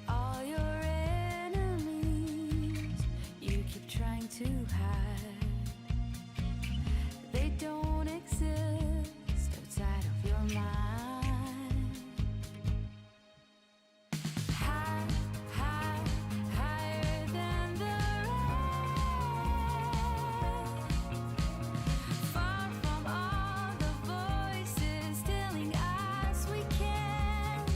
All your enemies you keep trying to hide, they don't exist outside of your mind. Higher than the rest, far from all the voices telling us we can't.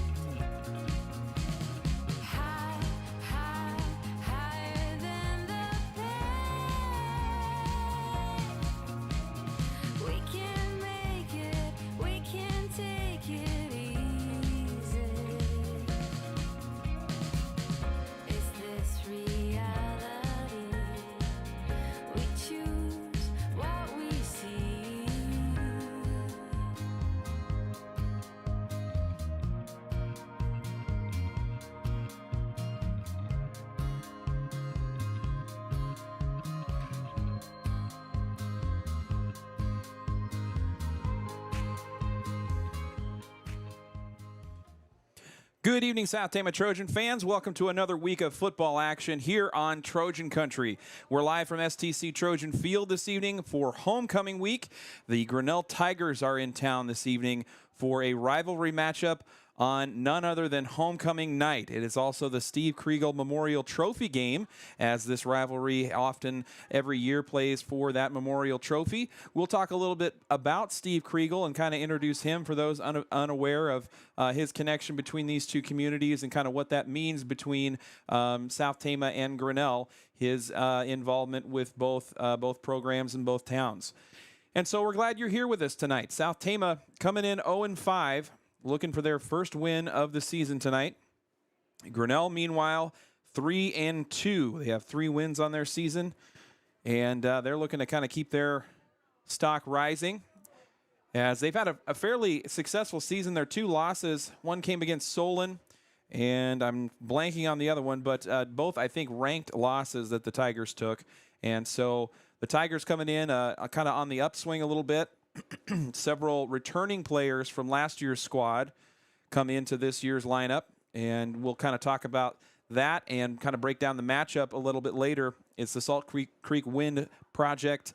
Higher than the pain. We can make it, we can take it easy. Is this reality? We choose what we see. Good evening, South Tama Trojan fans. Welcome to another week of football action here on Trojan Country. We're live from STC Trojan Field this evening for homecoming week. The Grinnell Tigers are in town this evening for a rivalry matchup on none other than homecoming night. It is also the Steve Kriegel Memorial Trophy game, as this rivalry often every year plays for that Memorial Trophy. We'll talk a little bit about Steve Kriegel and kind of introduce him for those unaware of his connection between these two communities and kind of what that means between South Tama and Grinnell, his involvement with both programs in both towns. And so we're glad you're here with us tonight. South Tama coming in 0-5. Looking for their first win of the season tonight. Grinnell, meanwhile, 3-2. They have 3 wins on their season, and they're looking to kind of keep their stock rising, as they've had a fairly successful season. Their 2 losses, one came against Solon, and I'm blanking on the other one, but both, I think, ranked losses that the Tigers took. And so the Tigers coming in kind of on the upswing a little bit. Several returning players from last year's squad come into this year's lineup, and we'll kind of talk about that and kind of break down the matchup a little bit later. It's the Salt Creek Wind Project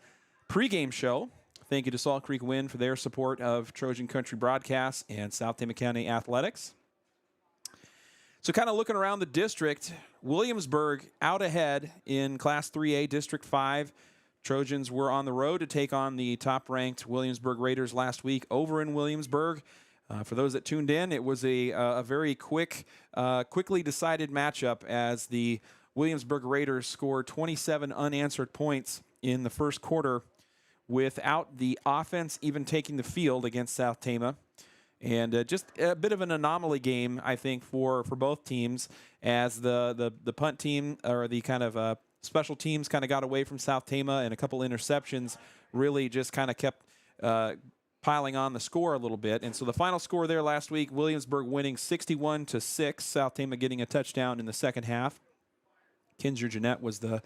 pregame show. Thank you to Salt Creek Wind for their support of Trojan Country Broadcasts and South Tama County Athletics. So kind of looking around the district, Williamsburg out ahead in Class 3A District 5. Trojans were on the road to take on the top-ranked Williamsburg Raiders last week over in Williamsburg. For those that tuned in, it was a very quickly decided matchup, as the Williamsburg Raiders scored 27 unanswered points in the first quarter without the offense even taking the field against South Tama. And just a bit of an anomaly game, I think, for both teams, as the punt team, or the kind of special teams, kind of got away from South Tama, and a couple interceptions really just kind of kept piling on the score a little bit. And so the final score there last week, Williamsburg winning 61-6, South Tama getting a touchdown in the second half. Kinzer Jeanette was the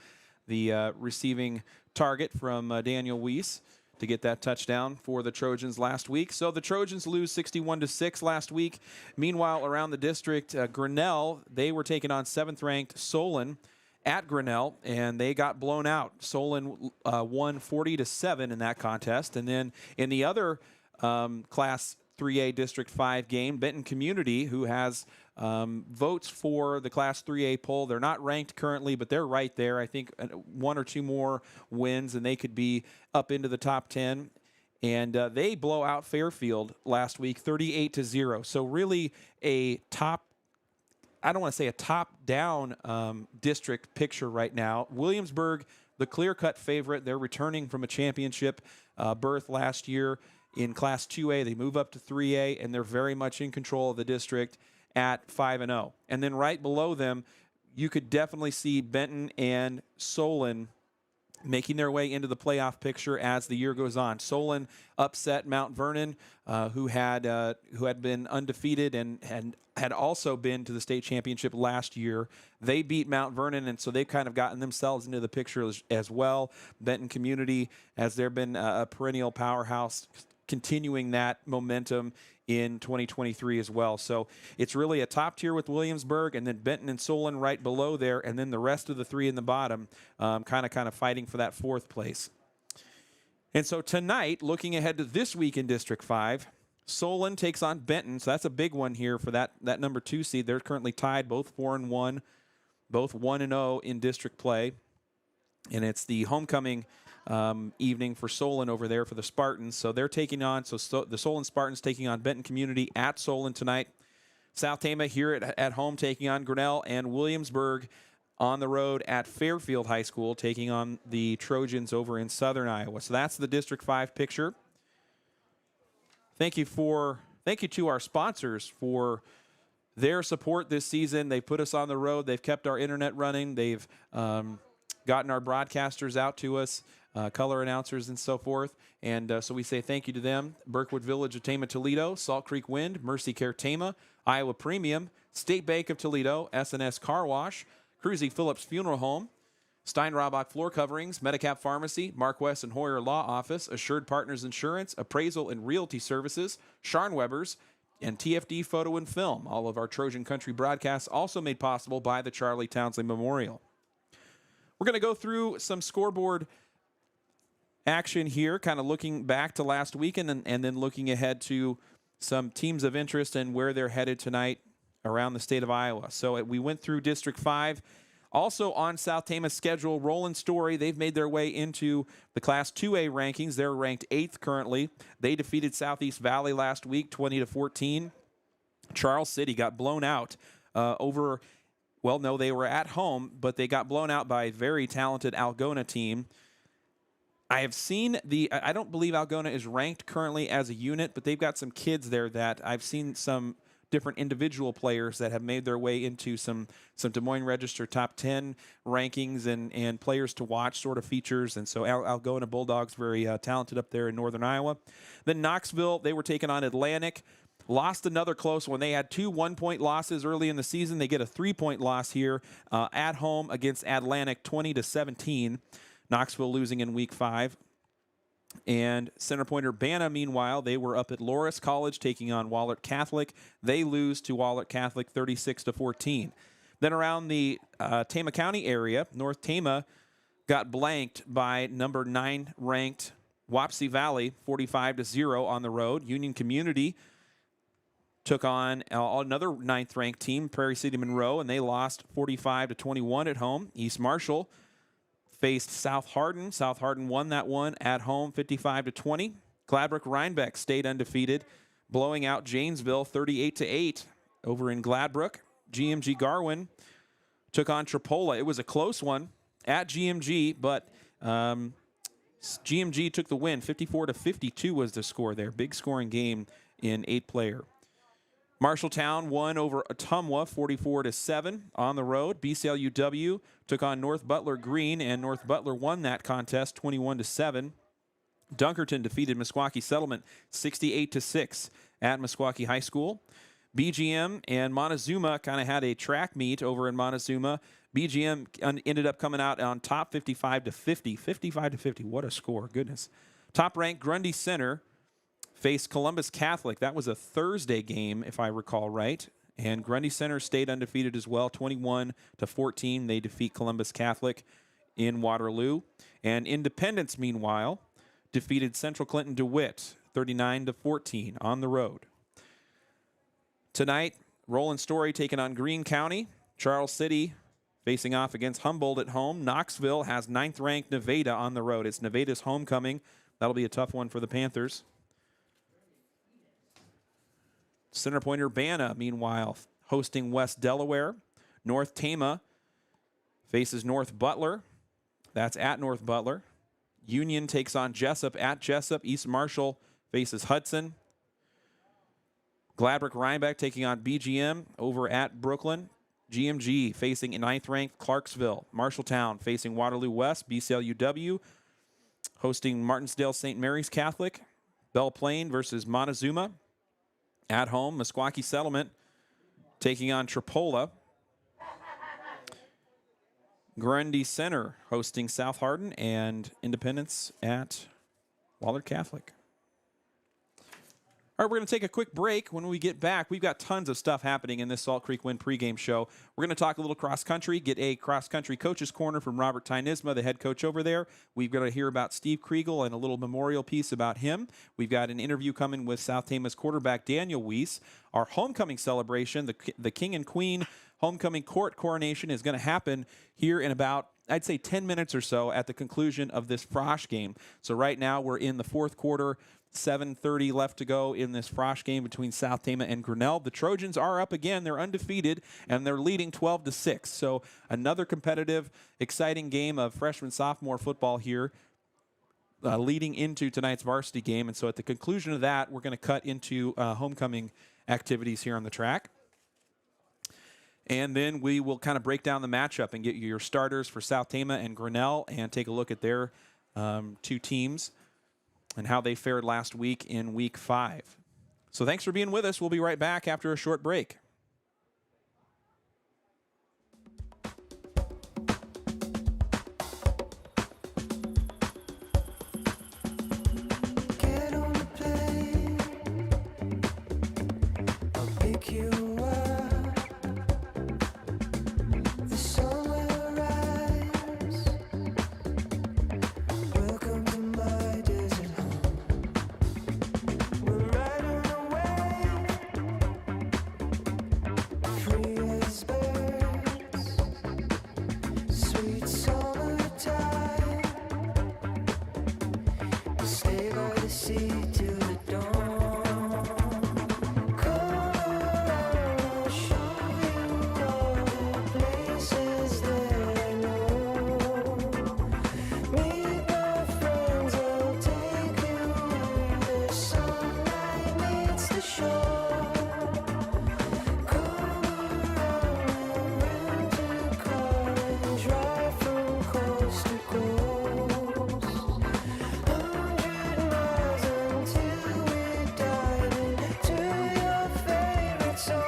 receiving target from Daniel Weiss to get that touchdown for the Trojans last week. So the Trojans lose 61-6 last week. Meanwhile, around the district, Grinnell, they were taking on 7th-ranked Solon at Grinnell, and they got blown out. Solon won 40-7 in that contest. And then in the other Class 3A District 5 game, Benton Community, who has votes for the Class 3A poll, they're not ranked currently, but they're right there. I think 1 or 2 more wins, and they could be up into the top 10. And they blow out Fairfield last week, 38-0. So really a top, I don't want to say a top-down district picture right now. Williamsburg, the clear-cut favorite. They're returning from a championship berth last year in Class 2A. They move up to 3A, and they're very much in control of the district at 5-0. And then right below them, you could definitely see Benton and Solon making their way into the playoff picture as the year goes on. Solon upset Mount Vernon, who had been undefeated and had also been to the state championship last year. They beat Mount Vernon, and so they've kind of gotten themselves into the picture as well. Benton Community, as they've been a perennial powerhouse, continuing that momentum in 2023 as well. So it's really a top tier with Williamsburg, and then Benton and Solon right below there, and then the rest of the three in the bottom kind of fighting for that fourth place. And so tonight, looking ahead to this week in District 5, Solon takes on Benton, so that's a big one here for that number 2 seed. They're currently tied, both 4-1, both 1-0 in district play. And it's the homecoming evening for Solon over there for the Spartans. So they're taking on, the Solon Spartans taking on Benton Community at Solon tonight. South Tama here at home taking on Grinnell, and Williamsburg on the road at Fairfield High School taking on the Trojans over in southern Iowa. So that's the District 5 picture. Thank you to our sponsors for their support this season. They put us on the road. They've kept our internet running. They've gotten our broadcasters out to us, color announcers and so forth. And so we say thank you to them. Berkwood Village of Tama, Toledo, Salt Creek Wind, Mercy Care Tama, Iowa Premium, State Bank of Toledo, S&S Car Wash, Cruzy Phillips Funeral Home, Stein Robach Floor Coverings, Medicap Pharmacy, Mark West and Hoyer Law Office, Assured Partners Insurance, Appraisal and Realty Services, Sharn Weber's, and TFD Photo and Film. All of our Trojan Country broadcasts also made possible by the Charlie Townsley Memorial. We're going to go through some scoreboard action here, kind of looking back to last weekend and then looking ahead to some teams of interest and where they're headed tonight around the state of Iowa. So we went through District 5. Also on South Tama's schedule, Roland Story. They've made their way into the Class 2A rankings. They're ranked 8th currently. They defeated Southeast Valley last week, 20-14. Charles City got blown out they were at home, but they got blown out by a very talented Algona team. I have seen I don't believe Algona is ranked currently as a unit, but they've got some kids there that I've seen some different individual players that have made their way into some Des Moines Register top 10 rankings and players to watch sort of features. And so Algona Bulldogs, very talented up there in northern Iowa. Then Knoxville, they were taking on Atlantic. Lost another close one. They had 2 one-point losses early in the season. They get a 3-point loss here at home against Atlantic, 20-17. Knoxville losing in week 5. And Center Point Urbana, meanwhile, they were up at Loras College taking on Wahlert Catholic. They lose to Wahlert Catholic 36-14. Then around the Tama County area, North Tama got blanked by number 9 ranked Wapsie Valley 45-0 on the road. Union Community took on another 9th ranked team, Prairie City Monroe, and they lost 45-21 at home. East Marshall faced South Hardin. South Hardin won that one at home 55-20. Gladbrook Rhinebeck stayed undefeated, blowing out Janesville 38-8 over in Gladbrook. GMG Garwin took on Tripola. It was a close one at GMG, but GMG took the win. 54-52 was the score there. Big scoring game in 8-player. Marshalltown won over Ottumwa 44-7 on the road. BCLUW took on North Butler Green, and North Butler won that contest 21-7. Dunkerton defeated Meskwaki Settlement 68-6 at Meskwaki High School. BGM and Montezuma kind of had a track meet over in Montezuma. BGM ended up coming out on top 55-50. 55-50, what a score, goodness. Top-ranked Grundy Center faced Columbus Catholic. That was a Thursday game, if I recall right. And Grundy Center stayed undefeated as well, 21-14. They defeat Columbus Catholic in Waterloo. And Independence, meanwhile, defeated Central Clinton DeWitt, 39-14 on the road. Tonight, Roland Story taking on Greene County. Charles City facing off against Humboldt at home. Knoxville has 9th-ranked Nevada on the road. It's Nevada's homecoming. That'll be a tough one for the Panthers. Center Point Urbana, meanwhile, hosting West Delaware. North Tama faces North Butler. That's at North Butler. Union takes on Jessup at Jessup. East Marshall faces Hudson. Gladbrook Rhinebeck taking on BGM over at Brooklyn. GMG facing 9th-ranked Clarksville. Marshalltown facing Waterloo West. BCLUW hosting Martinsdale St. Mary's Catholic. Belle Plaine versus Montezuma. At home, Meskwaki Settlement taking on Tripola. Grundy Center hosting South Hardin, and Independence at Wahlert Catholic. All right, we're going to take a quick break. When we get back, we've got tons of stuff happening in this Salt Creek Wind pregame show. We're going to talk a little cross-country, get a cross-country coach's corner from Robert Tynisma, the head coach over there. We've got to hear about Steve Kriegel and a little memorial piece about him. We've got an interview coming with South Tama's quarterback, Daniel Weiss. Our homecoming celebration, the King and Queen homecoming court coronation, is going to happen here in about, I'd say, 10 minutes or so at the conclusion of this Frosh game. So right now we're in the fourth quarter. 7:30 left to go in this Frosh game between South Tama and Grinnell. The Trojans are up again. They're undefeated, and they're leading 12-6. So another competitive, exciting game of freshman-sophomore football here leading into tonight's varsity game. And so at the conclusion of that, we're going to cut into homecoming activities here on the track. And then we will kind of break down the matchup and get you your starters for South Tama and Grinnell and take a look at their two teams and how they fared last week in Week 5. So thanks for being with us. We'll be right back after a short break. Get on the plane, I'll pick you up. The sun will rise. Welcome to my desert home. We're right on the way, free as birds. Sweet summertime. Stay by the sea till the dawn. Come around, I'll show you all the places that I know. Meet my friends, I'll take you where the sunlight meets the shore. Come around, we'll rent a car and drive from coast to coast. 100 miles until we dive into your favorite song.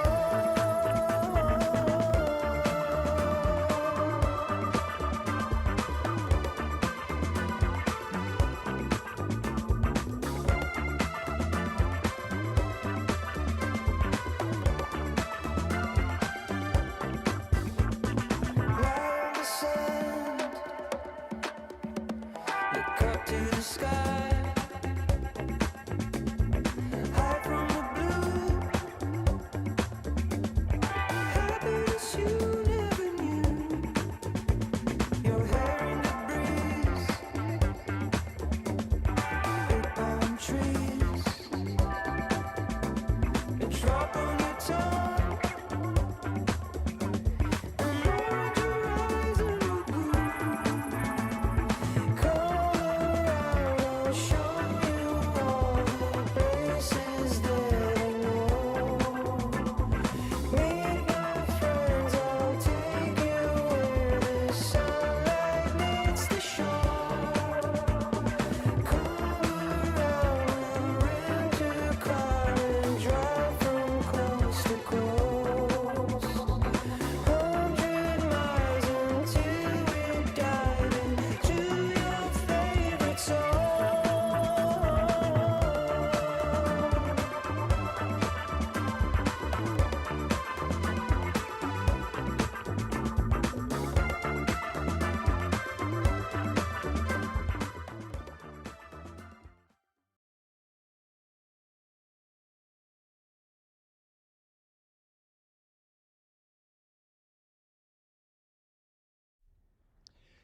Lie on the sand, look up to the sky, hide from the blue. Happiness you never knew. Your hair in the breeze, big palm trees, a drop on your tongue. An orange horizon of blue. Come around, I'll show you all the places that I know. Meet my friends, I'll take you where the sunlight meets the shore. Come around, we'll rent a car and drive from coast to coast. 100 miles until we dive into your favorite song.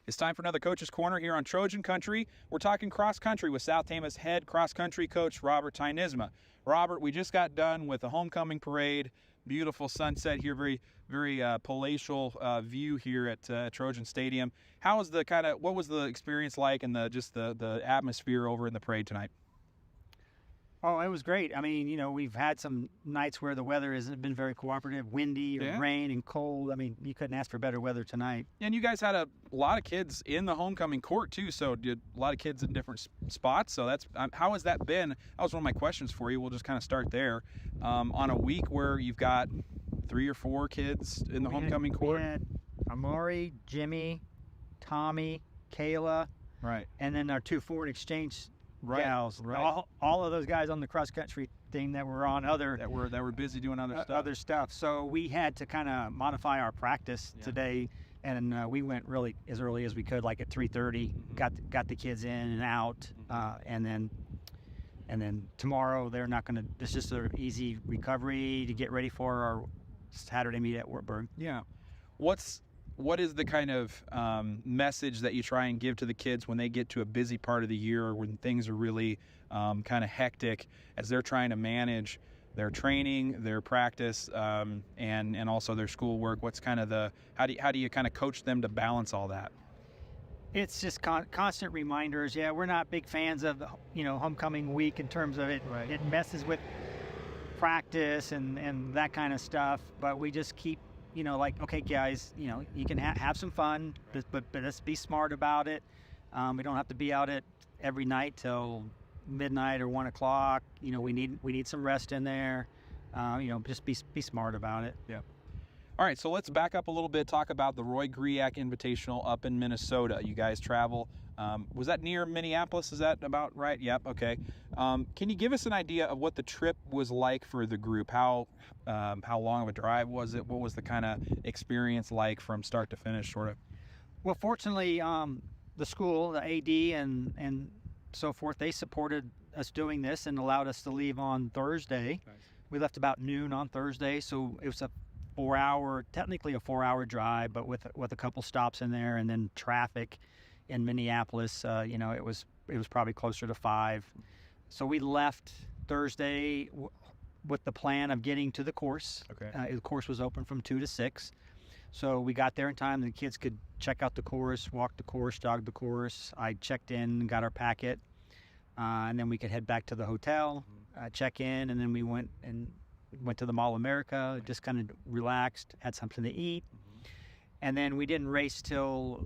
It's time for another Coach's Corner here on Trojan Country. We're talking cross-country with South Tama's head cross-country coach, Robert Tynisma. Robert, we just got done with the homecoming parade. Beautiful sunset here, very palatial view here at Trojan Stadium. What was the experience like and the atmosphere over in the parade tonight? Oh, it was great. I mean, we've had some nights where the weather hasn't been very cooperative, windy or rain and cold. I mean, you couldn't ask for better weather tonight. And you guys had a lot of kids in the homecoming court too, so did a lot of kids in different spots. So that's how has that been? That was one of my questions for you. We'll just kind of start there. On a week where you've got 3 or 4 kids in the homecoming court. We had Amari, Jimmy, Tommy, Kayla, Right. and then our 2 foreign exchange Right, gals. right. All of those guys on the cross country expecting that were on other that were busy doing other stuff. Other stuff. So we had to kind of modify our practice today, and we went really as early as we could, like at 3:30. Got the kids in and out, and then tomorrow they're not going to. It's just an easy recovery to get ready for our Saturday meet at Wartburg. Yeah. What is the kind of message that you try and give to the kids when they get to a busy part of the year, or when things are really kind of hectic as they're trying to manage their training, their practice, and also their schoolwork? What's kind of how do you kind of coach them to balance all that? It's just constant reminders. Yeah, we're not big fans of homecoming week in terms of it. Right. It messes with practice and that kind of stuff. But we just keep like, okay, guys, you can have some fun, but let's be smart about it. We don't have to be out every night till midnight or 1 o'clock. We need some rest in there. Just be smart about it. Yeah. All right, so let's back up a little bit, talk about the Roy Griak Invitational up in Minnesota. You guys travel. Was that near Minneapolis? Is that about right? Yep, okay. Can you give us an idea of what the trip was like for the group? How long of a drive was it? What was the kind of experience like from start to finish, sort of? Well, fortunately, the school, the AD and so forth, they supported us doing this and allowed us to leave on Thursday. Nice. We left about noon on Thursday, so it was technically a 4-hour drive, but with a couple stops in there, and then traffic in Minneapolis, it was probably closer to 5. So we left Thursday with the plan of getting to the course. Okay. The course was open from 2 to 6. So we got there in time. The kids could check out the course, walk the course, jog the course. I checked in, got our packet, and then we could head back to the hotel, check in, and then we went to the Mall of America, just kind of relaxed, had something to eat. And then we didn't race till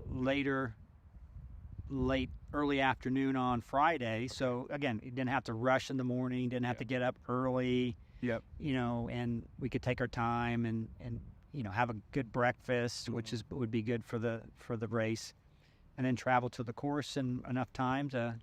early afternoon on Friday. So again, you didn't have to rush in the morning, didn't have to get up early. Yep. And we could take our time and have a good breakfast, which would be good for the race, and then travel to the course in enough time to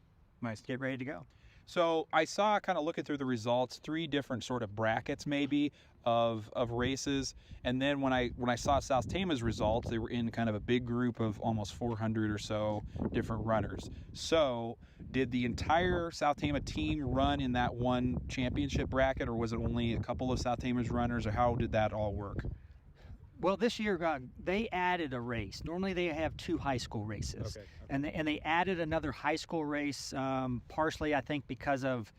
get ready to go. So I saw, kind of looking through the results, 3 different sort of brackets maybe of races, and then when I saw South Tama's results, they were in kind of a big group of almost 400 or so different runners. So did the entire South Tama team run in that one championship bracket, or was it only a couple of South Tama's runners, or how did that all work? Well, this year they added a race. Normally they have 2 high school races, Okay. and they added another high school race, partially I think because of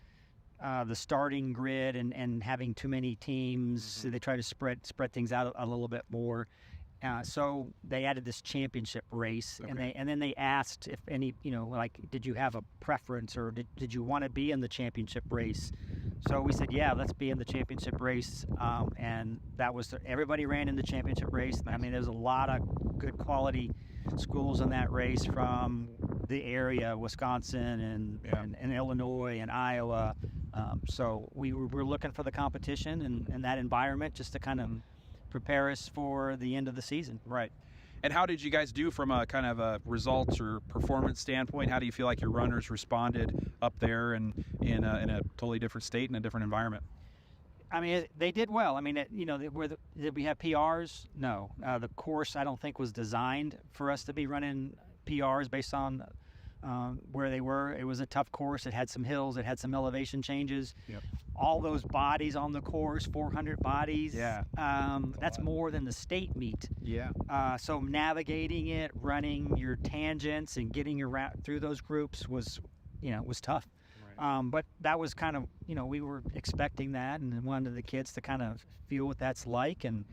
the starting grid and having too many teams. So they try to spread things out a little bit more. So they added this championship race, Okay. and then they asked if any, like, did you have a preference, or did you want to be in the championship race? So we said, yeah, let's be in the championship race, and that was everybody ran in the championship race. I mean, there's a lot of good quality schools in that race from the area, Wisconsin and Illinois and Iowa. So we were looking for the competition and that environment just to kind of prepare us for the end of the season. Right. And how did you guys do from a kind of a results or performance standpoint? How do you feel like your runners responded up there and in a totally different state and a different environment? I mean, they did well. I mean, did we have PRs? No. The course, I don't think, was designed for us to be running PRs based on where they were. It was a tough course. It had some hills. It had some elevation changes. Yep. All those bodies on the course, 400 bodies. Yeah. That's more than the state meet. Yeah. So navigating it, running your tangents, and getting your route through those groups was tough. Right. But that was kind of, we were expecting that, and wanted the kids to kind of feel what that's like, and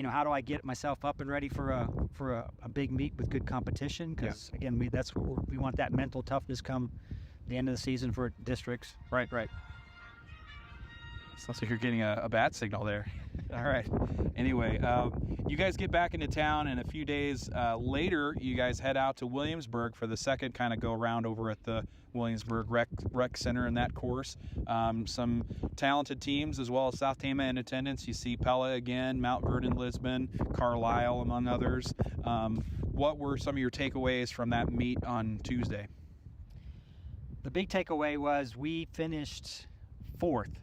how do I get myself up and ready for a big meet with good competition? Because again, we want that mental toughness come the end of the season for districts. Right. Sounds like you're getting a bat signal there. All right. Anyway, you guys get back into town, and a few days later, you guys head out to Williamsburg for the second kind of go around over at the Williamsburg Rec Center in that course. Some talented teams as well as South Tama in attendance. You see Pella again, Mount Vernon, Lisbon, Carlisle, among others. What were some of your takeaways from that meet on Tuesday? The big takeaway was we finished 4th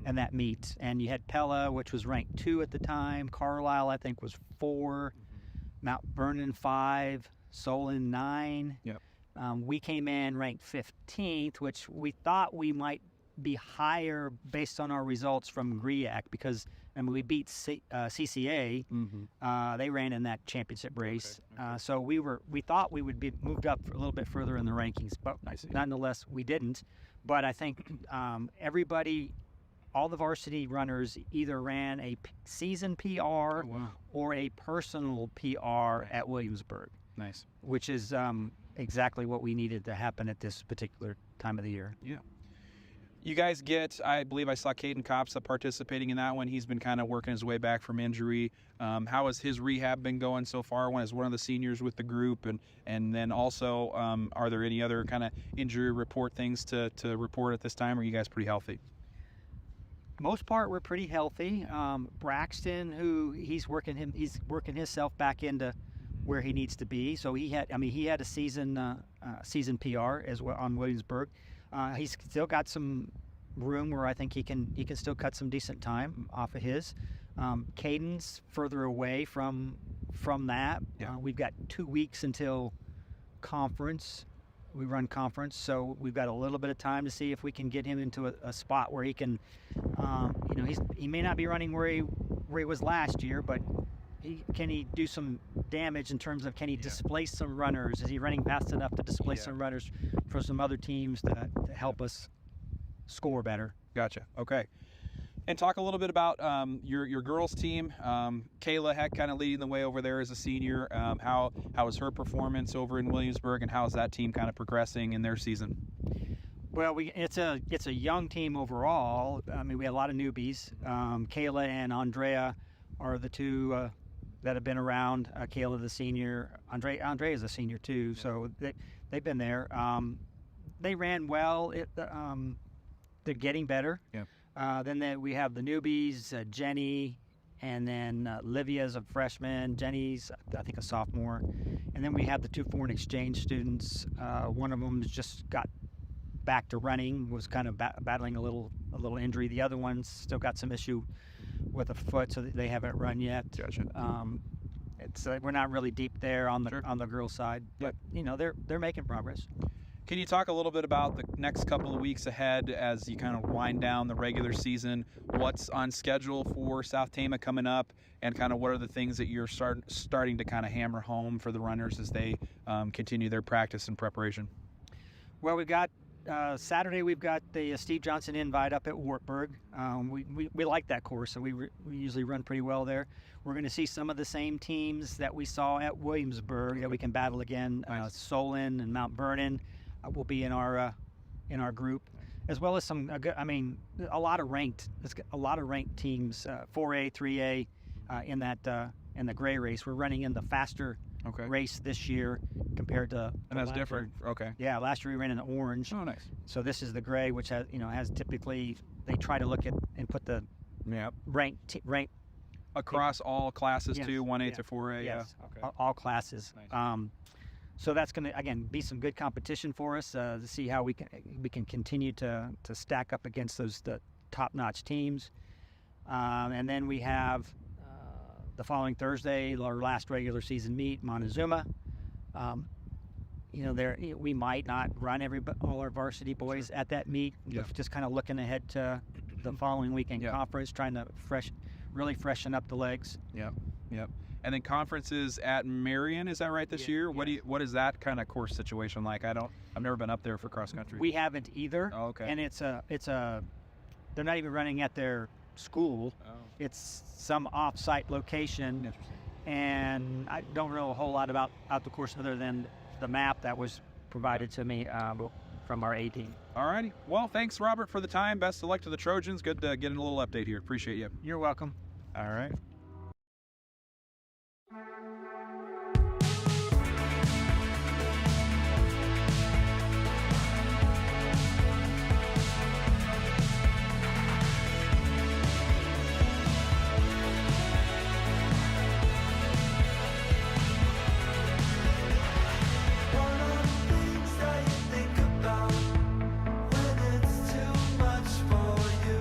in that meet. And you had Pella, which was ranked 2 at the time. Carlisle, I think, was 4. Mount Vernon 5. Solon 9. Yep. We came in ranked 15th, which we thought we might be higher based on our results from GRIAC because we beat CCA. They ran in that championship race. Okay. So we thought we would be moved up a little bit further in the rankings, but nonetheless we didn't. But I think everybody, all the varsity runners either ran a season PR or a personal PR at Williamsburg. Nice. Which is exactly what we needed to happen at this particular time of the year. Yeah. You guys get, I believe I saw Caden Kopsa participating in that one. He's been kind of working his way back from injury. How has his rehab been going so far? One is one of the seniors with the group, and then also, are there any other kind of injury report things to report at this time? Or are you guys pretty healthy? Most part, we're pretty healthy. Braxton, who he's working himself back into where he needs to be. So he had a season PR as well on Williamsburg. He's still got some room where I think he can still cut some decent time off of his. Caden's further away from that. Yeah. We've got 2 weeks until conference. We run conference, so we've got a little bit of time to see if we can get him into a spot where he can. He may not be running where he was last year, but can he do some damage in terms of can he displace some runners? Is he running fast enough to displace some runners for some other teams to help us score better? Gotcha. Okay. And talk a little bit about your girls team. Kayla Heck kind of leading the way over there as a senior. How was her performance over in Williamsburg, and how is that team kind of progressing in their season? Well, it's a young team overall. We had a lot of newbies. Kayla and Andrea are the two that have been around. Kayla, the senior. Andrea is a senior too, so they've been there. They ran well. They're getting better. Yeah. Then we have the newbies, Jenny, and then Livia's a freshman. Jenny's, I think, a sophomore. And then we have the 2 foreign exchange students. One of them just got back to running, was kind of battling a little injury. The other one's still got some issue with a foot, so they haven't run yet. Gotcha. It's we're not really deep there on the girls' side, but they're making progress. Can you talk a little bit about the next couple of weeks ahead as you kind of wind down the regular season? What's on schedule for South Tama coming up, and kind of what are the things that you're starting to kind of hammer home for the runners as they continue their practice and preparation? Well, we've got Saturday. We've got the Steve Johnson Invite up at Wartburg. We like that course, so we usually run pretty well there. We're going to see some of the same teams that we saw at Williamsburg that we can battle again. Nice. Solon and Mount Vernon will be in our group, as well as some. A lot of ranked teams, 4A, 3A, in the gray race. We're running in the faster race this year compared to. And that's different. Okay. Yeah, last year we ran in the orange. Oh, nice. So this is the gray, which has typically they try to look at and put the rank across all classes too, 1A to 4A. Yes. Yeah. Okay. All classes. Nice. So that's going to again be some good competition for us to see how we can continue to stack up against the top-notch teams. And then we have the following Thursday, our last regular season meet, Montezuma. We might not run all our varsity boys at that meet. Yeah. Just kind of looking ahead to the following weekend conference, trying to really freshen up the legs. Yep. And then conferences at Marion, is that right this year? What is that kind of course situation like? I've never been up there for cross country. We haven't either. Oh, okay. And they're not even running at their school. Oh. It's some off-site location. Interesting. And I don't know a whole lot about the course other than the map that was provided to me from our A team. All righty. Well, thanks, Robert, for the time. Best of luck to the Trojans. Good to get a little update here. Appreciate you. You're welcome. All right. One of the things that you think about when it's too much for you.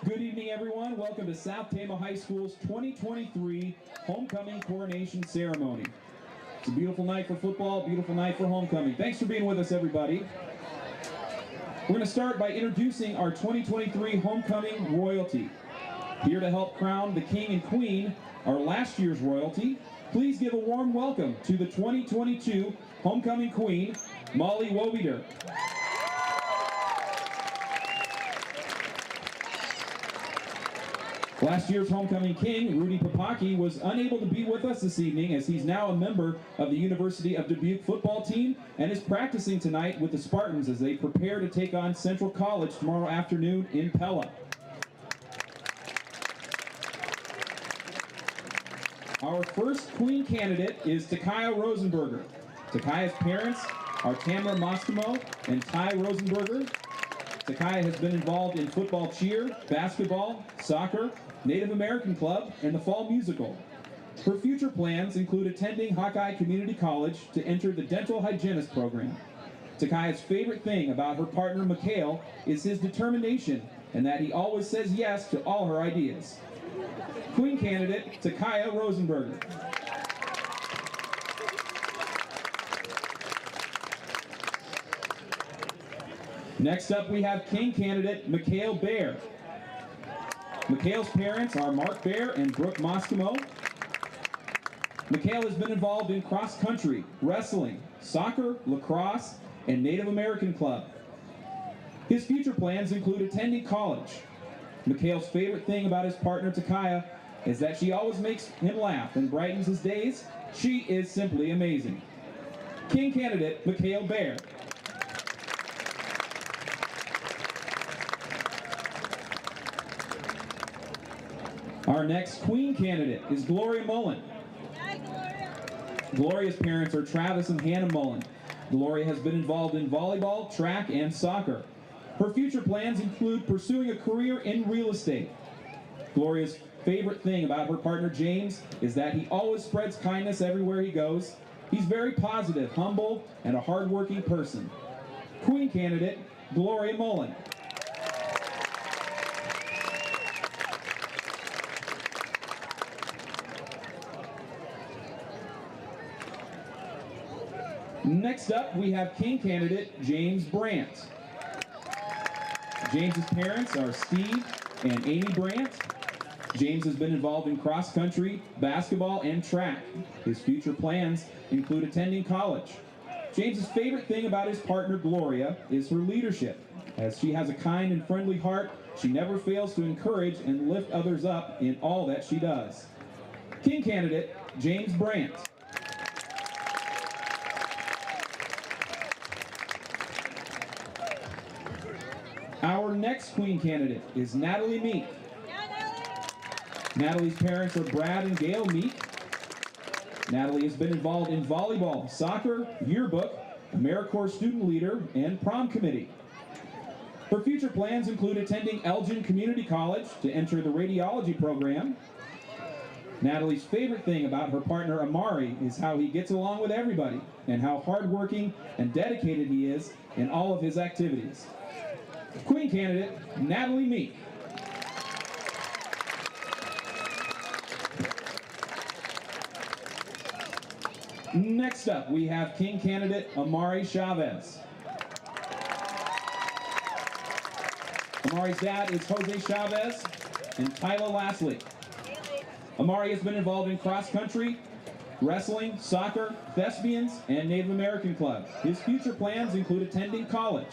Good evening, everyone. Welcome to South Tama High School's 2023 Homecoming Coronation Ceremony. It's a beautiful night for football, beautiful night for homecoming. Thanks for being with us, everybody. We're going to start by introducing our 2023 Homecoming Royalty. Here to help crown the King and Queen, our last year's royalty, please give a warm welcome to the 2022 Homecoming Queen, Molly Wobeder. Last year's Homecoming King, Rudy Papaki, was unable to be with us this evening as he's now a member of the University of Dubuque football team and is practicing tonight with the Spartans as they prepare to take on Central College tomorrow afternoon in Pella. Our first Queen candidate is Takaya Rosenberger. Takaya's parents are Tamara Moskimo and Ty Rosenberger. Takaya has been involved in football cheer, basketball, soccer, Native American Club, and the Fall Musical. Her future plans include attending Hawkeye Community College to enter the dental hygienist program. Takaya's favorite thing about her partner Mikhail is his determination and that he always says yes to all her ideas. Queen candidate Takaya Rosenberger. Next up, we have King candidate Mikhail Baer. Mikhail's parents are Mark Baer and Brooke Moskimo. Mikhail has been involved in cross country, wrestling, soccer, lacrosse, and Native American Club. His future plans include attending college. Mikhail's favorite thing about his partner Takaya is that she always makes him laugh and brightens his days. She is simply amazing. King candidate Mikhail Baer. Our next Queen candidate is Gloria Mullen. Hi, Gloria. Gloria's parents are Travis and Hannah Mullen. Gloria has been involved in volleyball, track, and soccer. Her future plans include pursuing a career in real estate. Gloria's favorite thing about her partner James is that he always spreads kindness everywhere he goes. He's very positive, humble, and a hardworking person. Queen candidate Gloria Mullen. Next up, we have King candidate James Brandt. James's parents are Steve and Amy Brandt. James has been involved in cross country, basketball, and track. His future plans include attending college. James's favorite thing about his partner Gloria is her leadership. As she has a kind and friendly heart, she never fails to encourage and lift others up in all that she does. King candidate James Brandt. Our next Queen candidate is Natalie Meek. Natalie's parents are Brad and Gail Meek. Natalie has been involved in volleyball, soccer, yearbook, AmeriCorps student leader, and prom committee. Her future plans include attending Elgin Community College to enter the radiology program. Natalie's favorite thing about her partner Amari is how he gets along with everybody and how hardworking and dedicated he is in all of his activities. Queen candidate Natalie Meek. Next up, we have King candidate Amari Chavez. Amari's dad is Jose Chavez and Tyler Lastly. Amari has been involved in cross country, wrestling, soccer, thespians, and Native American Club. His future plans include attending college.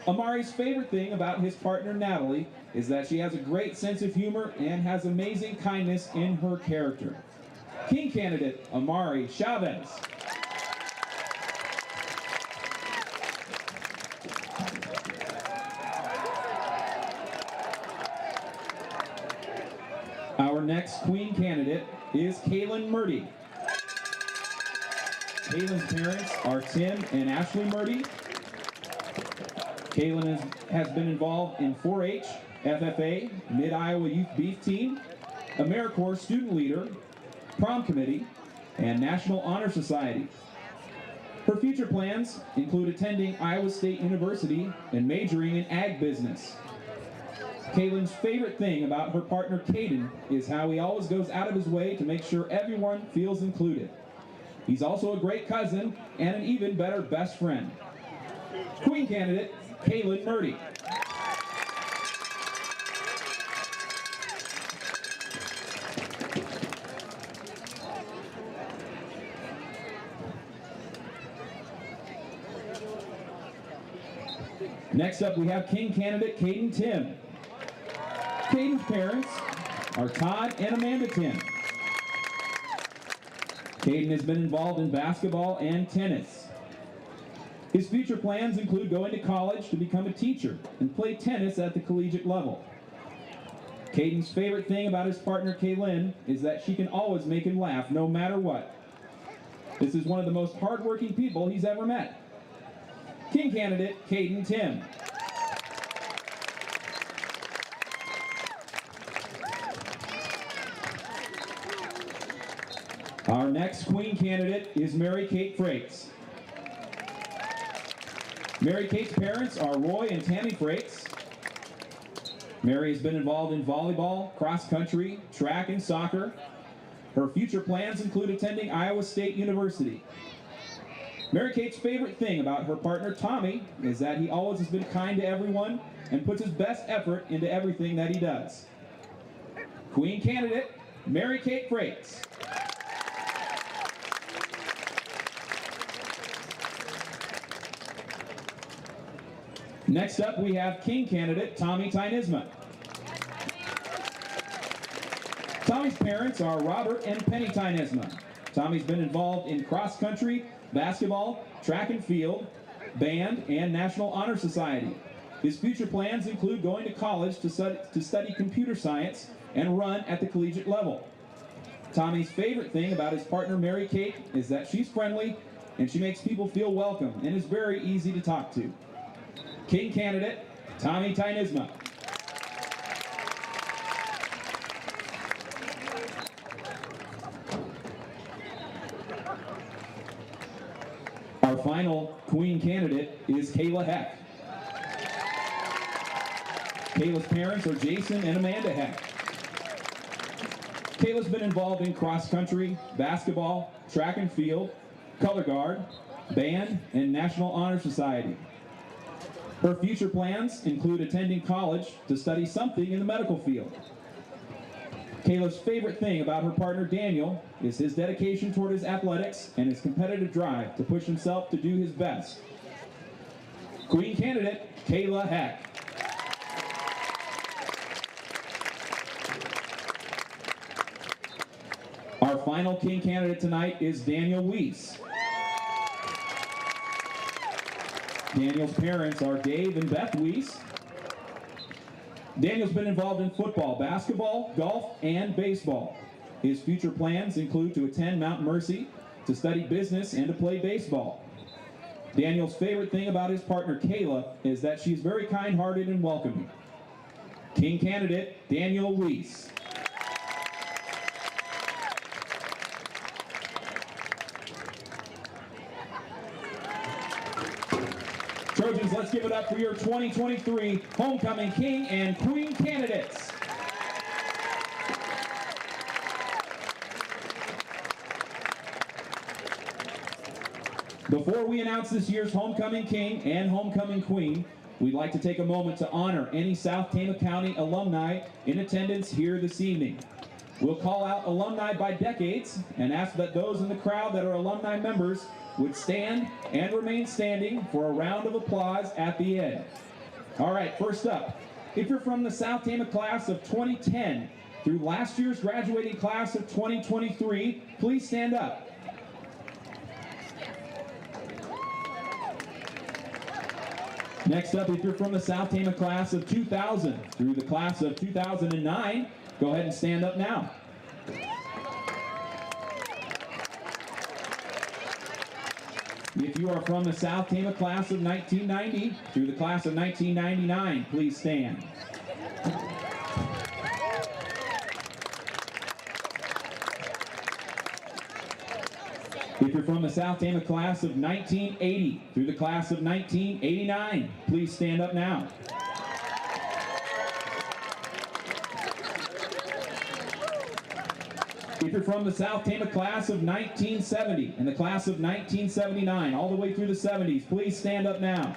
Amari's favorite thing about his partner Natalie is that she has a great sense of humor and has amazing kindness in her character. King candidate Amari Chavez. Our next Queen candidate is Kaylin Murdy. Kaylin's parents are Tim and Ashley Murdy. Kaylin has been involved in 4-H, FFA, Mid-Iowa Youth Beef Team, AmeriCorps Student Leader, Prom Committee, and National Honor Society. Her future plans include attending Iowa State University and majoring in ag business. Kaylin's favorite thing about her partner Caden is how he always goes out of his way to make sure everyone feels included. He's also a great cousin and an even better best friend. Queen candidate Kaylin Murdy. Next up, we have King candidate Caden Tim. Caden's parents are Todd and Amanda Tim. Caden has been involved in basketball and tennis. His future plans include going to college to become a teacher and play tennis at the collegiate level. Caden's favorite thing about his partner Kaylin is that she can always make him laugh no matter what. This is one of the most hardworking people he's ever met. King candidate Caden Tim. Our next Queen candidate is Mary Kate Frakes. Mary Kate's parents are Roy and Tammy Frakes. Mary has been involved in volleyball, cross country, track, and soccer. Her future plans include attending Iowa State University. Mary Kate's favorite thing about her partner Tommy is that he always has been kind to everyone and puts his best effort into everything that he does. Queen candidate Mary Kate Frakes. Next up, we have King candidate Tommy Tynisma. Tommy's parents are Robert and Penny Tynisma. Tommy's been involved in cross country, basketball, track and field, band, and National Honor Society. His future plans include going to college to study computer science and run at the collegiate level. Tommy's favorite thing about his partner Mary Kate is that she's friendly and she makes people feel welcome and is very easy to talk to. King candidate Tommy Tynisma. Our final Queen candidate is Kayla Heck. Kayla's parents are Jason and Amanda Heck. Kayla's been involved in cross country, basketball, track and field, color guard, band, and National Honor Society. Her future plans include attending college to study something in the medical field. Kayla's favorite thing about her partner Daniel is his dedication toward his athletics and his competitive drive to push himself to do his best. Queen candidate Kayla Heck. Our final King candidate tonight is Daniel Weiss. Daniel's parents are Dave and Beth Weiss. Daniel's been involved in football, basketball, golf, and baseball. His future plans include to attend Mount Mercy, to study business, and to play baseball. Daniel's favorite thing about his partner Kayla is that she's very kind-hearted and welcoming. King candidate Daniel Weiss. Trojans, let's give it up for your 2023 Homecoming King and Queen candidates. Before we announce this year's Homecoming King and Homecoming Queen, we'd like to take a moment to honor any South Tama County alumni in attendance here this evening. We'll call out alumni by decades and ask that those in the crowd that are alumni members would stand and remain standing for a round of applause at the end. All right, first up, if you're from the South Tama class of 2010, through last year's graduating class of 2023, please stand up. Next up, if you're from the South Tama class of 2000 through the class of 2009, go ahead and stand up now. If you are from the South Tama class of 1990 through the class of 1999, please stand. If you're from the South Tama class of 1980 through the class of 1989, please stand up now. If you're from the South Tama class of 1970 and the class of 1979, all the way through the 70s, please stand up now.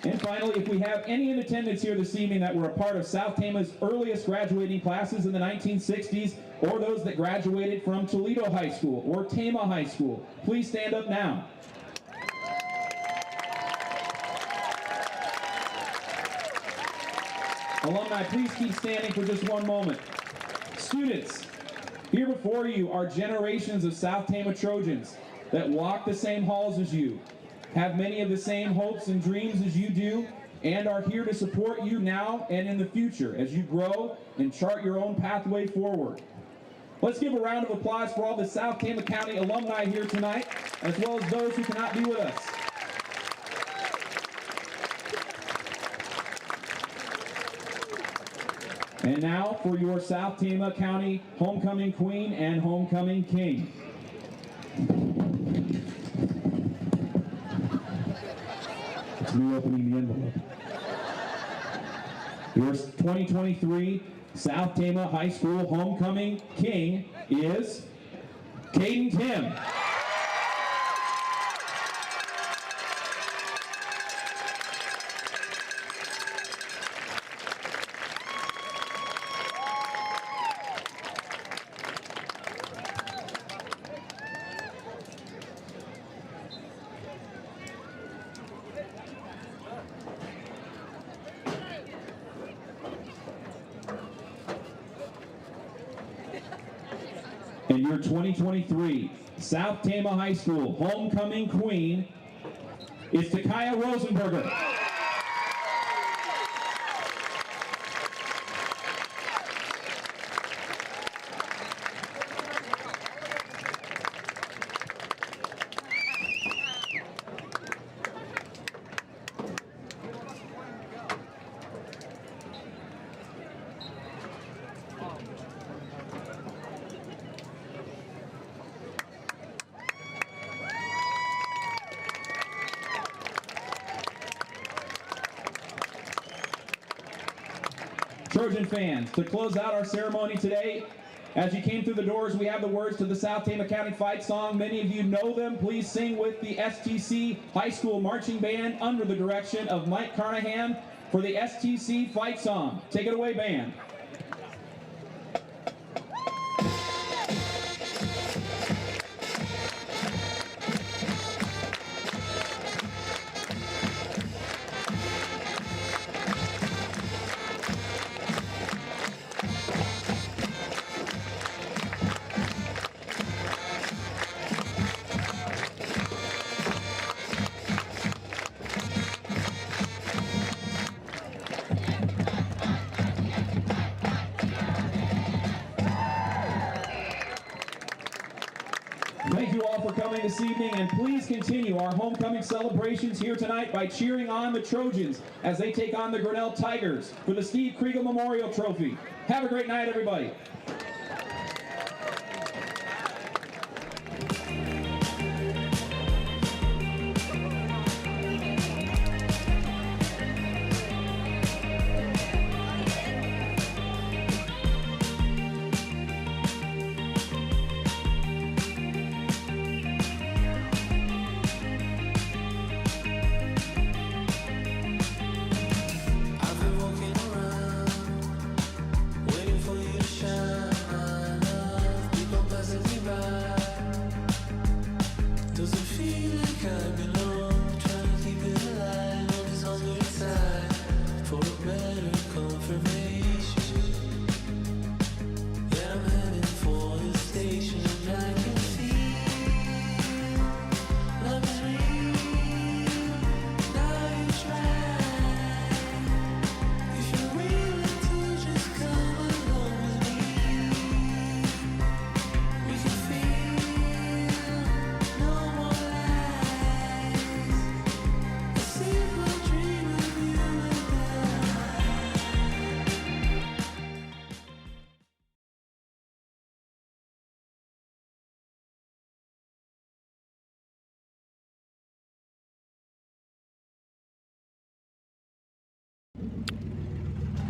And finally, if we have any in attendance here this evening that were a part of South Tama's earliest graduating classes in the 1960s, or those that graduated from Toledo High School or Tama High School, please stand up now. Alumni, please keep standing for just one moment. Students, here before you are generations of South Tama Trojans that walk the same halls as you, have many of the same hopes and dreams as you do, and are here to support you now and in the future as you grow and chart your own pathway forward. Let's give a round of applause for all the South Tama County alumni here tonight, as well as those who cannot be with us. And now for your South Tama County Homecoming Queen and Homecoming King. It's me opening the envelope. Your 2023 South Tama High School Homecoming King is Caden Tim. And your 2023 South Tama High School Homecoming Queen is Takaya Rosenberger. Trojan fans, to close out our ceremony today, as you came through the doors, we have the words to the South Tama County fight song. Many of you know them. Please sing with the STC High School Marching Band under the direction of Mike Carnahan for the STC fight song. Take it away, band. Thank you all for coming this evening, and please continue our homecoming celebrations here tonight by cheering on the Trojans as they take on the Grinnell Tigers for the Steve Kriegel Memorial Trophy. Have a great night, everybody. I've been walking around, waiting for you to shine. People passing me by. Does it feel like I belong? Trying to keep it alive. Love is on the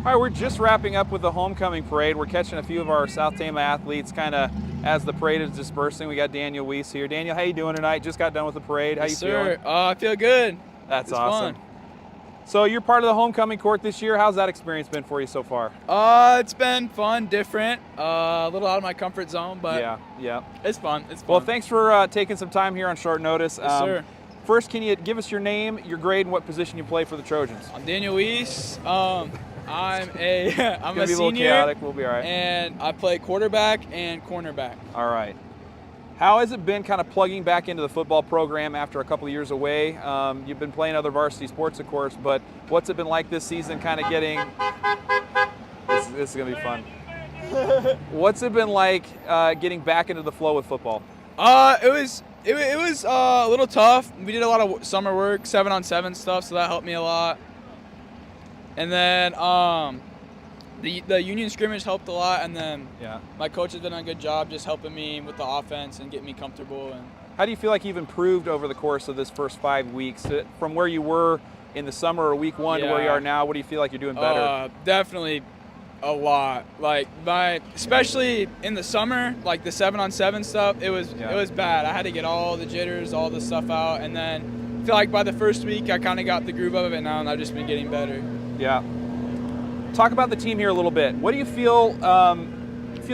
All right, we're just wrapping up with the homecoming parade. We're catching a few of our South Tama athletes kind of as the parade is dispersing. We got Daniel Weiss here. Daniel, how you doing tonight? Just got done with the parade. How you feeling? I feel good. That's It's awesome. fun. So you're part of the homecoming court this year. How's that experience been for you so far? It's been fun, different, a little out of my comfort zone, but Yeah. it's fun. It's fun. Well, thanks for taking some time here on short notice. Yes, sir. First, can you give us your name, your grade, and what position you play for the Trojans? I'm Daniel Weiss. I'm a Gonna be a little senior, chaotic. We'll be all right. and I play quarterback and cornerback. All right. How has it been kind of plugging back into the football program after a couple of years away? You've been playing other varsity sports, of course, but what's it been like this season kind of getting – this is going to be fun. What's it been like getting back into the flow with football? It was a little tough. We did a lot of summer work, 7-on-7 stuff, so that helped me a lot. And then the union scrimmage helped a lot, and then my coach has done a good job just helping me with the offense and getting me comfortable. And how do you feel like you've improved over the course of this first 5 weeks from where you were in the summer or week one to where you are now? What do you feel like you're doing better? Definitely a lot. Like especially in the summer, like the 7-on-7 stuff, it was bad. I had to get all the jitters, all the stuff out, and then I feel like by the first week I kind of got the groove of it now, and I've just been getting better. Yeah. Talk about the team here a little bit. What do you feel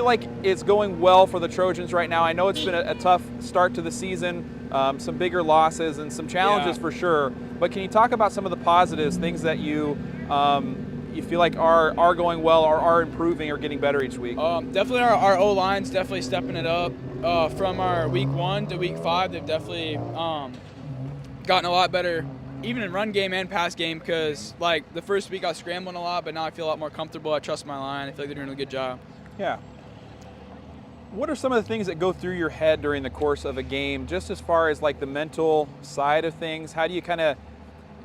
like it's going well for the Trojans right now? I know it's been a tough start to the season, some bigger losses and some challenges for sure. But can you talk about some of the positives, things that you feel like are going well or are improving or getting better each week? Definitely our O-line's definitely stepping it up. From our week 1 to week 5, they've definitely gotten a lot better, even in run game and pass game, because like the first week I was scrambling a lot, but now I feel a lot more comfortable. I trust my line. I feel like they're doing a good job. Yeah. What are some of the things that go through your head during the course of a game, just as far as like the mental side of things? How do you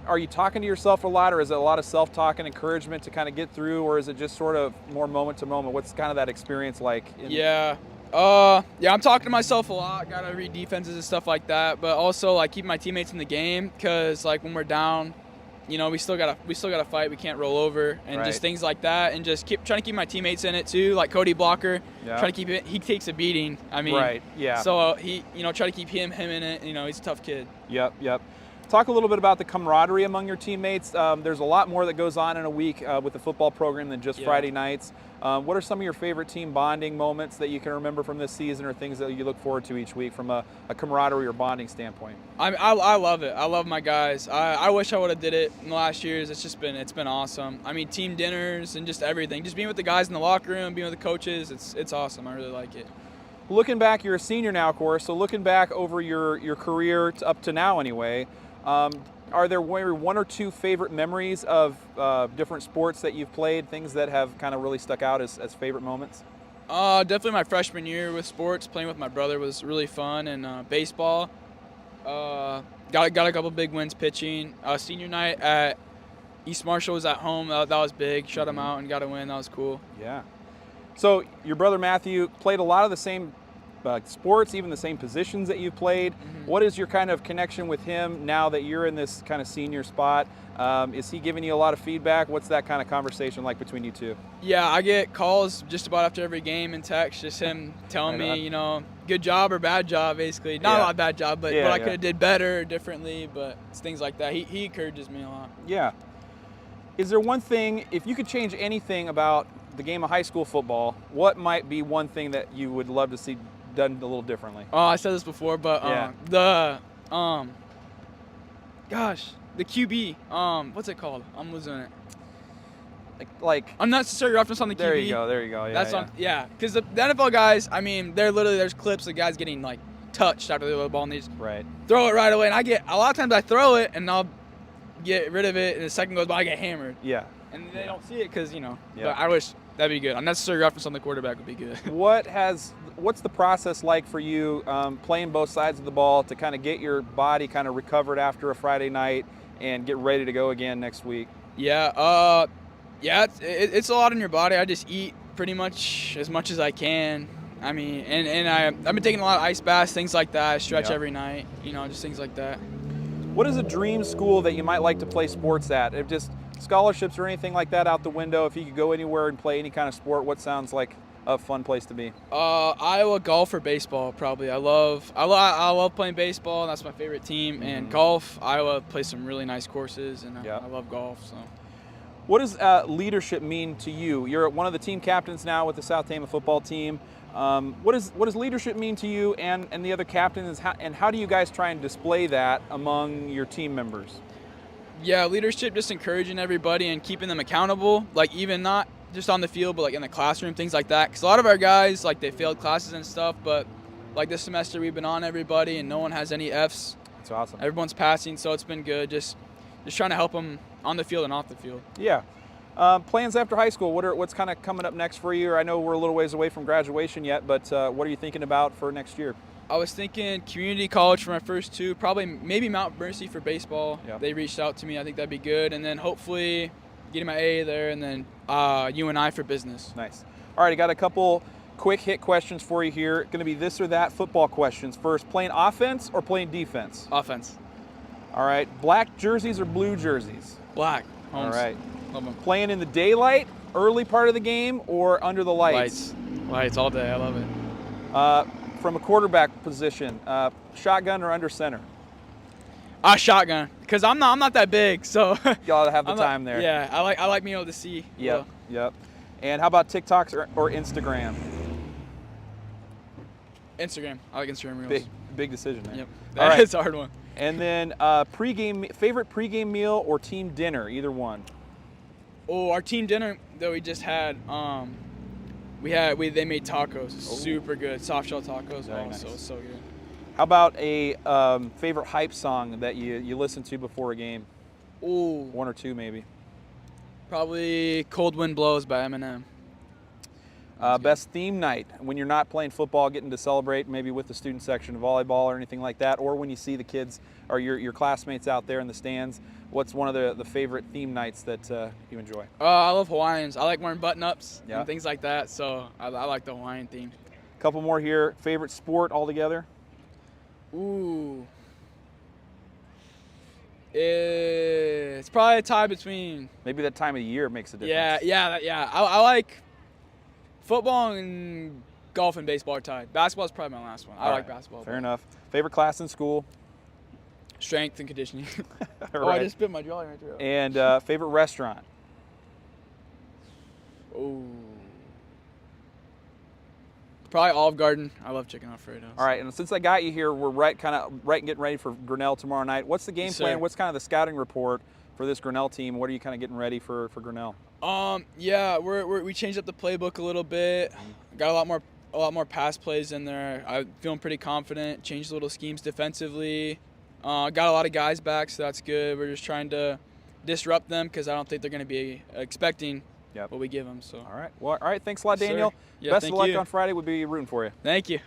are you talking to yourself a lot, or is it a lot of self-talk and encouragement to kind of get through, or is it just sort of more moment to moment? What's kind of that experience like? I'm talking to myself a lot. Got to read defenses and stuff like that, but also like keep my teammates in the game, because like when we're down, we still gotta fight. We can't roll over, and just things like that, and just trying to keep my teammates in it too. Like Cody Blocker, trying to keep it. He takes a beating. I mean, So he, try to keep him in it. He's a tough kid. Yep. Talk a little bit about the camaraderie among your teammates. There's a lot more that goes on in a week with the football program than just Friday nights. What are some of your favorite team bonding moments that you can remember from this season, or things that you look forward to each week from a camaraderie or bonding standpoint? I love it. I love my guys. I wish I would have did it in the last years. It's been awesome. I mean, team dinners and just everything. Just being with the guys in the locker room, being with the coaches. It's awesome. I really like it. Looking back, you're a senior now, of course. So looking back over your career up to now, anyway. Are there one or two favorite memories of different sports that you've played, things that have kind of really stuck out as favorite moments? Definitely my freshman year with sports, playing with my brother was really fun, and baseball. Got a couple big wins pitching. Senior night at East Marshall was at home. That was big. Shut them out and got a win. That was cool. Yeah. So your brother Matthew played a lot of the same sports, even the same positions that you've played. What is your kind of connection with him now that you're in this kind of senior spot? Is he giving you a lot of feedback? What's that kind of conversation like between you two? Yeah, I get calls just about after every game and text, just him telling me, good job or bad job, basically. Not a lot of bad job, but what I could have did better or differently, but it's things like that. He encourages me a lot. Yeah. Is there one thing, if you could change anything about the game of high school football, what might be one thing that you would love to see done a little differently? Oh, I said this before, but the QB, what's it called? I'm losing it. Like unnecessary reference on the QB. There you go. Yeah, because the NFL guys, I mean, there's clips of guys getting like touched after they throw the ball and they just throw it right away. And a lot of times I throw it and I'll get rid of it, and the second goes by, I get hammered. Yeah. And they don't see it because But I wish that'd be good. Unnecessary reference on the quarterback would be good. What's the process like for you playing both sides of the ball to kind of get your body kind of recovered after a Friday night and get ready to go again next week? Yeah, it's a lot in your body. I just eat pretty much as I can. I mean, and I've been taking a lot of ice baths, things like that. I stretch every night, just things like that. What is a dream school that you might like to play sports at? Scholarships or anything like that out the window? If you could go anywhere and play any kind of sport, what sounds like a fun place to be? Iowa golf or baseball probably. I love playing baseball, and that's my favorite team. And golf, Iowa plays some really nice courses, and I love golf. So. What does leadership mean to you? You're one of the team captains now with the South Tama football team. What does leadership mean to you and the other captains, and how do you guys try and display that among your team members? Yeah, leadership, just encouraging everybody and keeping them accountable, like even not just on the field, but like in the classroom, things like that. Because a lot of our guys, like they failed classes and stuff, but like this semester we've been on everybody and no one has any Fs. That's awesome. Everyone's passing, so it's been good. Just trying to help them on the field and off the field. Yeah. Plans after high school, what's kind of coming up next for you? I know we're a little ways away from graduation yet, but what are you thinking about for next year? I was thinking community college for my first two, maybe Mount Mercy for baseball. Yep. They reached out to me. I think that'd be good. And then hopefully getting my AA there, and then UNI for business. Nice. All right, I got a couple quick hit questions for you here. Going to be this or that football questions. First, playing offense or playing defense? Offense. All right, black jerseys or blue jerseys? Black. All Homes. right. Love them. Playing in the daylight, early part of the game, or under the lights? Lights all day. I love it. From a quarterback position, shotgun or under center? Shotgun, because I'm not that big, so You ought to have the time there. Yeah, I like being able to see. Yep. Yep. And how about TikToks or Instagram? Instagram. I like Instagram Reels. Big decision there. Yep. All right. That's a hard one. And then favorite pregame meal or team dinner, either one? Oh, our team dinner that we just had, they made tacos. Super good. Soft shell tacos. Very nice. So good. How about a favorite hype song that you listen to before a game? Ooh. One or two, maybe. Probably Cold Wind Blows by Eminem. Best theme night, when you're not playing football, getting to celebrate maybe with the student section, volleyball or anything like that, or when you see the kids or your classmates out there in the stands. What's one of the favorite theme nights that you enjoy? I love Hawaiians. I like wearing button-ups Yeah. and things like that, so I like the Hawaiian theme. Couple more here. Favorite sport altogether? Ooh. It's probably a tie between. Maybe that time of the year makes a difference. Yeah. I like football and golf and baseball are tied. Basketball is probably my last one. I like basketball. Fair enough. Favorite class in school? Strength and conditioning. All I right. just spit my jolly right there. And favorite restaurant? Ooh. Probably Olive Garden. I love chicken Alfredo. All right, and since I got you here, we're getting ready for Grinnell tomorrow night. What's the game Yes, plan? sir. What's kind of the scouting report for this Grinnell team? What are you kind of getting ready for Grinnell? Yeah, we changed up the playbook a little bit. Got a lot more pass plays in there. I'm feeling pretty confident. Changed little schemes defensively. Got a lot of guys back, so that's good. We're just trying to disrupt them because I don't think they're going to be expecting what we give them. So. All right. Well, all right. Thanks a lot, Yes, sir. Daniel. Yeah, Best thank of luck you. on Friday. We'll be rooting for you. Thank you.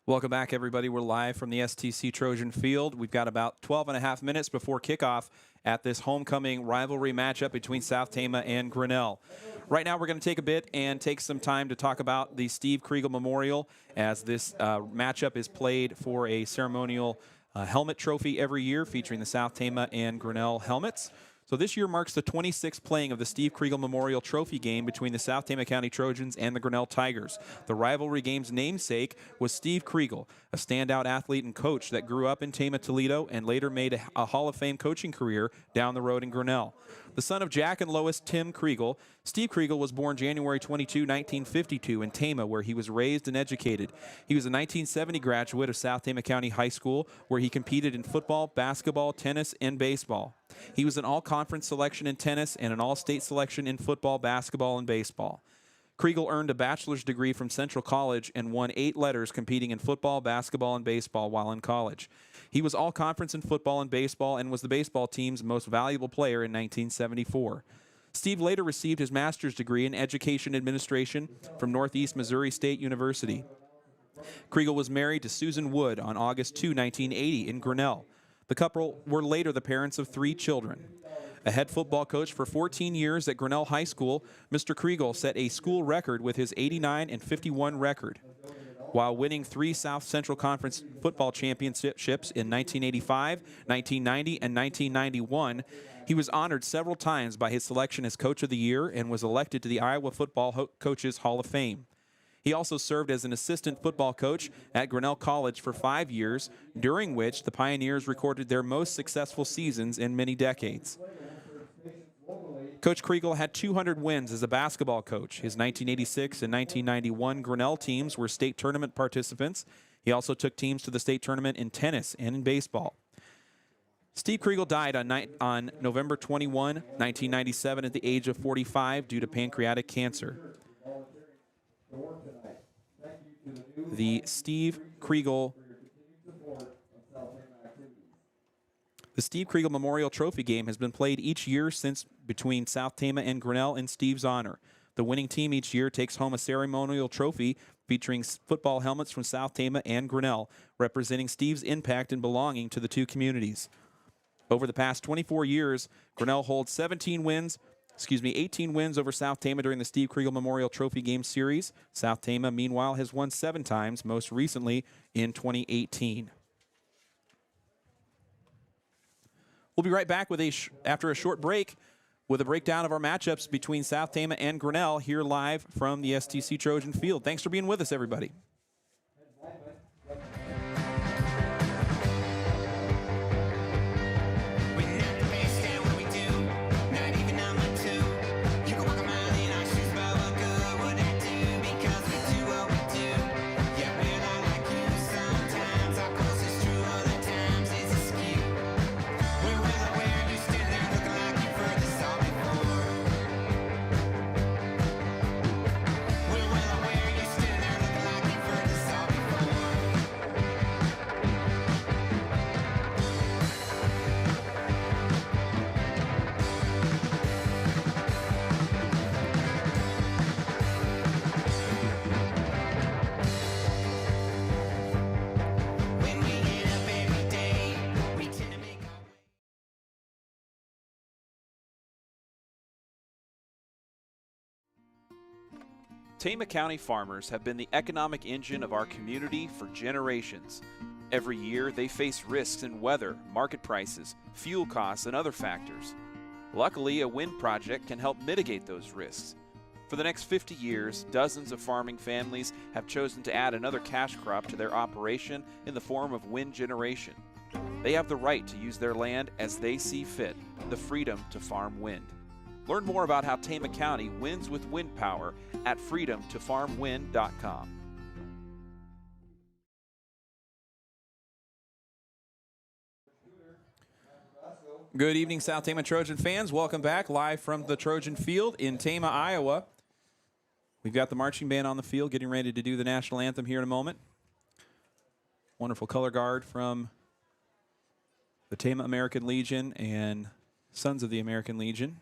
Welcome back, everybody. We're live from the STC Trojan Field. We've got about 12 and a half minutes before kickoff at this homecoming rivalry matchup between South Tama and Grinnell. Right now, we're going to take a bit and take some time to talk about the Steve Kriegel Memorial, as this matchup is played for a ceremonial helmet trophy every year featuring the South Tama and Grinnell helmets. So this year marks the 26th playing of the Steve Kriegel Memorial Trophy game between the South Tama County Trojans and the Grinnell Tigers. The rivalry game's namesake was Steve Kriegel, a standout athlete and coach that grew up in Tama, Toledo, and later made a Hall of Fame coaching career down the road in Grinnell. The son of Jack and Lois Tim Kriegel, Steve Kriegel was born January 22, 1952 in Tama, where he was raised and educated. He was a 1970 graduate of South Tama County High School, where he competed in football, basketball, tennis, and baseball. He was an all-conference selection in tennis and an all-state selection in football, basketball, and baseball. Kriegel earned a bachelor's degree from Central College and won 8 letters competing in football, basketball, and baseball while in college. He was all-conference in football and baseball and was the baseball team's most valuable player in 1974. Steve later received his master's degree in education administration from Northeast Missouri State University. Kriegel was married to Susan Wood on August 2, 1980 in Grinnell. The couple were later the parents of 3 children. A head football coach for 14 years at Grinnell High School, Mr. Kriegel set a school record with his 89-51 record. While winning 3 South Central Conference football championships in 1985, 1990, and 1991, he was honored several times by his selection as Coach of the Year and was elected to the Iowa Football Coaches Hall of Fame. He also served as an assistant football coach at Grinnell College for 5 years, during which the Pioneers recorded their most successful seasons in many decades. Coach Kriegel had 200 wins as a basketball coach. His 1986 and 1991 Grinnell teams were state tournament participants. He also took teams to the state tournament in tennis and in baseball. Steve Kriegel died on November 21, 1997 at the age of 45 due to pancreatic cancer. The Steve Kriegel Memorial Trophy game has been played each year since between South Tama and Grinnell in Steve's honor. The winning team each year takes home a ceremonial trophy featuring football helmets from South Tama and Grinnell, representing Steve's impact and belonging to the two communities. Over the past 24 years, Grinnell holds 18 wins over South Tama during the Steve Kriegel Memorial Trophy Game Series. South Tama, meanwhile, has won 7 times, most recently in 2018. We'll be right back with after a short break with a breakdown of our matchups between South Tama and Grinnell here live from the STC Trojan Field. Thanks for being with us, everybody. Tama County farmers have been the economic engine of our community for generations. Every year, they face risks in weather, market prices, fuel costs, and other factors. Luckily, a wind project can help mitigate those risks. For the next 50 years, dozens of farming families have chosen to add another cash crop to their operation in the form of wind generation. They have the right to use their land as they see fit, the freedom to farm wind. Learn more about how Tama County wins with wind power at freedomtofarmwind.com. Good evening, South Tama Trojan fans. Welcome back live from the Trojan Field in Tama, Iowa. We've got the marching band on the field getting ready to do the national anthem here in a moment. Wonderful color guard from the Tama American Legion and Sons of the American Legion.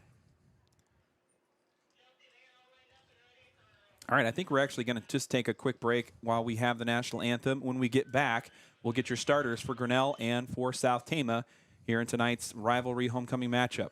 All right, I think we're actually going to just take a quick break while we have the national anthem. When we get back, we'll get your starters for Grinnell and for South Tama here in tonight's rivalry homecoming matchup.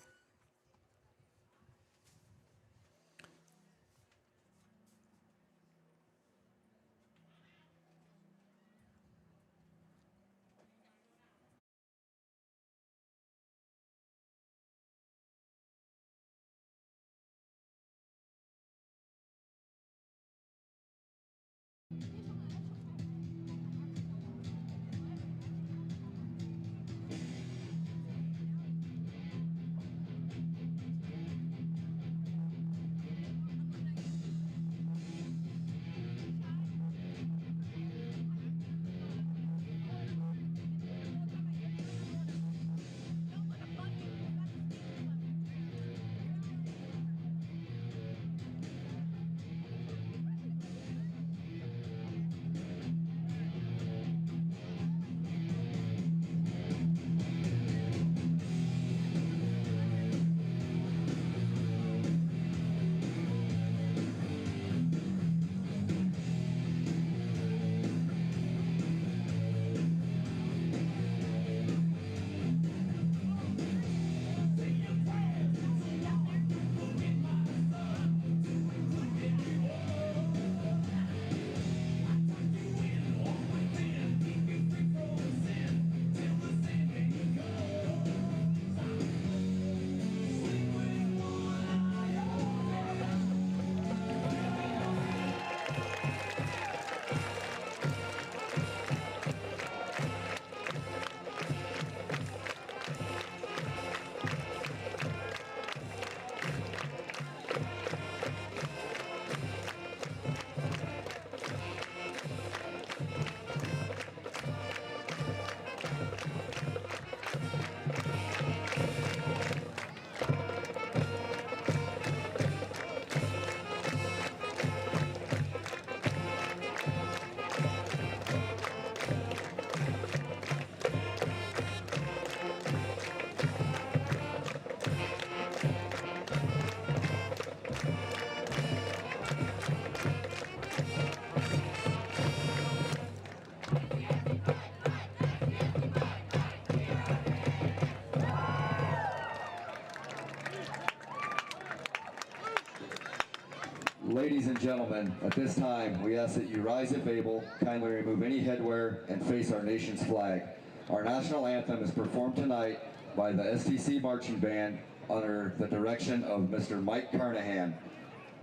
and gentlemen, at this time, we ask that you rise if able, kindly remove any headwear, and face our nation's flag. Our national anthem is performed tonight by the STC Marching Band under the direction of Mr. Mike Carnahan.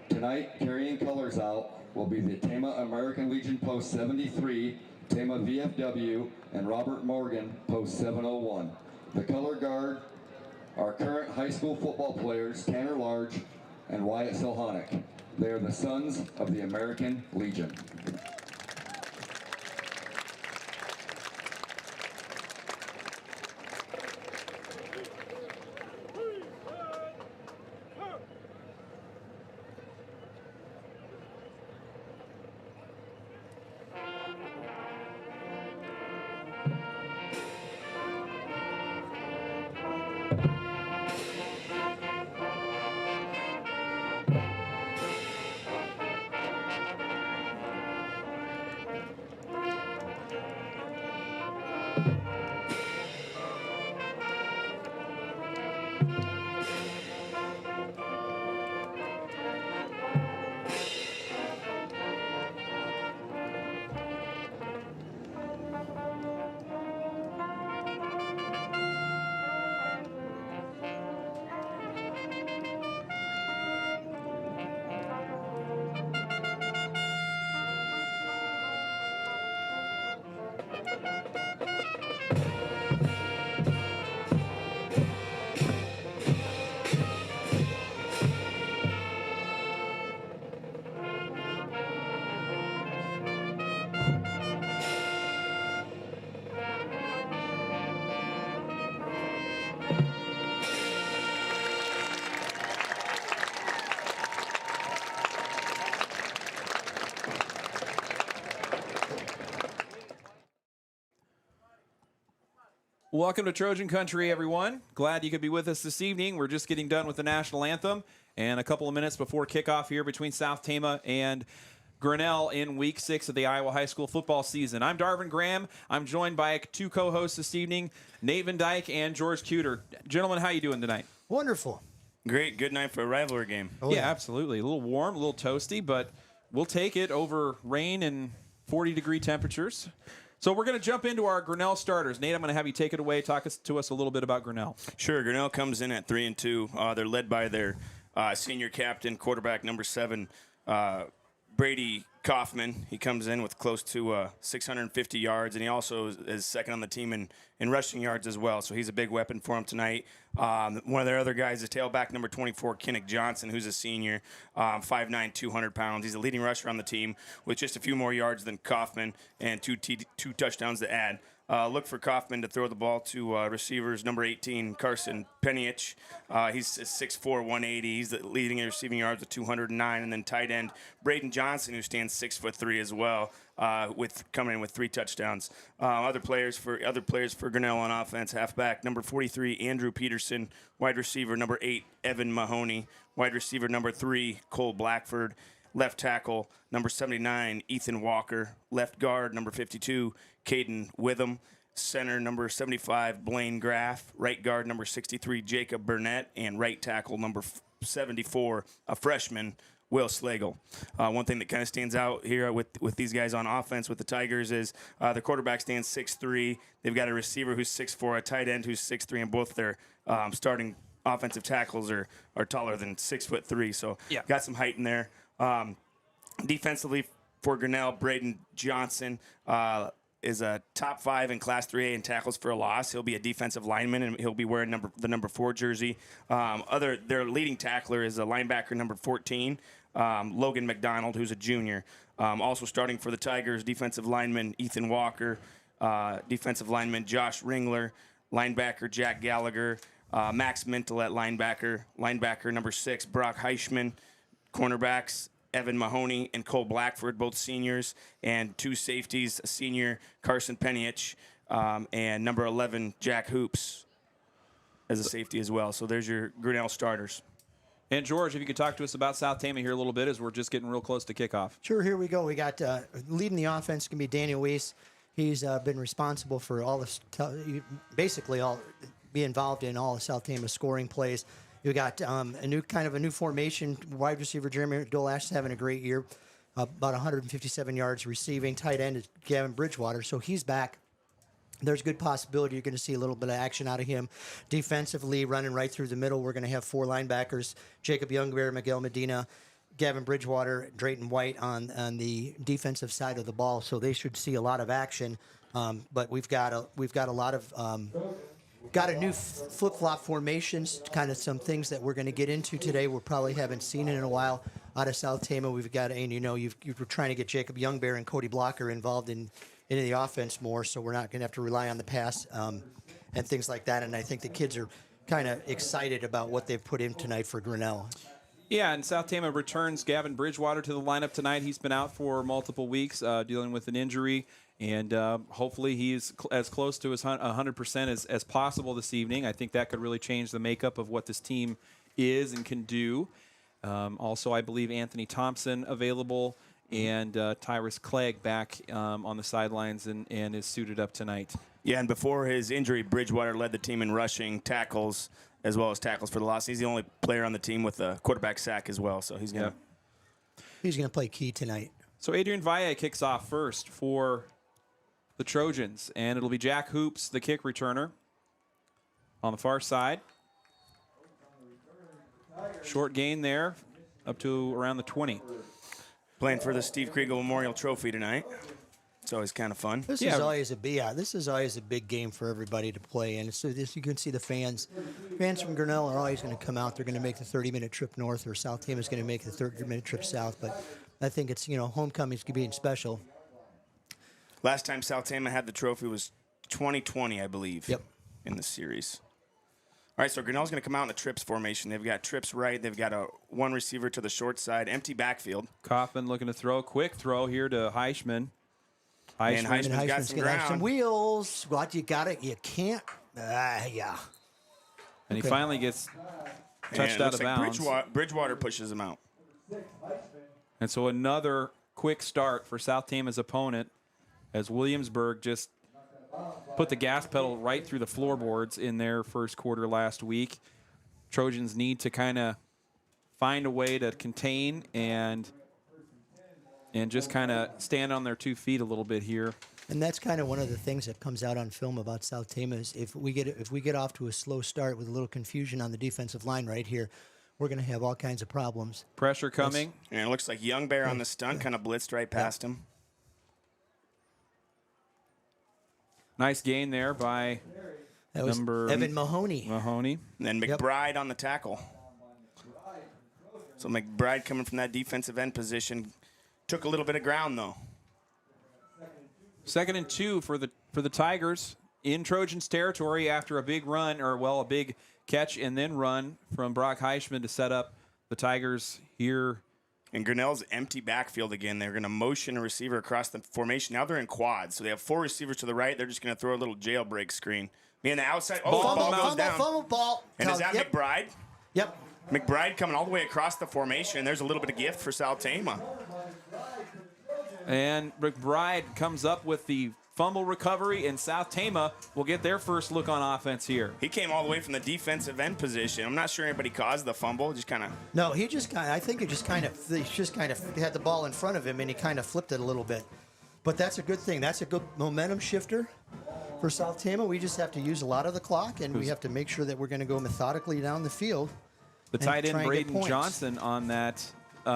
Tonight, carrying colors out will be the Tama American Legion Post 73, Tama VFW, and Robert Morgan Post 701. The color guard are current high school football players Tanner Large and Wyatt Silhonic. They are the sons of the American Legion. Welcome to Trojan Country, everyone. Glad you could be with us this evening. We're just getting done with the national anthem and a couple of minutes before kickoff here between South Tama and Grinnell in Week 6 of the Iowa High School football season. I'm Darvin Graham. I'm joined by two co-hosts this evening, Nate Van Dyke and George Cuter. Gentlemen, how you doing tonight? Wonderful. Great. Good night for a rivalry game. Oh, yeah, absolutely. A little warm, a little toasty, but we'll take it over rain and 40-degree temperatures. So we're going to jump into our Grinnell starters. Nate, I'm going to have you take it away. Talk to us a little bit about Grinnell. Sure. Grinnell comes in at 3-2. They're led by their senior captain, quarterback number 7, Brady Kaufman. He comes in with close to 650 yards, and he also is second on the team in rushing yards as well. So he's a big weapon for him tonight. One of their other guys is tailback number 24, Kinnick Johnson, who's a senior, 5'9", 200 pounds. He's a leading rusher on the team with just a few more yards than Kaufman and two touchdowns to add. Look for Kaufman to throw the ball to receivers number 18, Carson Peniich. He's 6'4", 180. He's the leading in receiving yards with 209. And then tight end Braden Johnson, who stands 6'3" as well, coming in with 3 touchdowns. Other players for Grinnell on offense: halfback number 43, Andrew Peterson; wide receiver number 8, Evan Mahoney; wide receiver number 3, Cole Blackford; left tackle number 79, Ethan Walker; left guard number 52, Caden Witham; center number 75, Blaine Graff; right guard number 63, Jacob Burnett; and right tackle number 74, a freshman, Will Slagle. One thing that kind of stands out here with these guys on offense with the Tigers is the quarterback stands 6'3". They've got a receiver who's 6'4", a tight end who's 6'3", and both their starting offensive tackles are taller than 6'3". So got some height in there. Defensively for Grinnell, Braden Johnson is a top 5 in Class 3A in tackles for a loss. He'll be a defensive lineman, and he'll be wearing the number 4 jersey. Their leading tackler is a linebacker number 14, Logan McDonald, who's a junior. Also starting for the Tigers, defensive lineman Ethan Walker, defensive lineman Josh Ringler, linebacker Jack Gallagher, Max Mintel at linebacker number 6, Brock Heischman, cornerbacks Evan Mahoney and Cole Blackford, both seniors, and 2 safeties, a senior, Carson Peniich, and number 11, Jack Hoops, as a safety as well. So there's your Grinnell starters. And George, if you could talk to us about South Tama here a little bit, as we're just getting real close to kickoff. Sure, here we go. We got leading the offense can be Daniel Weiss. He's been responsible for all this, basically be involved in all of South Tama's scoring plays. You got a new formation. Wide receiver Jeremy Dolash is having a great year, about 157 yards receiving. Tight end is Gavin Bridgewater, so he's back. There's good possibility you're going to see a little bit of action out of him. Defensively, running right through the middle, we're going to have 4 linebackers: Jacob Youngbear, Miguel Medina, Gavin Bridgewater, Drayton White on the defensive side of the ball. So they should see a lot of action. But we've got a lot of got a new flip-flop formations, kind of some things that we're going to get into today. We probably haven't seen it in a while out of South Tama. We've got, and you're trying to get Jacob Youngbear and Cody Blocker involved in the offense more, so we're not going to have to rely on the pass and things like that. And I think the kids are kind of excited about what they've put in tonight for Grinnell. Yeah, and South Tama returns Gavin Bridgewater to the lineup tonight. He's been out for multiple weeks dealing with an injury, and hopefully he's as close to his 100% as possible this evening. I think that could really change the makeup of what this team is and can do. Also, I believe Anthony Thompson available, and Tyrus Clegg back on the sidelines and is suited up tonight. Yeah, and before his injury, Bridgewater led the team in rushing, tackles, as well as tackles for the loss. He's the only player on the team with a quarterback sack as well, so he's going to play key tonight. So Adrian Valle kicks off first for the Trojans, and it'll be Jack Hoops, the kick returner, on the far side. Short gain there, up to around the 20. Playing for the Steve Kriegel Memorial Trophy tonight. It's always kind of fun. This is always a big game for everybody to play in. So you can see the fans from Grinnell are always going to come out. They're going to make the 30-minute trip north, or South Tama is going to make the 30-minute trip south. But I think it's, homecoming's being special. Last time South Tama had the trophy was 2020, I believe. Yep. In the series. All right, so Grinnell's going to come out in the trips formation. They've got trips right. They've got one receiver to the short side, empty backfield. Kaufman looking to throw. Quick throw here to Heishman. And Heishman's got some ground. Have some wheels. What, you got it? You can't. Yeah. And he finally gets touched out of bounds. Bridgewater pushes him out. And so another quick start for South Tama's opponent, as Williamsburg just put the gas pedal right through the floorboards in their first quarter last week. Trojans need to kind of find a way to contain and just kind of stand on their 2 feet a little bit here. And that's kind of one of the things that comes out on film about South Tama is if we get off to a slow start with a little confusion on the defensive line right here, we're going to have all kinds of problems. Pressure coming. And it looks like Youngbear on the stunt kind of blitzed right past him. Nice gain there by number Evan Mahoney. And then McBride on the tackle. So McBride coming from that defensive end position. Took a little bit of ground, though. 2nd and 2 for the Tigers in Trojans territory after a big run, a big catch and then run from Brock Heishman to set up the Tigers here. And Grinnell's empty backfield again. They're going to motion a receiver across the formation. Now they're in quads, so they have 4 receivers to the right. They're just going to throw a little jailbreak screen. Man, the outside. Oh, the ball goes down. Ball. And is that McBride? Yep. McBride coming all the way across the formation. There's a little bit of gift for South Tama. And McBride comes up with the fumble recovery, and South Tama will get their first look on offense here. He came all the way from the defensive end position. I'm not sure anybody caused the fumble. Just kind of. No, I think he just kind of had the ball in front of him, and he kind of flipped it a little bit. But that's a good thing. That's a good momentum shifter for South Tama. We just have to use a lot of the clock, and we have to make sure that we're going to go methodically down the field. The tight end, Braden Johnson, on that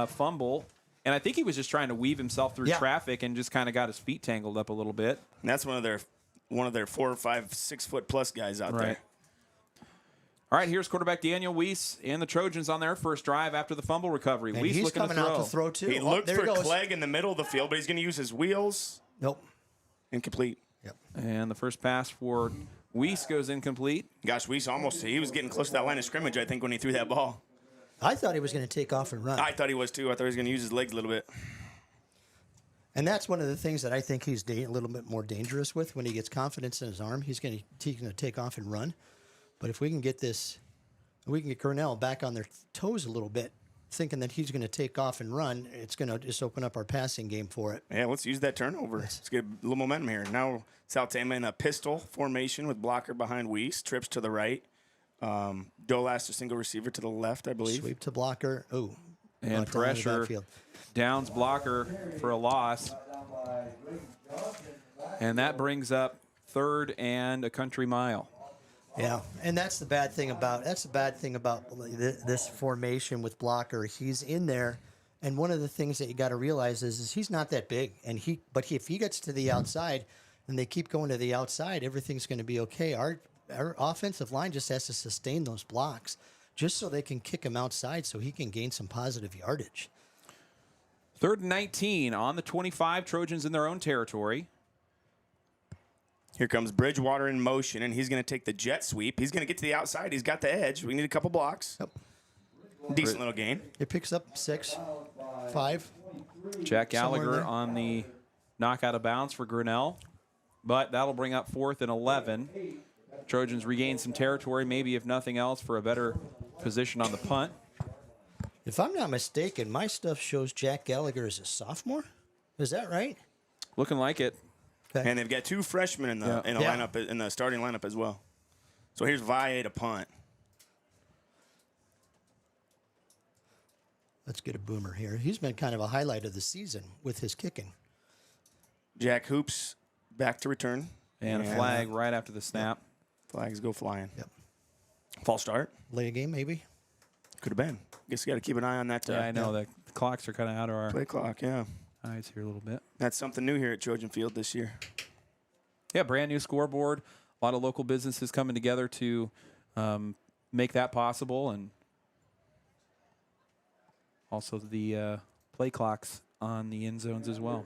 fumble. And I think he was just trying to weave himself through traffic and just kind of got his feet tangled up a little bit. And that's one of their 4 or 5, 6 foot plus guys out there. All right, here's quarterback Daniel Weiss and the Trojans on their first drive after the fumble recovery. And Weiss he's looking coming to throw. out to throw too. He looked for Clegg in the middle of the field, but he's going to use his wheels. Nope. Incomplete. Yep. And the first pass for Weiss goes incomplete. Gosh, Weiss he was getting close to that line of scrimmage, I think, when he threw that ball. I thought he was going to take off and run. I thought he was too. I thought he was going to use his legs a little bit. And that's one of the things that I think he's a little bit more dangerous with. When he gets confidence in his arm, he's going to take off and run. But if we can get Grinnell back on their toes a little bit, thinking that he's going to take off and run, it's going to just open up our passing game for it. Yeah, let's use that turnover. Let's get a little momentum here. Now South Tama in a pistol formation with blocker behind Weiss, trips to the right. Dolas, a single receiver to the left, I believe. Sweep to blocker. Oh, And pressure. Downs blocker for a loss. And that brings up 3rd and a country mile. Yeah, and that's the bad thing about this formation with blocker. He's in there, and one of the things that you got to realize is he's not that big, and if he gets to the outside, and they keep going to the outside, everything's going to be okay. Our offensive line just has to sustain those blocks, just so they can kick him outside, so he can gain some positive yardage. 3rd and 19 on the 25. Trojans in their own territory. Here comes Bridgewater in motion, and he's going to take the jet sweep. He's going to get to the outside. He's got the edge. We need a couple blocks. Yep. Decent little gain. It picks up 6, 5. Jack Somewhere in Gallagher there. on the knock out of bounds for Grinnell. But that'll bring up 4th and 11. Trojans regain some territory, maybe if nothing else, for a better position on the punt. If I'm not mistaken, my stuff shows Jack Gallagher as a sophomore. Is that right? Looking like it. Okay. And they've got 2 freshmen in the Yeah. lineup, in the starting lineup as well. So here's Valle to punt. Let's get a boomer here. He's been kind of a highlight of the season with his kicking. Jack Hoops back to return. And a flag right after the snap. Flags go flying. Yep. False start. Late a game, maybe. Could have been. Guess you got to keep an eye on that. Yeah, I know. The clocks are kind of out of our Play clock, yeah. eyes here a little bit. That's something new here at Trojan Field this year. Yeah, brand new scoreboard. A lot of local businesses coming together to make that possible. And also the play clocks on the end zones as well.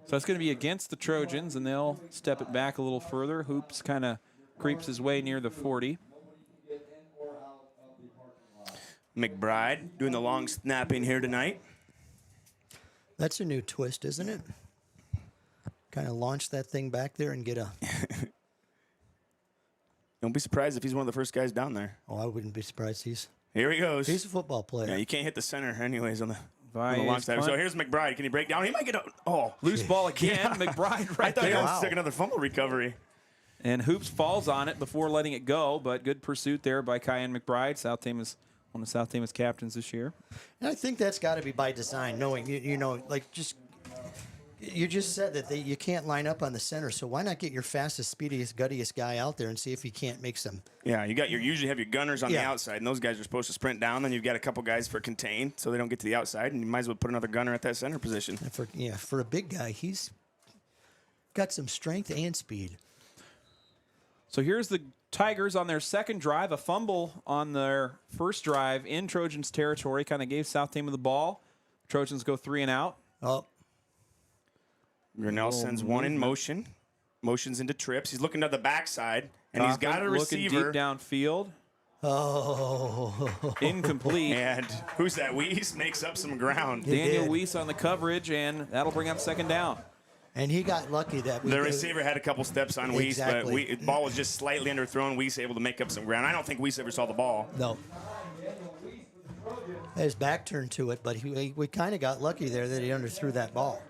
So it's going to be against the Trojans, and they'll step it back a little further. Hoops kind of creeps his way near the 40. McBride doing the long snapping here tonight. That's a new twist, isn't it? Kind of launch that thing back there and get a... Don't be surprised if he's one of the first guys down there. Oh, I wouldn't be surprised. Here he goes. He's a football player. Yeah, you can't hit the center anyways on the Vaille's launch side. punt. So here's McBride. Can he break down? He might get a Loose ball again. Yeah. McBride I right thought he there. almost took another fumble recovery. And Hoops falls on it before letting it go, but good pursuit there by Kyan McBride, one of South Tama's captains this year. And I think that's got to be by design, knowing, you just said that you can't line up on the center, so why not get your fastest, speediest, guttiest guy out there and see if he can't make some... Yeah, you usually have your gunners on the Yeah. outside, and those guys are supposed to sprint down. Then you've got a couple guys for contain, so they don't get to the outside, and you might as well put another gunner at that center position. And for a big guy, he's got some strength and speed. So here's the Tigers on their second drive. A fumble on their first drive in Trojans territory kind of gave South Tama the ball. Trojans go 3 and out. Oh, Grinnell sends one in motion. Motions into trips. He's looking to the backside, and he's got a looking receiver. deep downfield. oh. Incomplete. And who's that? Weiss makes up some ground. He Daniel did. Weiss on the coverage, and that'll bring up 2nd down. And he got lucky that The receiver had a couple steps on Weiss, Exactly. but the ball was just slightly underthrown. Weiss able to make up some ground. I don't think Weiss ever saw the ball. No. His back turned to it, but we kind of got lucky there that he underthrew that ball.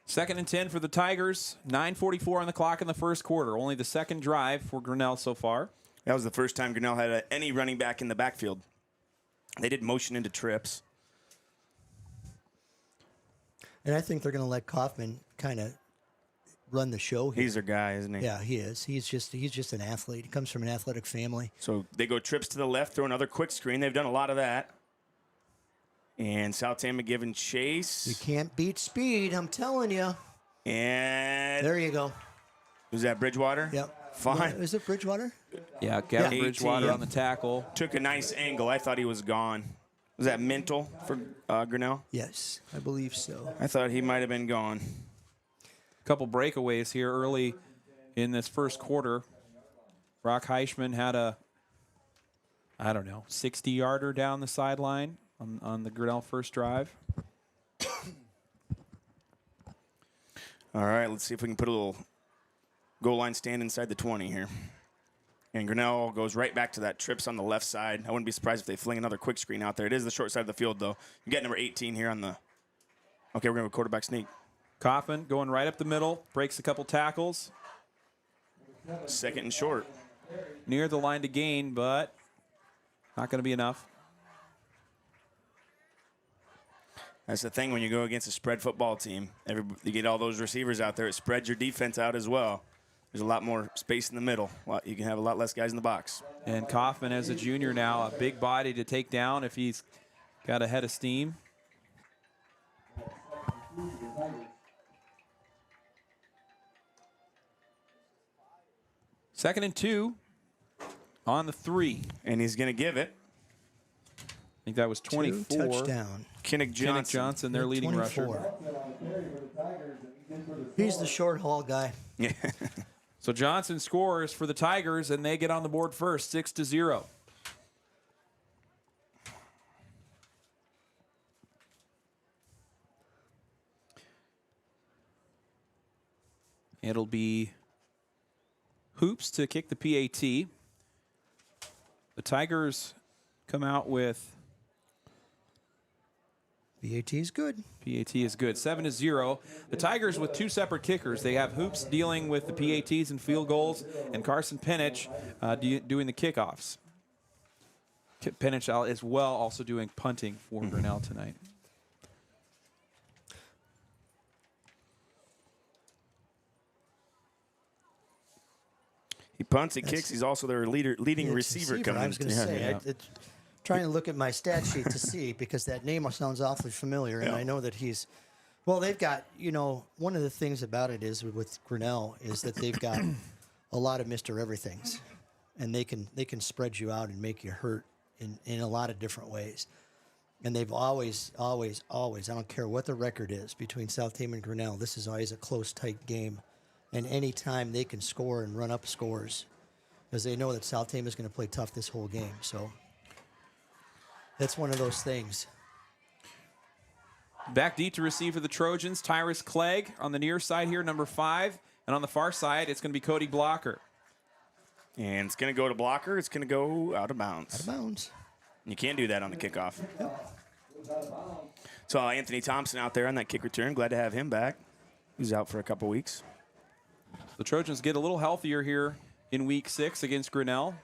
2nd and 10 for the Tigers. 9:44 on the clock in the first quarter. Only the second drive for Grinnell so far. That was the first time Grinnell had any running back in the backfield. They did motion into trips. And I think they're going to let Kaufman kind of run the show here. He's their guy, isn't he? Yeah, he is. He's just an athlete. He comes from an athletic family. So they go trips to the left, throw another quick screen. They've done a lot of that. And South Tama giving You chase. can't beat speed, I'm telling you. And There you go. was that Bridgewater? Yep. Fine. Is it Bridgewater? Yeah, Gavin Yeah. Bridgewater 18. on the tackle. Took a nice angle. I thought he was gone. Was that mental for Grinnell? Yes, I believe so. I thought he might have been gone. Couple breakaways here early in this first quarter. Brock Heischman had a, 60-yarder down the sideline on the Grinnell first drive. All right, let's see if we can put a little goal line stand inside the 20 here. And Grinnell goes right back to that trips on the left side. I wouldn't be surprised if they fling another quick screen out there. It is the short side of the field, though. You get number 18 here on the... Okay, we're going to have a quarterback sneak. Coffin going right up the middle, breaks a couple tackles. Second and short. Near the line to gain, but not going to be enough. That's the thing when you go against a spread football team. You get all those receivers out there. It spreads your defense out as well. There's a lot more space in the middle. You can have a lot less guys in the box. And Kaufman, as a junior now, a big body to take down if he's got a head of steam. Second and 2 on the 3. And he's going to give it. I think that was 24. Touchdown. Kinnick Johnson, their leading 24. rusher. He's the short haul guy. Yeah. So Johnson scores for the Tigers, and they get on the board first, 6-0. It'll be Hoops to kick the PAT. The Tigers come out with BAT is good. PAT is good. 7-0. The Tigers with 2 separate kickers. They have Hoops dealing with the PATs and field goals, and Carson Penich doing the kickoffs. Penich as well also doing punting for Grinnell tonight. He punts, he kicks. He's also their leading receiver coming I in. was going to say, it's trying to look at my stat sheet to see because that name sounds awfully familiar, and I know that he's. Well, they've got one of the things about it is with Grinnell is that they've got a lot of Mr. Everythings, and they can spread you out and make you hurt in a lot of different ways. And they've always, I don't care what the record is between South Tama and Grinnell, this is always a close, tight game. And any time they can score and run up scores, because they know that South Tama is going to play tough this whole game. So that's one of those things. Back deep to receive for the Trojans, Tyrus Clegg on the near side here, number 5. And on the far side, it's going to be Cody Blocker. And it's going to go to Blocker. It's going to go out of bounds. Out of bounds. You can't do that on the kickoff. So Anthony Thompson out there on that kick return. Glad to have him back. He's out for a couple weeks. The Trojans get a little healthier here in week 6 against Grinnell.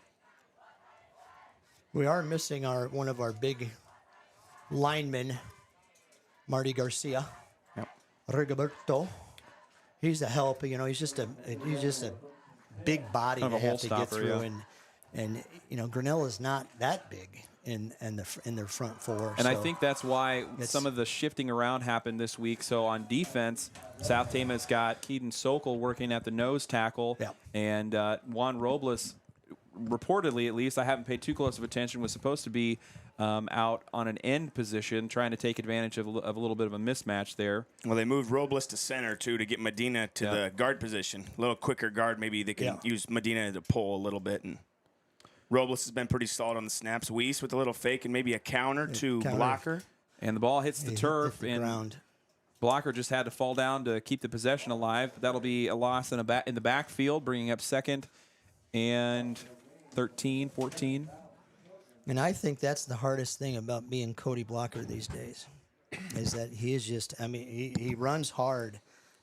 We are missing one of our big linemen, Marty Garcia. Yep. Rigoberto. He's a help. He's just a big body Kind of to a have to hole get stopper, through, yeah. and Grinnell is not that big in their front four. And I so think that's why some of the shifting around happened this week. So on defense, South Tama's got Keaton Sokol working at the nose tackle. Yeah. And Juan Robles, reportedly at least, I haven't paid too close of attention, was supposed to be out on an end position, trying to take advantage of a little bit of a mismatch there. Well, they moved Robles to center, too, to get Medina to the guard position. A little quicker guard. Maybe they can use Medina to pull a little bit. And Robles has been pretty solid on the snaps. Weiss with a little fake and maybe a counter to Blocker. And the ball hits the turf. hit the ground. Blocker just had to fall down to keep the possession alive. That'll be a loss in the backfield, bringing up 2nd and 13, 14. And I think that's the hardest thing about being Cody Blocker these days, is that he is just, he runs hard,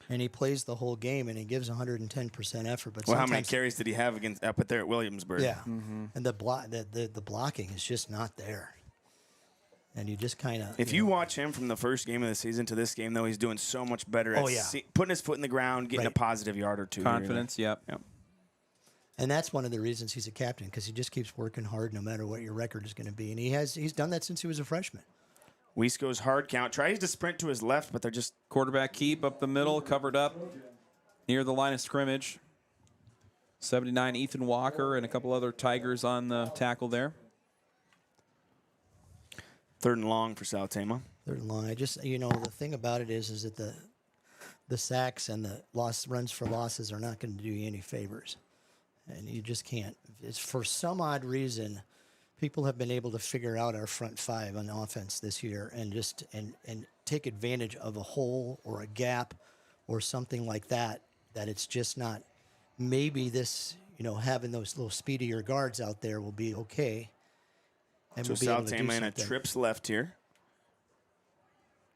and he plays the whole game, and he gives 110% effort. But how many carries did he have up there at Williamsburg? Yeah, and the blocking is just not there. And you just kind of. If you watch him from the first game of the season to this game, though, he's doing so much better at putting his foot in the ground, getting a positive yard or two. Confidence, yep. And that's one of the reasons he's a captain, because he just keeps working hard no matter what your record is going to be. And he's done that since he was a freshman. Weiss goes hard count. Tries to sprint to his left, but they're just... Quarterback keep up the middle, covered up near the line of scrimmage. 79, Ethan Walker, and a couple other Tigers on the tackle there. 3rd and long for South Tama. 3rd and long. The thing about it is that the sacks and the runs for losses are not going to do you any favors. And you just can't. It's for some odd reason, people have been able to figure out our front 5 on offense this year and just and take advantage of a hole or a gap or something like that. That it's just not. Maybe this, having those little speedier guards out there will be okay. And So we'll be South able to do Tama in a something. trips left here.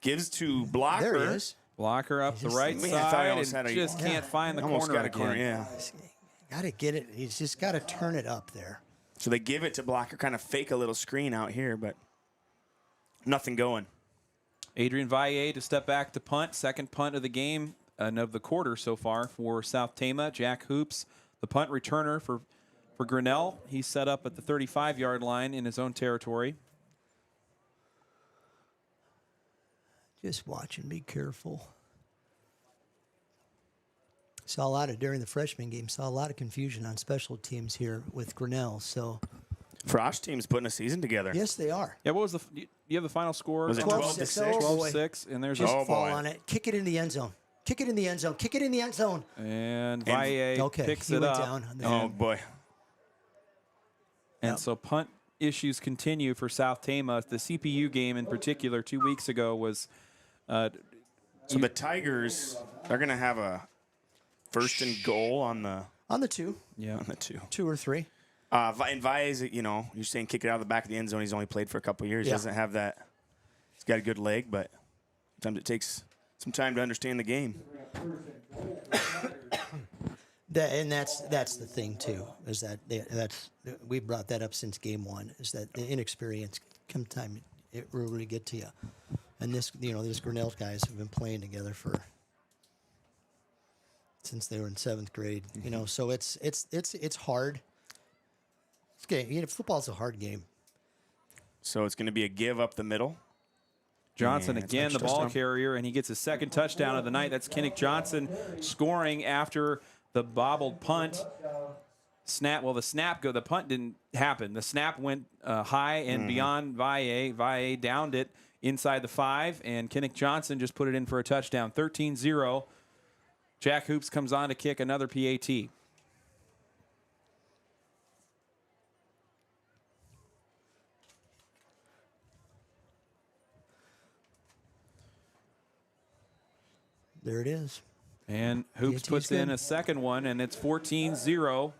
Gives to Blocker. There he is. Blocker up the right Man, I thought he side almost and had a- just can't find the Almost corner got a corner, again. yeah. Got to get it. He's just got to turn it up there. So they give it to blocker, kind of fake a little screen out here, but nothing going. Adrian Valle to step back to punt. Second punt of the game and of the quarter so far for South Tama. Jack Hoops, the punt returner for Grinnell. He's set up at the 35-yard line in his own territory. Just watch and be careful. Saw a lot of, during the freshman game, saw a lot of confusion on special teams here with Grinnell. So, Frosh team's putting a season together. yes, they are. Yeah, what was do you have the final score? Was it 12-6? 12-6, and there's Just Oh, fall boy. on it. Kick it in the end zone. Kick it in the end zone. Kick it in the end zone. and Valle picks he it went up. down. Oh, boy. And Yep. so punt issues continue for South Tama. The CPU game in particular 2 weeks ago was So the Tigers, they're going to have a first and goal on the On the two two. or three. And Valle, you know, you're saying kick it out of the back of the end zone. He's only played for a couple of years. He Yeah. doesn't have that. He's got a good leg, but sometimes it takes some time to understand the game. That's the thing too, is that we brought that up since game one, is that the inexperience sometimes it will really get to you. And these Grinnell guys have been playing together since they were in 7th grade. You know, so it's hard. It's game. You know, football's a hard game. So it's going to be a give up the middle. Johnson Yeah, it's again, the extra ball touchdown. carrier, and he gets his second touchdown of the night. That's Kinnick Johnson scoring after the bobbled punt. The punt didn't happen. The snap went high and beyond Valle. Valle downed it inside the 5, and Kinnick Johnson just put it in for a touchdown. 13-0. Jack Hoops comes on to kick another PAT. There it is. And Hoops PAT's puts in good. a second one, and it's 14-0.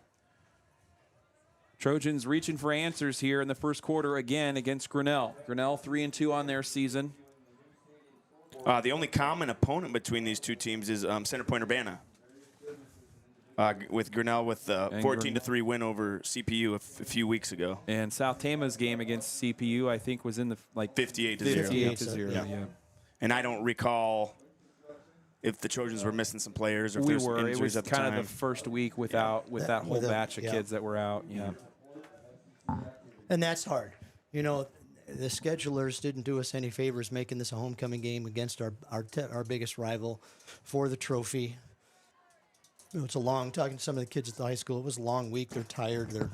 Trojans reaching for answers here in the first quarter again against Grinnell. Grinnell 3-2 on their season. The only common opponent between these two teams is Center Point Urbana. With Grinnell with the 14-3 win over CPU a few weeks ago. And South Tama's game against CPU, I think, was in the 58-0. 58-0. Yeah. Yeah. And I don't recall if the Trojans were missing some players or if We there was were. It injuries was at the kind time. of the first week without with that whole batch of kids that were out. Yeah. And that's hard. You know, the schedulers didn't do us any favors making this a homecoming game against our biggest rival for the trophy. You know, it's a long, talking to some of the kids at the high school, it was a long week. They're tired. They're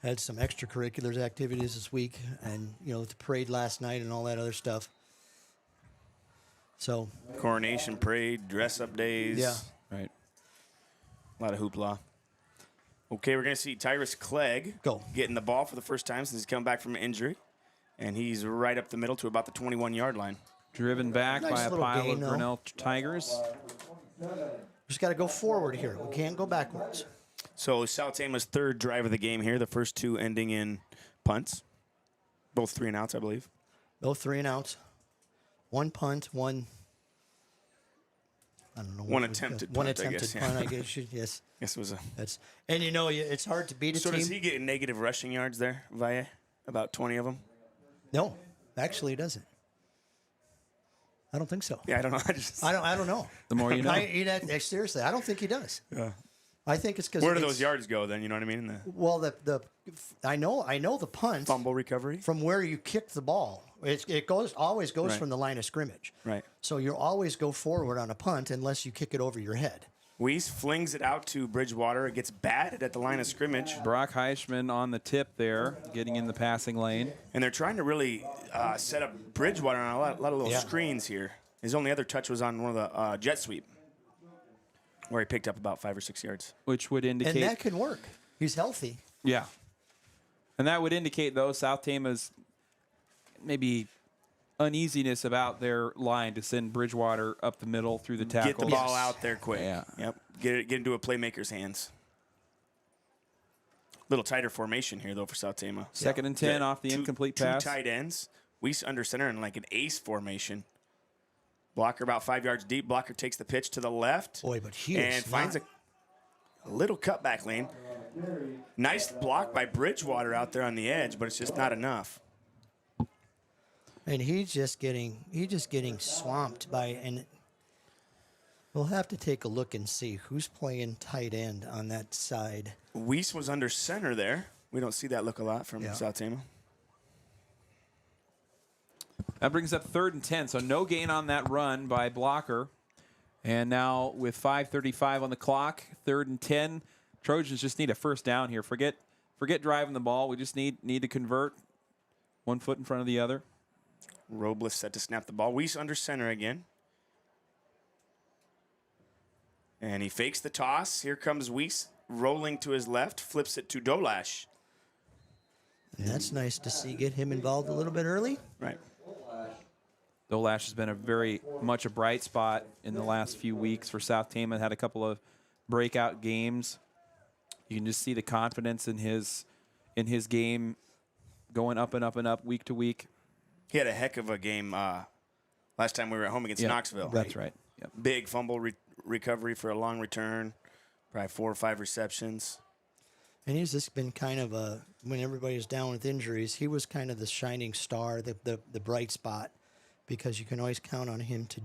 had some extracurriculars activities this week, and, you know, the parade last night and all that other stuff. So, Coronation parade, dress-up days. yeah. Right. A lot of hoopla. Okay, we're going to see Tyrus Clegg Go. getting the ball for the first time since he's come back from an injury. And he's right up the middle to about the 21-yard line. Driven back Nice by a little pile gain, of though. Grinnell Tigers. Just got to go forward here. We can't go backwards. So South Tama's third drive of the game here, the first two ending in punts. Both 3 and outs, I believe. Both 3 and outs. One punt, one. I don't know. One what we attempted got. One punt, I attempted guess, yeah. punt, I guess. Yes. Yes, it was a. That's, and you know, it's hard to beat a So team. does he get negative rushing yards there, Valle? About 20 of them? No, actually, he doesn't. I don't think so. Yeah, I don't know. I don't know. The more you know. Seriously, I don't think he does. Yeah. I think it's because Where do those yards go then? You know what I mean? The Well, I know the punt fumble recovery? from where you kick the ball. It always goes Right. from the line of scrimmage. Right. So you always go forward on a punt unless you kick it over your head. Weiss flings it out to Bridgewater. It gets batted at the line of scrimmage. Brock Heischman on the tip there, getting in the passing lane. And they're trying to really set up Bridgewater on a lot of little Yeah. screens here. His only other touch was on one of the jet sweep, where he picked up about 5 or 6 yards. Which would indicate. And that can work. He's healthy. Yeah. And that would indicate, though, South Tama's maybe uneasiness about their line to send Bridgewater up the middle through the tackles. Get the ball out there quick. Yeah. Yep. Get into a playmaker's hands. Little tighter formation here, though, for South Tama. Second and 10 off the incomplete pass. Two tight ends. Weiss under center in like an ace formation. Blocker about 5 yards deep. Blocker takes the pitch to the left. Boy, but he and is finds not- a little cutback lane. Nice block by Bridgewater out there on the edge, but it's just not enough. And he's just getting swamped by, and we'll have to take a look and see who's playing tight end on that side. Weiss was under center there. We don't see that look a lot from South Tama. That brings up 3rd and 10, so no gain on that run by Blocker. And now with 5:35 on the clock, 3rd and 10, Trojans just need a first down here. Forget driving the ball. We just need to convert, one foot in front of the other. Robles set to snap the ball. Weiss under center again. And he fakes the toss. Here comes Weiss rolling to his left, flips it to Dolash. And that's nice to see. Get him involved a little bit early. Right. Dolash has been very much a bright spot in the last few weeks for South Tama. Had a couple of breakout games. You can just see the confidence in his game going up and up and up week to week. He had a heck of a game last time we were at home against Knoxville. That's right. Yep. Big fumble recovery for a long return, probably 4 or 5 receptions. And he's just been kind of when everybody's down with injuries, he was kind of the shining star, the bright spot, because you can always count on him to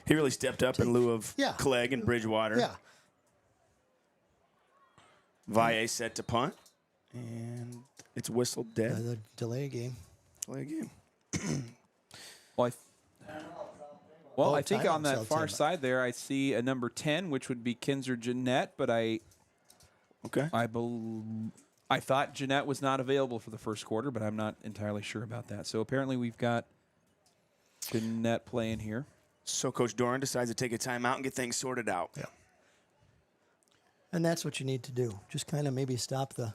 He really stepped up in lieu of Clegg and Bridgewater. Yeah. Valle set to punt, and it's whistled dead. The delay game. Delay game. Well, I think timeout, on that South far Tama. side there, I see a number 10, which would be Kinzer Jeanette, but I thought Jeanette was not available for the first quarter, but I'm not entirely sure about that. So apparently we've got Jeanette playing here. So Coach Doran decides to take a timeout and get things sorted out. Yeah. And that's what you need to do. Just kind of maybe stop the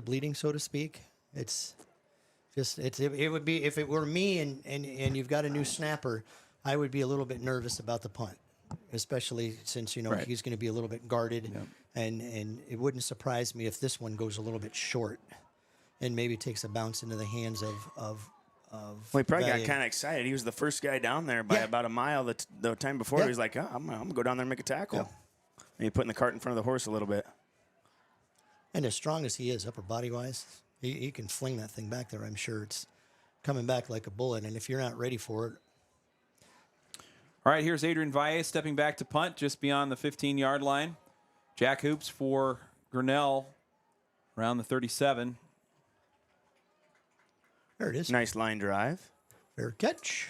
bleeding, so to speak. It would be, if it were me and you've got a new snapper, I would be a little bit nervous about the punt, especially since Right. he's going to be a little bit guarded, Yep. and it wouldn't surprise me if this one goes a little bit short, and maybe takes a bounce into the hands of. Well, he probably got Valle. kind of excited. He was the first guy down there by about a mile the time before. Yeah. He was like, I'm going to go down there and make a tackle. Yeah. And he putting the cart in front of the horse a little bit. And as strong as he is, upper body wise, he can fling that thing back there. I'm sure it's coming back like a bullet. And if you're not ready for it, All right, here's Adrian Valle stepping back to punt just beyond the 15-yard line. Jack hoops for Grinnell around the 37. there it is. Nice line drive. Fair catch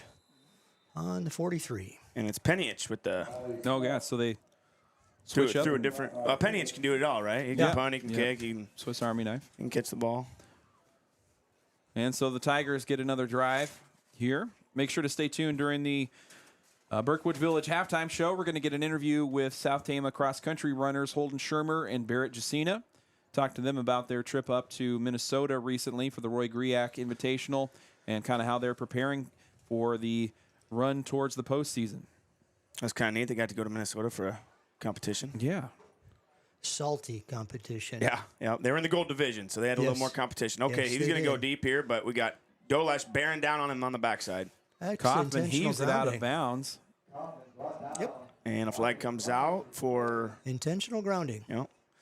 on the 43. And it's Peniich with the No, yeah, so they through switch up. a different. Peniich can do it all, right? He can Yeah. punt, he can Yeah. kick, he Swiss Army knife. can catch the ball. And so the Tigers get another drive here. Make sure to stay tuned during the Berkwood Village halftime show. We're going to get an interview with South Tama cross-country runners Holden Shermer and Barrett Jacina. Talk to them about their trip up to Minnesota recently for the Roy Griak Invitational and kind of how they're preparing for the run towards the postseason. That's kind of neat. They got to go to Minnesota for a competition. Yeah. Salty competition. Yeah. They were in the gold division, so they had a little Yes. more competition. Okay, Yes, he's they going to go did. deep here, but we got Dolash bearing down on him on the backside. That's Kaufman intentional heaves it out of grounding. bounds. Yep. And a flag comes out for, Intentional grounding.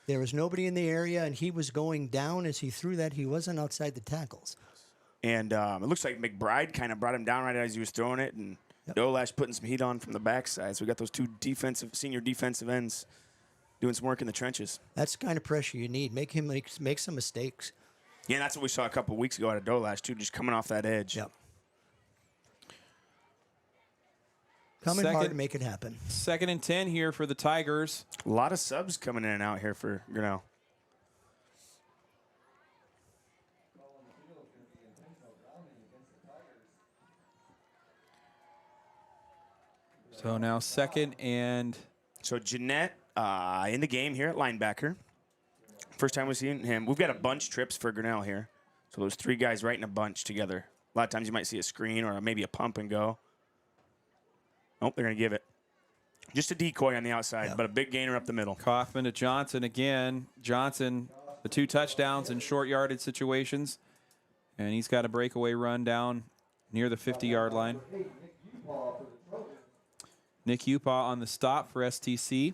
There was nobody in the area, and he was going down as he threw that. He wasn't outside the tackles. and it looks like McBride kind of brought him down right as he was throwing it, and Dolash putting some heat on from the backside. So we got those two senior defensive ends doing some work in the trenches. That's the kind of pressure you need. Make him make some mistakes. Yeah, that's what we saw a couple weeks ago out of Dolash, too, just coming off that edge. Yep. Coming hard to make it happen. 2nd and 10 here for the Tigers. A lot of subs coming in and out here for Grinnell. So now 2nd and... So Jeanette in the game here at linebacker. First time we've seen him. We've got a bunch trips for Grinnell here. So those three guys right in a bunch together. A lot of times you might see a screen or maybe a pump and go. Nope, they're going to give it. Just a decoy on the outside, but a big gainer up the middle. Kaufman to Johnson again. Johnson, the 2 touchdowns in short yardage situations. And he's got a breakaway run down near the 50-yard line. Nick Upaw on the stop for STC.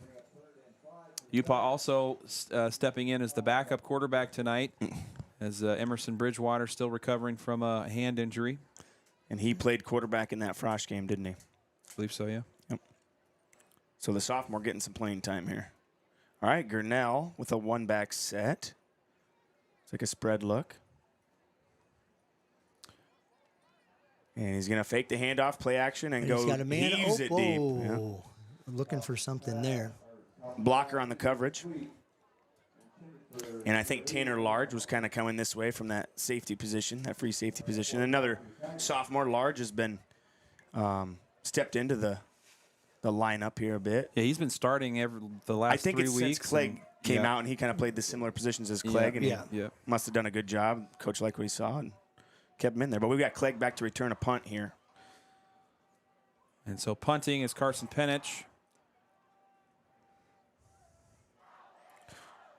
Upaw also stepping in as the backup quarterback tonight, as Emerson Bridgewater still recovering from a hand injury. And he played quarterback in that Frosh game, didn't he? I believe so, yeah. Yep. So the sophomore getting some playing time here. All right, Grinnell with a one-back set. It's like a spread look. And he's going to fake the handoff, play action, and go He's got a man. heaves it deep. Yeah. Looking for something there. Blocker on the coverage. And I think Tanner Large was kind of coming this way from that safety position, that free safety position. Another sophomore, Large, has been stepped into the lineup here a bit. Yeah, he's been starting the last 3 weeks. I think it's since Clegg came out, and he kind of played the similar positions as Clegg, and he must have done a good job. Coach liked what he saw and kept him in there. But we've got Clegg back to return a punt here. And so punting is Carson Penich.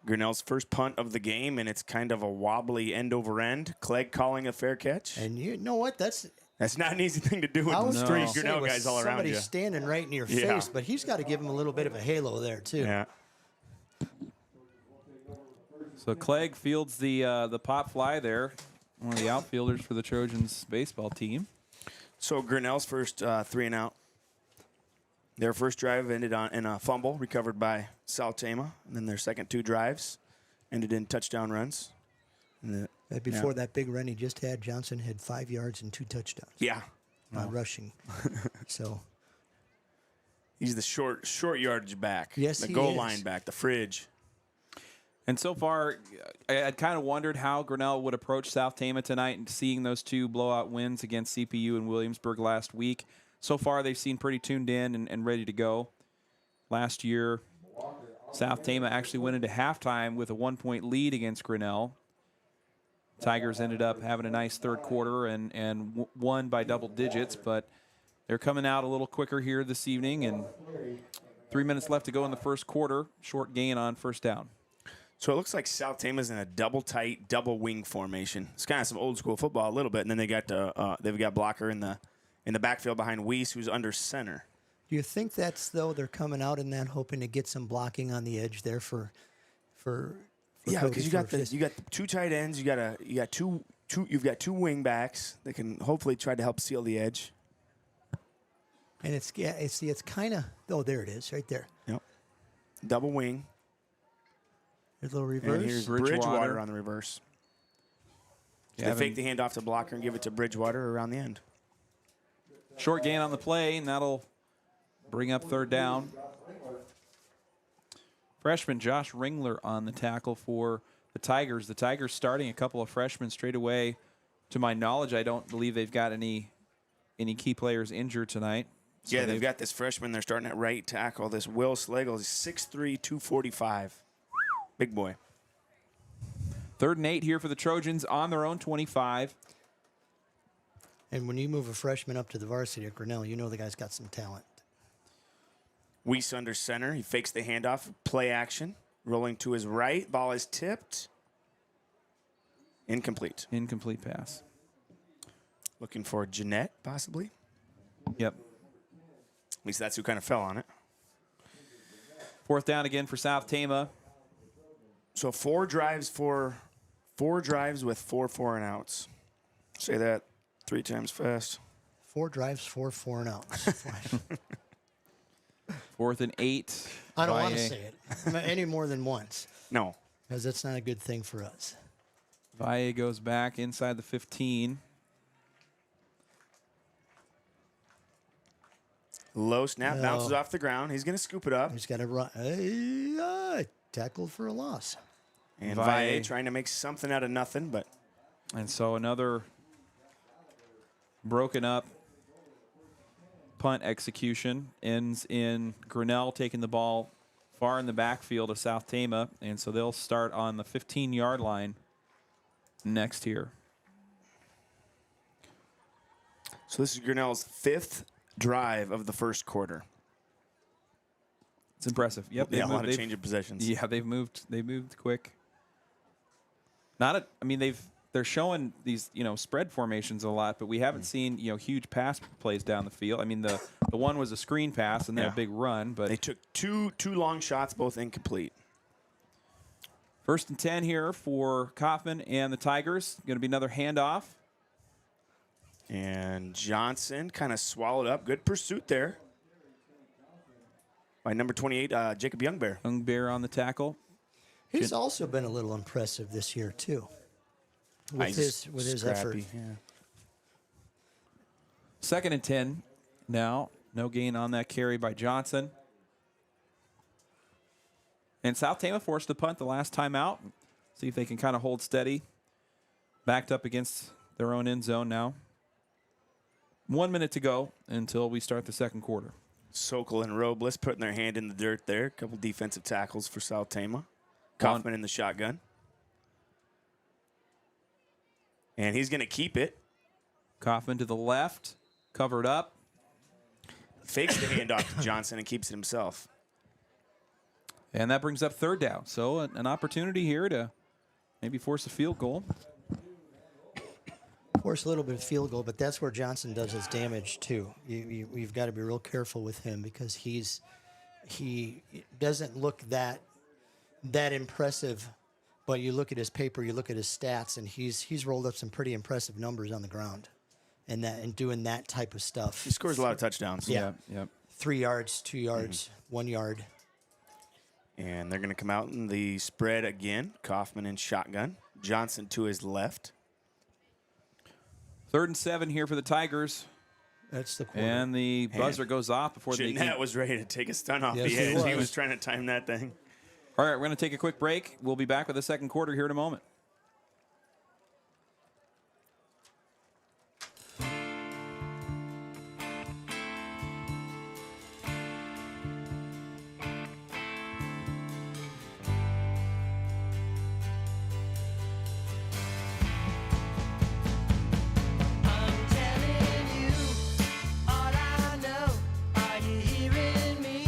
Grinnell's first punt of the game, and it's kind of a wobbly end over end. Clegg calling a fair catch. And you know what? That's not an easy thing to do with I was three gonna say, Grinnell with guys all around somebody you. standing right in your Yeah. face, but he's got to give him a little bit of a halo there too. Yeah. So Clegg fields the pop fly there, one of the outfielders for the Trojans baseball team. So Grinnell's first 3-and-out. Their first drive ended in a fumble recovered by South Tama, and then their second 2 drives ended in touchdown runs. And Before that big run he just had, Johnson had 5 yards and 2 touchdowns. Yeah. Rushing. So He's the short yardage back. Yes, the he goal is. line back, the fridge. And so far, I'd kind of wondered how Grinnell would approach South Tama tonight, and seeing those 2 blowout wins against CPU and Williamsburg last week. So far, they've seemed pretty tuned in and ready to go. Last year, South Tama actually went into halftime with a 1-point lead against Grinnell. Tigers ended up having a nice third quarter and won by double digits, but they're coming out a little quicker here this evening, and 3 minutes left to go in the first quarter. Short gain on first down. So it looks like South Tama's in a double tight, double wing formation. It's kind of some old school football a little bit, and then they've got blocker in the backfield behind Weiss, who's under center. do you think that's though they're coming out in that hoping to get some blocking on the edge there for Yeah, Cody because you got the 2 tight ends, you've got 2 wing backs that can hopefully try to help seal the edge. and it's kind of there it is right there. Yep. Double wing. There's a little And reverse. here's Bridgewater. Bridgewater on the reverse. So they fake the handoff to blocker and give it to Bridgewater around the end. Short gain on the play, and that'll bring up third down. Freshman Josh Ringler on the tackle for the Tigers. The Tigers starting a couple of freshmen straight away. To my knowledge, I don't believe they've got any key players injured tonight. So Yeah, they've got this freshman. They're starting at right tackle. This Will Slagle is 6'3", 245. Big boy. 3rd and 8 here for the Trojans on their own 25. And when you move a freshman up to the varsity at Grinnell, you know the guy's got some talent. Weiss under center. He fakes the handoff. Play action. Rolling to his right. Ball is tipped. Incomplete. Incomplete pass. Looking for Jeanette, possibly. Yep. At least that's who kind of fell on it. 4th down again for South Tama. So 4 drives with 4 and outs. Say that 3 times fast. 4 drives, 4 and outs. 4th and 8. I don't want to Valle. say it any more than once No. because that's not a good thing for us. Valle goes back inside the 15. Low snap, No. bounces off the ground. He's going to scoop it up. He's got to run. Tackled for a loss. And Valle. Valle trying to make something out of nothing, but And so another broken up punt execution ends in Grinnell taking the ball far in the backfield of South Tama. And so they'll start on the 15-yard line next here. so this is Grinnell's 5th drive of the first quarter. It's impressive. Yep. Yeah, a lot of change of possessions. Yeah, they've moved quick. They've they're showing these, spread formations a lot, but we haven't seen, huge pass plays down the field. I mean, the one was a screen pass and then a big run, but they took two long shots, both incomplete. 1st and 10 here for Kaufman and the Tigers. Going to be another handoff. And Johnson kind of swallowed up. Good pursuit there by number 28, Jacob Youngbear. Youngbear on the tackle. He's also been a little impressive this year too, with his effort. Yeah. 2nd and 10 now. No gain on that carry by Johnson. And South Tama forced the punt the last time out. See if they can kind of hold steady. Backed up against their own end zone now. 1 minute to go until we start the second quarter. Sokol and Robles putting their hand in the dirt there. A couple defensive tackles for South Tama. Kaufman in the shotgun. And he's going to keep it. Kaufman to the left, covered up. Fakes the handoff to Johnson and keeps it himself. And that brings up 3rd down. So an opportunity here to maybe force a field goal. Force a little bit of field goal, but that's where Johnson does his damage too. You've got to be real careful with him because he doesn't look that impressive, but you look at his paper, you look at his stats, and he's rolled up some pretty impressive numbers on the ground, and doing that type of stuff. He scores a lot of touchdowns. Yeah. Yep. 3 yards, 2 yards, 1 yard. And they're going to come out in the spread again. Kaufman in shotgun. Johnson to his left. 3rd and 7 here for the Tigers. That's the quarter. And the buzzer goes off before they Jeanette was ready to take a stun off Yes, the he edge. He was. was trying to time that thing. All right, we're going to take a quick break. We'll be back with the second quarter here in a moment. I'm telling you all I know. Are you hearing me?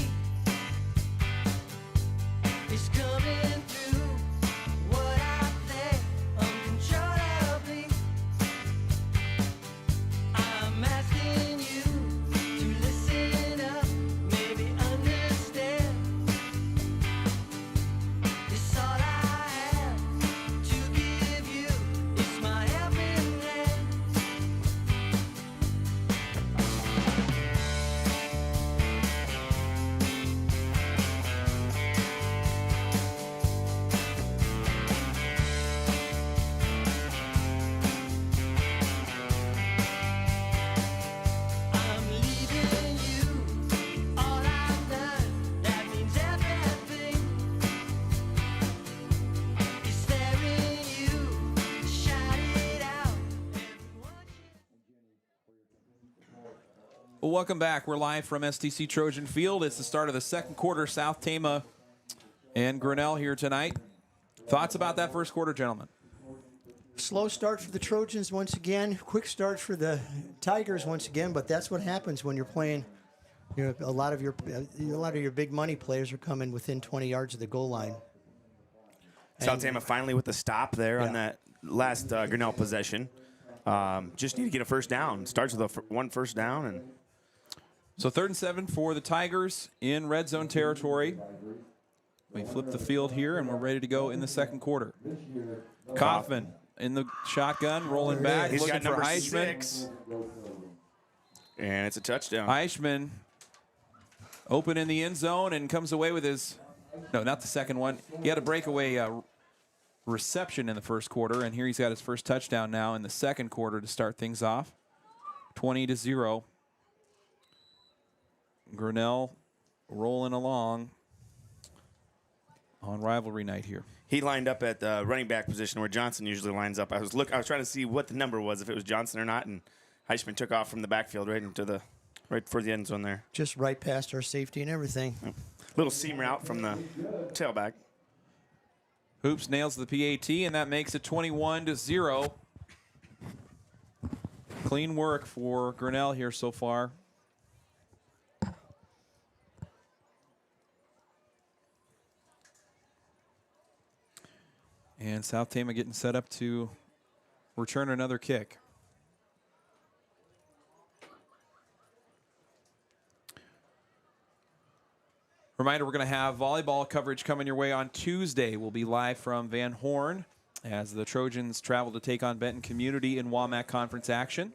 It's coming through what I play uncontrollably. I'm asking you to listen up, maybe understand. It's all I have to give you. It's my helping hand. I'm leaving you all I've done. That means everything. It's there in you. Shout it out. Well, welcome back. We're live from STC Trojan Field. It's the start of the second quarter. South Tama and Grinnell here tonight. Thoughts about that first quarter, gentlemen? Slow start for the Trojans once again. Quick start for the Tigers once again. But that's what happens when you're playing. A lot of your big money players are coming within 20 yards of the goal line. South Tama finally with the stop there on Yeah. that last Grinnell possession. Just need to get a first down. Starts with one first down. And So 3rd and 7 for the Tigers in red zone territory. We flip the field here, and we're ready to go in the second quarter. Kaufman in the shotgun, rolling back, he's looking got for number Eichmann. 6. And it's a touchdown. Eichmann open in the end zone and comes away with his, no, not the second one. He had a breakaway reception in the first quarter, and here he's got his first touchdown now in the second quarter to start things off. 20-0. Grinnell rolling along on rivalry night here. He lined up at the running back position where Johnson usually lines up. I was trying to see what the number was, if it was Johnson or not, and Eichmann took off from the backfield right for the end zone there. Just right past our safety and everything. Little seam route from the tailback. Hoops nails the PAT, and that makes it 21-0. Clean work for Grinnell here so far. And South Tama getting set up to return another kick. Reminder, we're going to have volleyball coverage coming your way on Tuesday. We'll be live from Van Horn as the Trojans travel to take on Benton Community in WAMAC Conference action.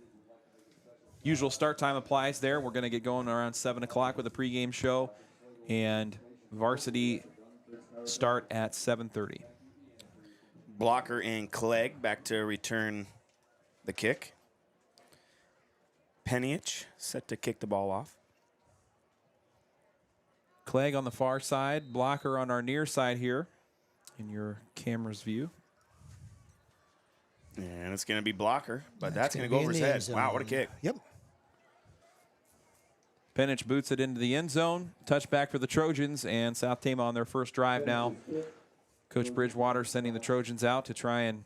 Usual start time applies there. We're going to get going around 7 o'clock with a pregame show, and Varsity start at 7:30. Blocker and Clegg back to return the kick. Peniich set to kick the ball off. Clegg on the far side, Blocker on our near side here in your camera's view. And it's going to be Blocker, but that's going to gonna go be over in his the head. end Wow, what a zone. kick. Yep. Penich boots it into the end zone. Touchback for the Trojans, and South Tama on their first drive now. Coach Bridgewater sending the Trojans out to try and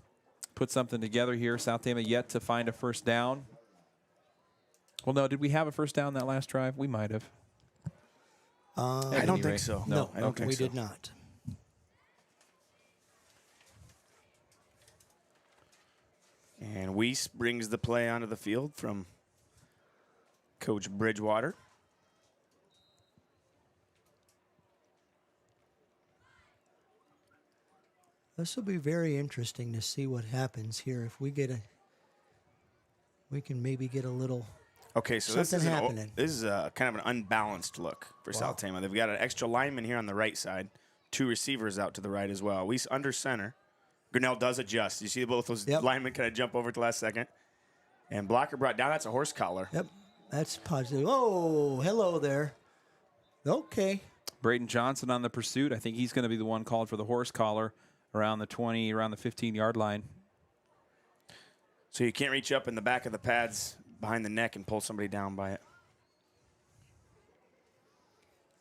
put something together here. South Tama yet to find a first down. Well, no, did we have a first down that last drive? We might have. I don't think so. No, I don't think we so. did not. And Weiss brings the play onto the field from Coach Bridgewater. This will be very interesting to see what happens here. If we get we can maybe get a little. Okay, so this Something is happening. this is kind of an unbalanced look for South Tama. They've got an extra lineman here on the right side, 2 receivers out to the right as well. Weiss under center. Grinnell does adjust. You see both those Yep. linemen kind of jump over at the last second. And Blocker brought down. That's a horse collar. Yep, that's positive. Oh, hello there. Okay. Braden Johnson on the pursuit. I think he's going to be the one called for the horse collar around the 20, around the 15-yard line. So you can't reach up in the back of the pads behind the neck and pull somebody down by it.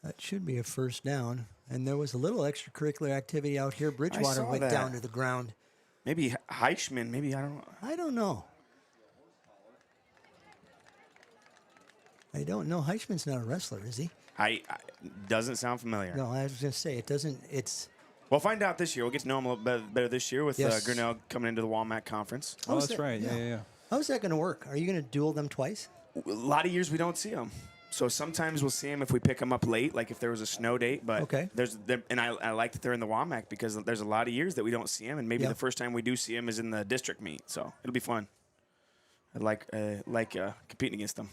That should be a first down. And there was a little extracurricular activity out here. Bridgewater saw went that. down to the ground. Maybe Heichman. Maybe, I don't know. I don't know. I don't know. Heichman's not a wrestler, is he? I doesn't sound familiar. No, I was going to say, it doesn't. It's. We'll find out this year. We'll get to know him a little better this year with Yes. Grinnell coming into the WAMAC conference. Oh, How's that's that? right. Yeah. How's that going to work? Are you going to duel them twice? A lot of years we don't see him. So sometimes we'll see him if we pick him up late, like if there was a snow date. But Okay. I like that they're in the WAMAC because there's a lot of years that we don't see him, and maybe Yeah. the first time we do see him is in the district meet. So it'll be fun. I like competing against them.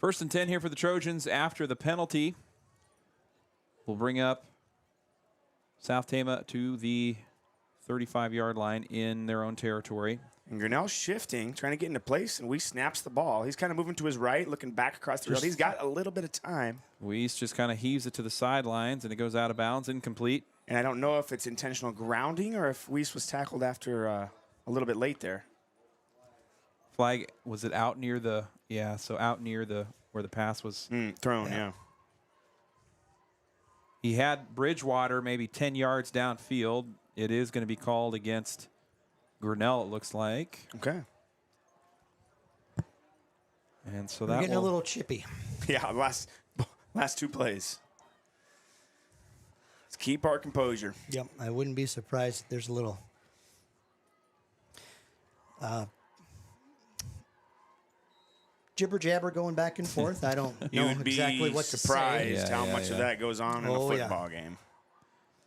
1st and 10 here for the Trojans after the penalty. We'll bring up South Tama to the 35-yard line in their own territory. And Grinnell's shifting, trying to get into place, and Weiss snaps the ball. He's kind of moving to his right, looking back across the field. He's got a little bit of time. Weiss just kind of heaves it to the sidelines, and it goes out of bounds, incomplete. And I don't know if it's intentional grounding or if Weiss was tackled after a little bit late there. Flag, was it out near the, so out near the, where the pass was. Thrown, yeah. He had Bridgewater maybe 10 yards downfield. It is going to be called against Grinnell, it looks like. Okay. And so We're that getting will, a little chippy. Yeah, last 2 plays. Let's keep our composure. Yep, I wouldn't be surprised if there's a little jibber jabber going back and forth. I don't You know would be exactly what to say. surprised how Yeah, much of yeah. that goes on in Oh, a yeah. football game.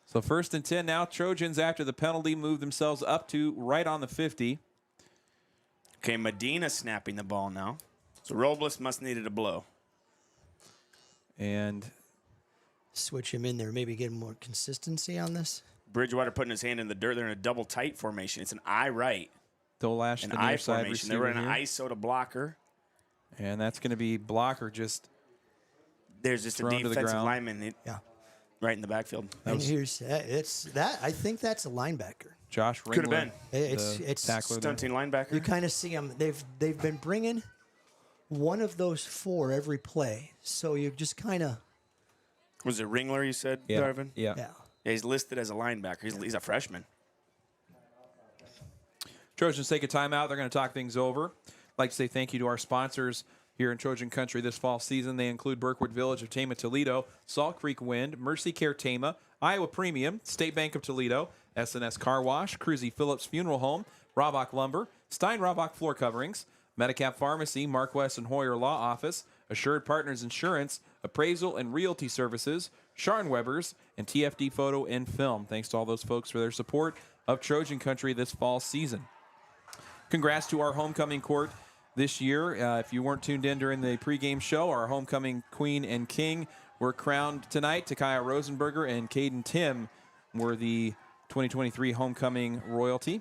So 1st and 10 now. Trojans, after the penalty, move themselves up to right on the 50. Okay, Medina snapping the ball now. So Robles must needed a blow. And Switch him in there, maybe get more consistency on this. Bridgewater putting his hand in the dirt. They're in a double tight formation. It's an I right, Dolash, an the I near side formation. They receiver were in an here. ISO to blocker. And that's going to be Blocker just There's just a Thrown to the defensive ground. lineman Yeah. right in the backfield. And here's it's that. I think that's a linebacker. Josh Ringler. Could've been. It's tackler there. Stunting linebacker. You kind of see them. They've been bringing one of those 4 every play, so you just kind of Was it Ringler, you said, Yeah. Darvin? Yeah. yeah. Yeah, he's listed as a linebacker. He's a freshman. Trojans take a timeout. They're going to talk things over. I'd like to say thank you to our sponsors here in Trojan Country this fall season. They include Berkwood Village of Tama, Toledo, Salt Creek Wind, Mercy Care Tama, Iowa Premium, State Bank of Toledo, SNS Car Wash, Cruzy Phillips Funeral Home, Robach Lumber, Stein Robach Floor Coverings, Medicap Pharmacy, Mark West and Hoyer Law Office, Assured Partners Insurance, Appraisal and Realty Services, Sharn Webbers, and TFD Photo and Film. Thanks to all those folks for their support of Trojan Country this fall season. Congrats to our homecoming court this year. If you weren't tuned in during the pregame show, our homecoming queen and king were crowned tonight. Takaya Rosenberger and Caden Tim were the 2023 homecoming royalty.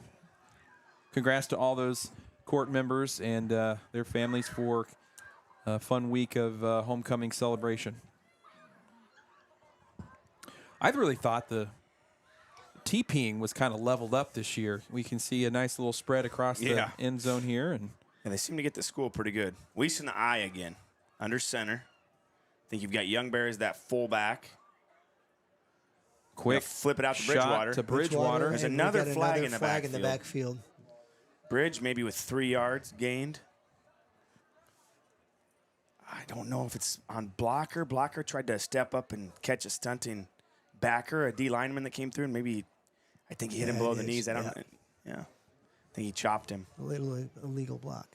Congrats to all those court members and their families for a fun week of homecoming celebration. I really thought the TPing was kind of leveled up this year. We can see a nice little spread across the end zone here. And they seem to get the school pretty good. Weiss in the eye again, under center. I think you've got Young Bear as that fullback. Quick flip it out to shot Bridgewater. to Bridgewater. There's And another we've got flag another in the flag backfield. in the backfield. Bridge maybe with 3 yards gained. I don't know if it's on Blocker. Blocker tried to step up and catch a stunting backer, a D lineman that came through, and maybe I think he hit him Yeah, below it the is. knees. I don't. Yeah, I think he chopped him. A little illegal block.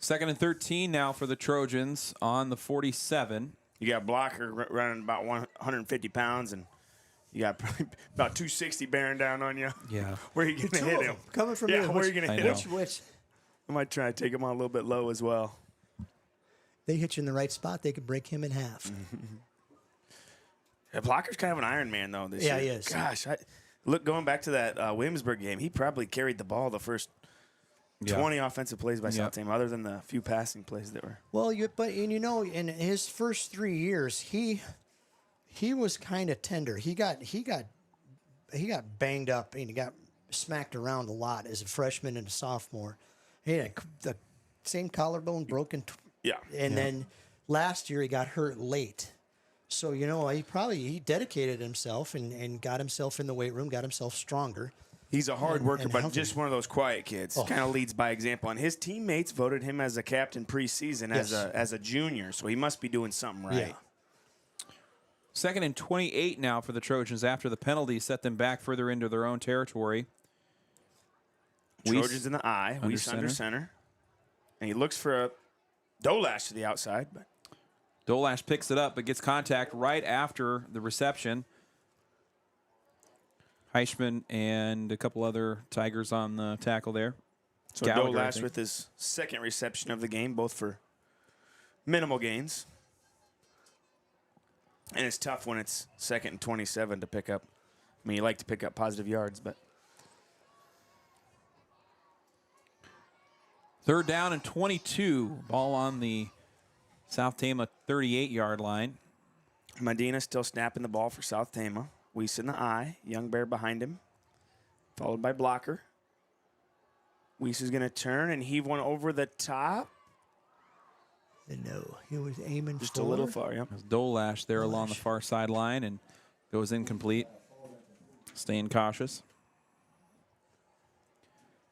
2nd and 13 now for the Trojans on the 47. You got Blocker running about 150 pounds, and you got probably about 260 bearing down on you. Yeah. Where are you going to Two hit of him? them coming from Yeah, you. where are you going to I hit know. him? Which I might try to take him on a little bit low as well. they hit you in the right spot, they could break him in half. Yeah, Blocker's kind of an Iron Man, though, this year. Yeah, he is. Gosh, look, going back to that Williamsburg game, he probably carried the ball the first 20 offensive plays by South Tama, other than the few passing plays that were. Well, in his first 3 years, he was kind of tender. He got banged up and he got smacked around a lot as a freshman and a sophomore. He had the same collarbone broken. And then last year he got hurt late. So, he dedicated himself and got himself in the weight room, got himself stronger. He's a hard worker, and but healthy. just one of those quiet kids. Kind of leads by example. And his teammates voted him as a captain preseason as a junior, so he must be doing something right. Yeah. 2nd and 28 now for the Trojans after the penalty set them back further into their own territory. Trojans in the eye. Weiss under center. And he looks for a Dolash to the outside. But Dolash picks it up but gets contact right after the reception. Heischman and a couple other Tigers on the tackle there. so Gallagher, I Dolash think. with his second reception of the game, both for minimal gains. And it's tough when it's 2nd and 27 to pick up. I mean, you like to pick up positive yards, but 3rd down and 22. Ball on the South Tama 38-yard line. Medina still snapping the ball for South Tama. Weiss in the eye. Young Bear behind him, followed by Blocker. Weiss is going to turn and heave one over the top. No, he was aiming Just forward. a little far, yeah. Dolash there along the far sideline and goes incomplete. Staying cautious.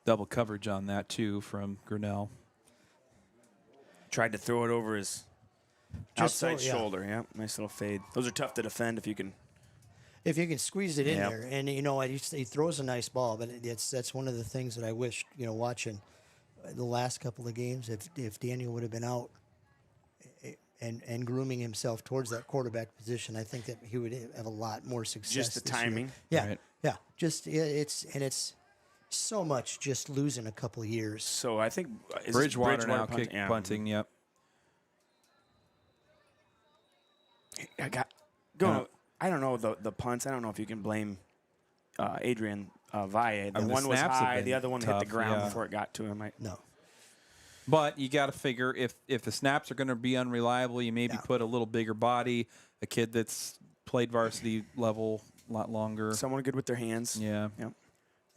Double coverage on that, too, from Grinnell. Tried to throw it over his Just outside so- yeah. shoulder. Yeah, nice little fade. Those are tough to defend if you can. If you can squeeze it in Yep. there, and he throws a nice ball, but that's one of the things that I wish watching the last couple of games. If Daniel would have been out and grooming himself towards that quarterback position, I think that he would have a lot more success. Just the this year. timing. Yeah, Right. yeah. Just it's so much just losing a couple of years. So I think is this Bridgewater now punting? Yeah. punting, yep. I got going. I don't know the punts. I don't know if you can blame Adrian Valle. The mean, the one was snaps have high. been The other one hit the tough, ground yeah. before it got to him. No. But you got to figure if the snaps are going to be unreliable, you maybe put a little bigger body, a kid that's played varsity level a lot longer. Someone good with their hands. Yeah. Yep.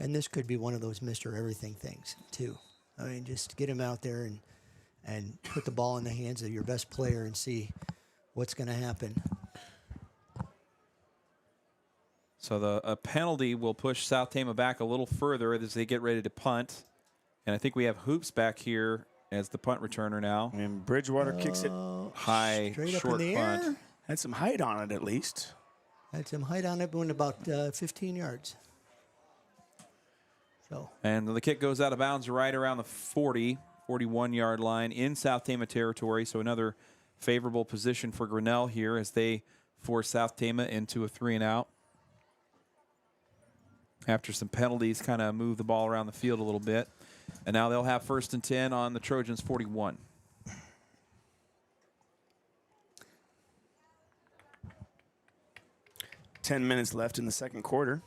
And this could be one of those Mr. Everything things too. I mean, just get him out there and put the ball in the hands of your best player and see what's going to happen. So a penalty will push South Tama back a little further as they get ready to punt. And I think we have Hoops back here as the punt returner now. And Bridgewater kicks it High, Straight up in short the punt. air. Had some height on it at least. Had some height on it, going about 15 yards. So And the kick goes out of bounds right around the 41-yard line in South Tama territory. So another favorable position for Grinnell here as they force South Tama into a 3-and-out. After some penalties kind of move the ball around the field a little bit. And now they'll have 1st and 10 on the Trojans' 41. Ten minutes left in the second quarter.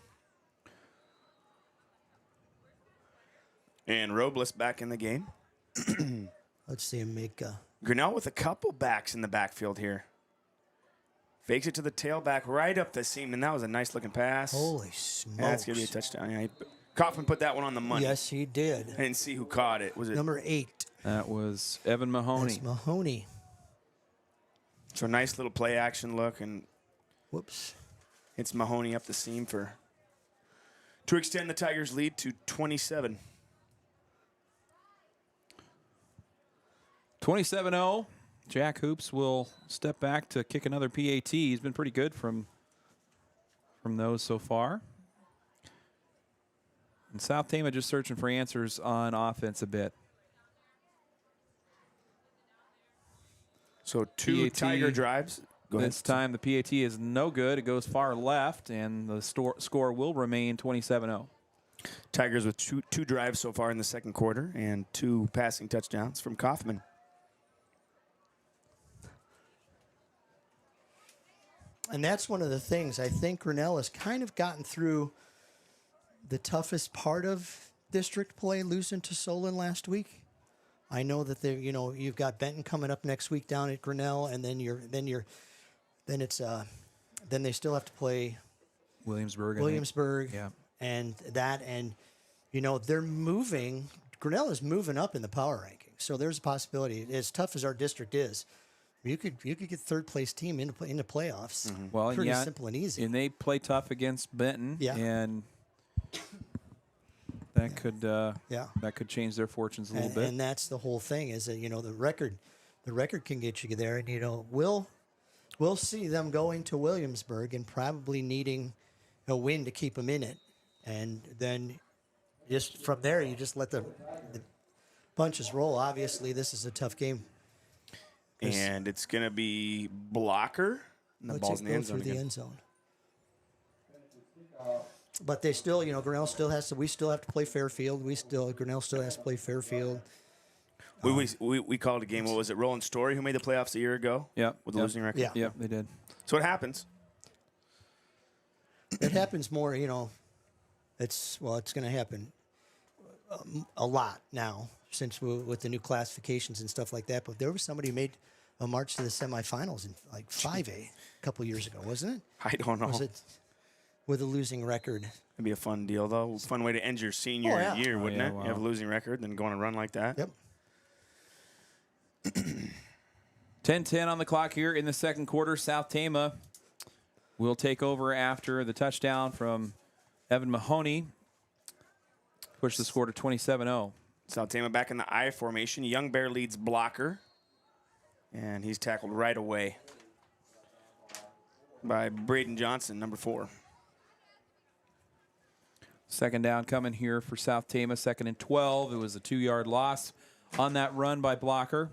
And Robles back in the game. let's see him make. Grinnell with a couple backs in the backfield here. Fakes it to the tailback right up the seam, and that was a nice-looking pass. Holy smokes! That's going to be a touchdown. Yeah, Kaufman put that one on the money. Yes, he did. I didn't see who caught it. Was it Number 8? That was Evan Mahoney. That's Mahoney. So a nice little play action look, and Whoops. it's Mahoney up the seam to extend the Tigers' lead to 27. 27-0. Jack Hoops will step back to kick another PAT. He's been pretty good from those so far. And South Tama just searching for answers on offense a bit. So two PAT. Tiger drives. Go ahead. This time the PAT is no good. It goes far left, and the score will remain 27-0. Tigers with two drives so far in the second quarter and 2 passing touchdowns from Kaufman. And that's one of the things I think Grinnell has kind of gotten through the toughest part of district play, losing to Solon last week. I know that you've got Benton coming up next week down at Grinnell, and then they still have to play Williamsburg. Yeah. And they're moving. Grinnell is moving up in the power rankings, so there's a possibility. As tough as our district is, you could get third place team into playoffs. Mm-hmm. Well, pretty simple and easy. And they play tough against Benton. Yeah. And that could change their fortunes a little bit. And that's the whole thing is that the record can get you there, and we'll see them going to Williamsburg and probably needing a win to keep them in it, and then just from there you just let the punches roll. Obviously, this is a tough game. And it's going to be blocker. And the ball's in the end zone through the again. end zone. But they still, Grinnell still has to. We still have to play Fairfield. Grinnell still has to play Fairfield. We called a game. What was it? Roland Story, who made the playoffs a year ago. Yep. With a losing record. Yeah. Yep, they did. So what happens? It happens more. It's going to happen a lot now since with the new classifications and stuff like that. But there was somebody who made a march to the semifinals in like 5A a couple years ago, wasn't it? I don't know. Was it with a losing record? It'd be a fun deal, though. Fun way to end your senior year, wouldn't yeah, it? wow. You have a losing record, then go on a run like that. Yep. 10-10 on the clock here in the second quarter. South Tama will take over after the touchdown from Evan Mahoney. Push the score to 27-0. South Tama back in the I formation. Young Bear leads blocker. And he's tackled right away by Braden Johnson, number 4. Second down coming here for South Tama. 2nd and 12. It was a 2-yard loss on that run by blocker.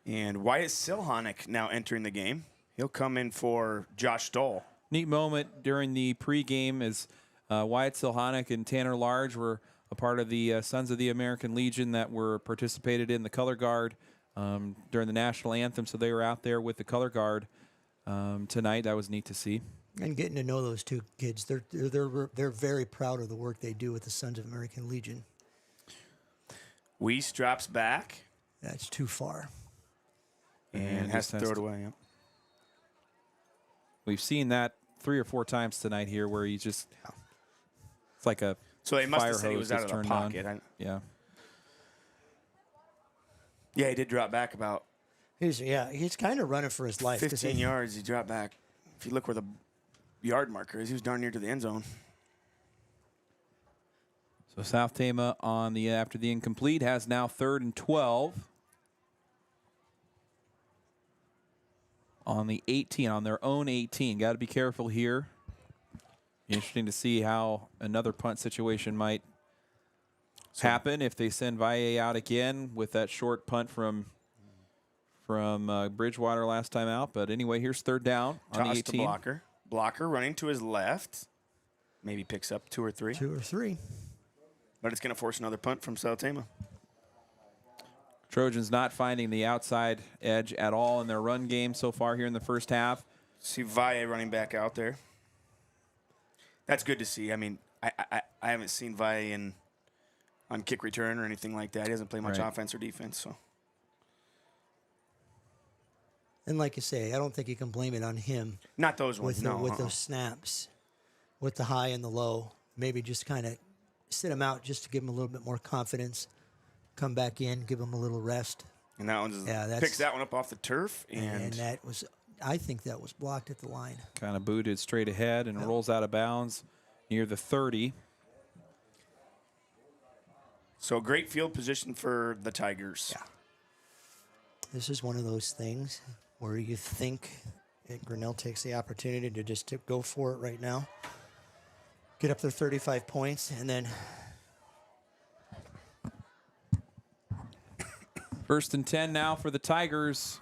And Wyatt Silhonic now entering the game. He'll come in for Josh Stoll. Neat moment during the pregame as Wyatt Silhonic and Tanner Large were a part of the Sons of the American Legion that were participated in the color guard during the national anthem. So they were out there with the color guard tonight. That was neat to see. And getting to know those two kids, they're very proud of the work they do with the Sons of American Legion. Weiss drops back. That's too far. And has to throw it away. Yep. We've seen that 3 or 4 times tonight here where he's just, it's like a So they must fire have said he hose was out that's of the turned on. pocket. Yeah. Yeah, he did drop back about He's kind of running for his life. 15 yards. He dropped back. If you look where the yard marker is, he was darn near to the end zone. So South Tama on the after the incomplete has now 3rd and 12 on the 18, on their own 18. Got to be careful here Interesting to see how another punt situation might happen if they send Valle out again with that short punt from Bridgewater last time out. But anyway, here's third down on the Toss 18. to blocker. Blocker running to his left. Maybe picks up 2 or 3. 2 or 3. But it's going to force another punt from South Tama. Trojans not finding the outside edge at all in their run game so far here in the first half. See Valle running back out there. That's good to see. I mean, I haven't seen Valle on kick return or anything like that. He doesn't play much Right. offense or defense. So And like you say, I don't think you can blame it on him not those ones. with, No, with those snaps, with the high and the low. Maybe just kind of sit him out just to give him a little bit more confidence. Come back in, give him a little rest. And that one's Yeah, picks that one up off the turf, And that was, I think that was blocked at the line. Kind of booted straight ahead and rolls out of bounds near the 30. so great field position for the Tigers. Yeah. This is one of those things where you think Grinnell takes the opportunity to just go for it right now. Get up their 35 points, and then First and 10 now for the Tigers,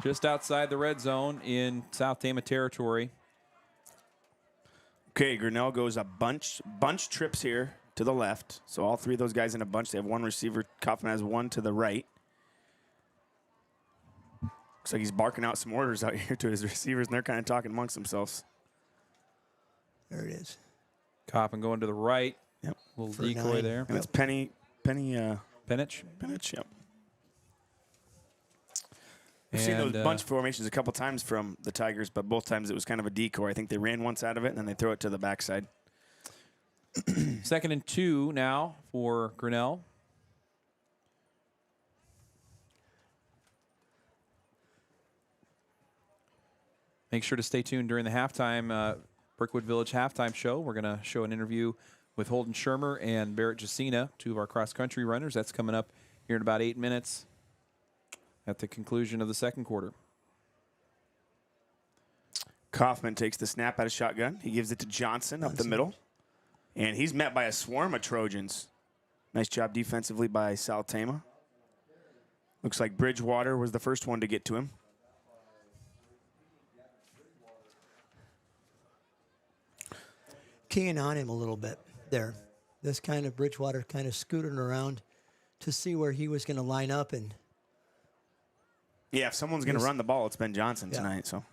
just outside the red zone in South Tama territory. Okay, Grinnell goes a bunch trips here to the left. So all 3 of those guys in a bunch. They have 1 receiver. Kaufman has 1 to the right. Looks like he's barking out some orders out here to his receivers, and they're kind of talking amongst themselves. there it is. Coppin going to the right. Yep. Little For decoy 9. there. And it's Penny Penich. Penich, yep. We've seen those bunch formations a couple times from the Tigers, but both times it was kind of a decoy. I think they ran once out of it, and then they throw it to the backside. Second and 2 now for Grinnell. Make sure to stay tuned during the halftime, Brookwood Village halftime show. We're going to show an interview with Holden Shermer and Barrett Jacina, 2 of our cross-country runners. That's coming up here in about 8 minutes at the conclusion of the second quarter. Kaufman takes the snap out of shotgun. He gives it to Johnson up the middle. And he's met by a swarm of Trojans. Nice job defensively by South Tama. Looks like Bridgewater was the first one to get to him. Keying on him a little bit there. This kind of Bridgewater kind of scooting around to see where he was going to line up. And Yeah, if someone's going to run the ball, it's Ben Johnson tonight. So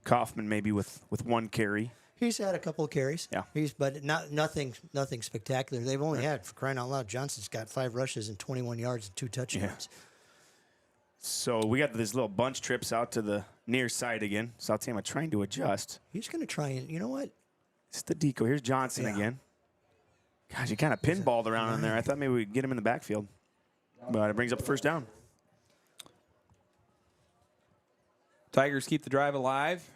Kaufman maybe with 1 carry. he's had a couple of carries. Yeah. But nothing spectacular. They've only had, for crying out loud, Johnson's got 5 rushes and 21 yards and 2 touchdowns. So we got this little bunch trips out to the near side again. South Tama trying to adjust. He's going to try and, you know what? It's the decoy. Here's Johnson again. Gosh, he kind of pinballed around in there. I thought maybe we'd get him in the backfield. But it brings up first down. Tigers keep the drive alive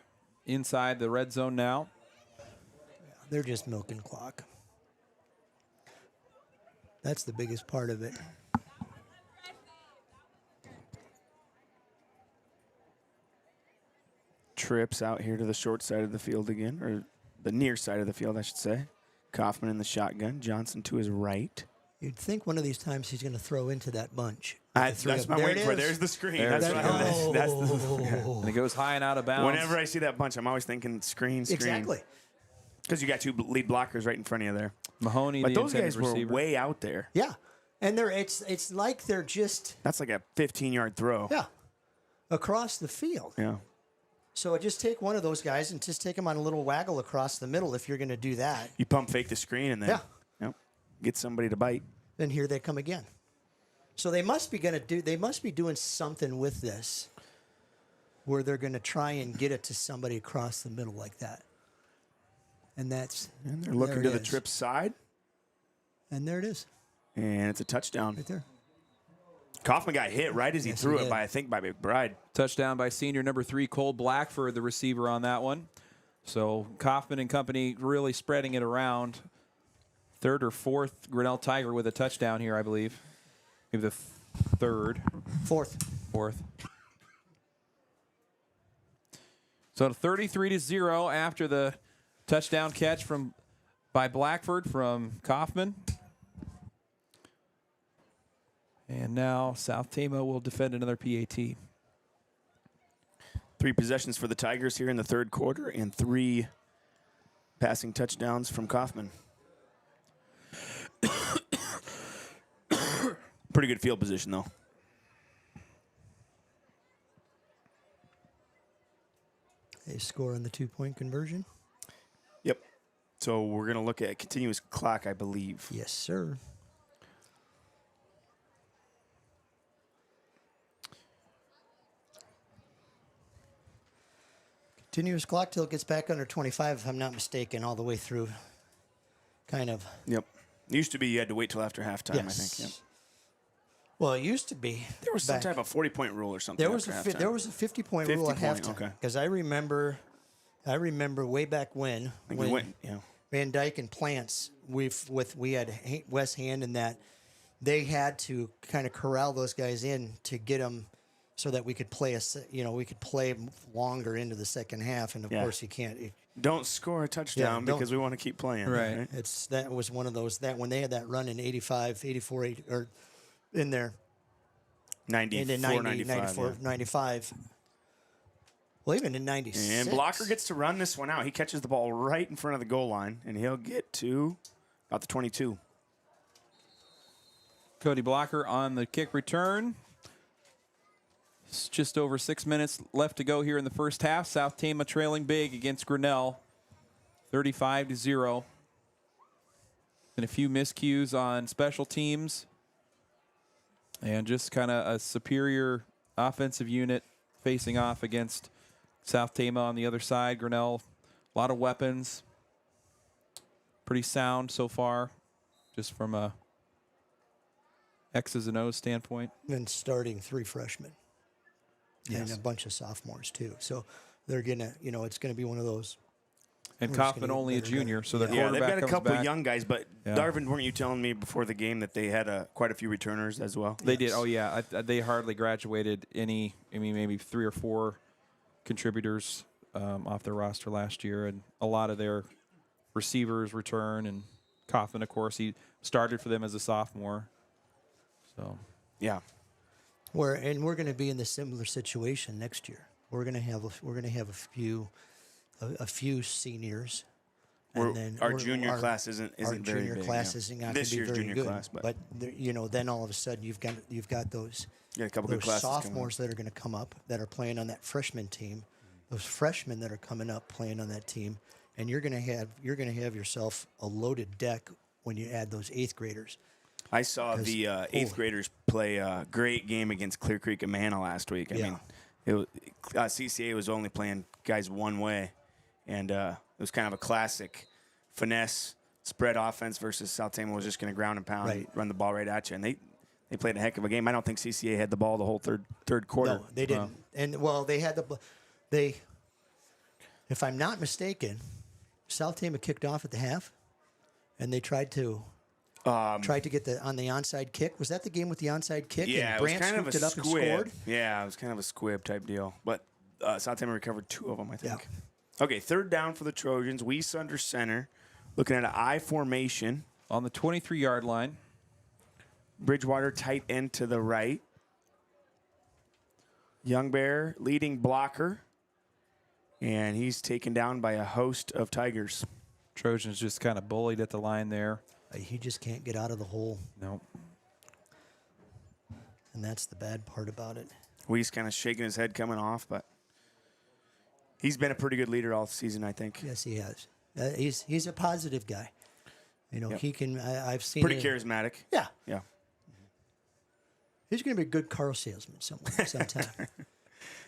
inside the red zone now. They're just milking clock. That's the biggest part of it. Trips out here to the short side of the field again, or the near side of the field, I should say. Kaufman in the shotgun. Johnson to his right. You'd think one of these times he's going to throw into that bunch. That's what I'm waiting for. There's the screen. That's And it goes high and out of bounds. Whenever I see that bunch, I'm always thinking screen. Exactly. Because you got 2 lead blockers right in front of you there. Mahoney, But the those intended guys were receiver. way out there. Yeah. And it's like they're just, That's like a 15-yard throw. across the field. Yeah. So just take one of those guys and just take them on a little waggle across the middle if you're going to do that. You pump fake the screen and then get somebody to bite. Then here they come again. So they must be doing something with this where they're going to try and get it to somebody across the middle like that. And that's And they're looking to there the it is. trip side. And there it is, And it's a touchdown. right there. Kaufman got hit right as he Yes, threw he it by, did. I think, by McBride. Touchdown by senior number 3, Cole Blackford, the receiver on that one. So Kaufman and company really spreading it around. 3rd or 4th Grinnell Tiger with a touchdown here, I believe. Maybe the 3rd. 4th. So 33-0 after the Touchdown catch by Blackford from Kaufman. And now South Tama will defend another PAT. 3 possessions for the Tigers here in the third quarter and 3 passing touchdowns from Kaufman. Pretty good field position, though. They score on the 2-point conversion. Yep. So we're going to look at continuous clock, I believe. Yes, sir. Continuous clock till it gets back under 25, if I'm not mistaken, all the way through. Kind of. Yep. It used to be you had to wait till after halftime, Yes. I think. Yep. Well, it used to be. There was some back- type of 40-point rule or something. There was after halftime. there was a 50-point rule at 50-point, halftime. okay. Because I remember way back when I think we went, Van Dyke and Plants we had Wes Hand and that they had to kind of corral those guys in to get them so that we could play longer into the second half, and of course you can't. Don't score a touchdown don't. because we want to keep playing. Right. That was one of those that when they had that run in 85, 84, or in there. 94, And in 90, 95. 94, yeah. 95. Well, even in 96. And Blocker gets to run this one out. He catches the ball right in front of the goal line, and he'll get to about the 22. Cody Blocker on the kick return. It's just over 6 minutes left to go here in the first half. South Tama trailing big against Grinnell, 35-0. And a few miscues on special teams. And just kind of a superior offensive unit facing off against South Tama on the other side. Grinnell, a lot of weapons. Pretty sound so far, just from a X's and O's standpoint. And starting 3 freshmen. Yes. And a bunch of sophomores, too. So they're going to, it's going to be one of those. And We're just Kaufman gonna only a get better, junior, so their Yeah, they've quarterback got a comes couple back. young guys, but Yeah. Darvin, weren't you telling me before the game that they had quite a few returners as well? They did. Oh, yeah. They hardly graduated any, maybe 3 or 4 contributors off their roster last year. And a lot of their receivers return. And Kaufman, of course, he started for them as a sophomore. So, Yeah. We're going to be in the similar situation next year. We're going to have a few seniors. Our junior class isn't our very junior big. class yeah. isn't going to This be year's very junior good. class, but then all of a sudden you've got those a couple good those classes coming up. sophomores that are going to come up that are playing on that freshman team, those freshmen that are coming up playing on that team, and you're going to have yourself a loaded deck when you add those 8th graders. I saw the 8th graders play a great game against Clear Creek and Manna last week. I mean, CCA was only playing guys one way, and it was kind of a classic finesse spread offense versus South Tama was just going to ground and pound and run the ball right at you. And they played a heck of a game. I don't think CCA had the ball the whole third quarter. No, they didn't. They had if I'm not mistaken, South Tama kicked off at the half, and they tried to get on the onside kick. Was that the game with the onside kick? Yeah, and it was Brandt kind of a scooped it up and squib. scored. Yeah, it was kind of a squib type deal. But South Tama recovered 2 of them, I think. Yeah. Okay, third down for the Trojans. Weiss under center, looking at an I formation. on the 23-yard line. Bridgewater tight end to the right. Young Bear leading blocker. And he's taken down by a host of Tigers. Trojans just kind of bullied at the line there. He just can't get out of the hole, Nope. and that's the bad part about it. Weiss kind of shaking his head coming off, but he's been a pretty good leader all season, I think. Yes, he has. He's a positive guy. Yep. He can. I've seen Pretty it. charismatic. Yeah, Yeah. he's going to be a good car salesman sometime.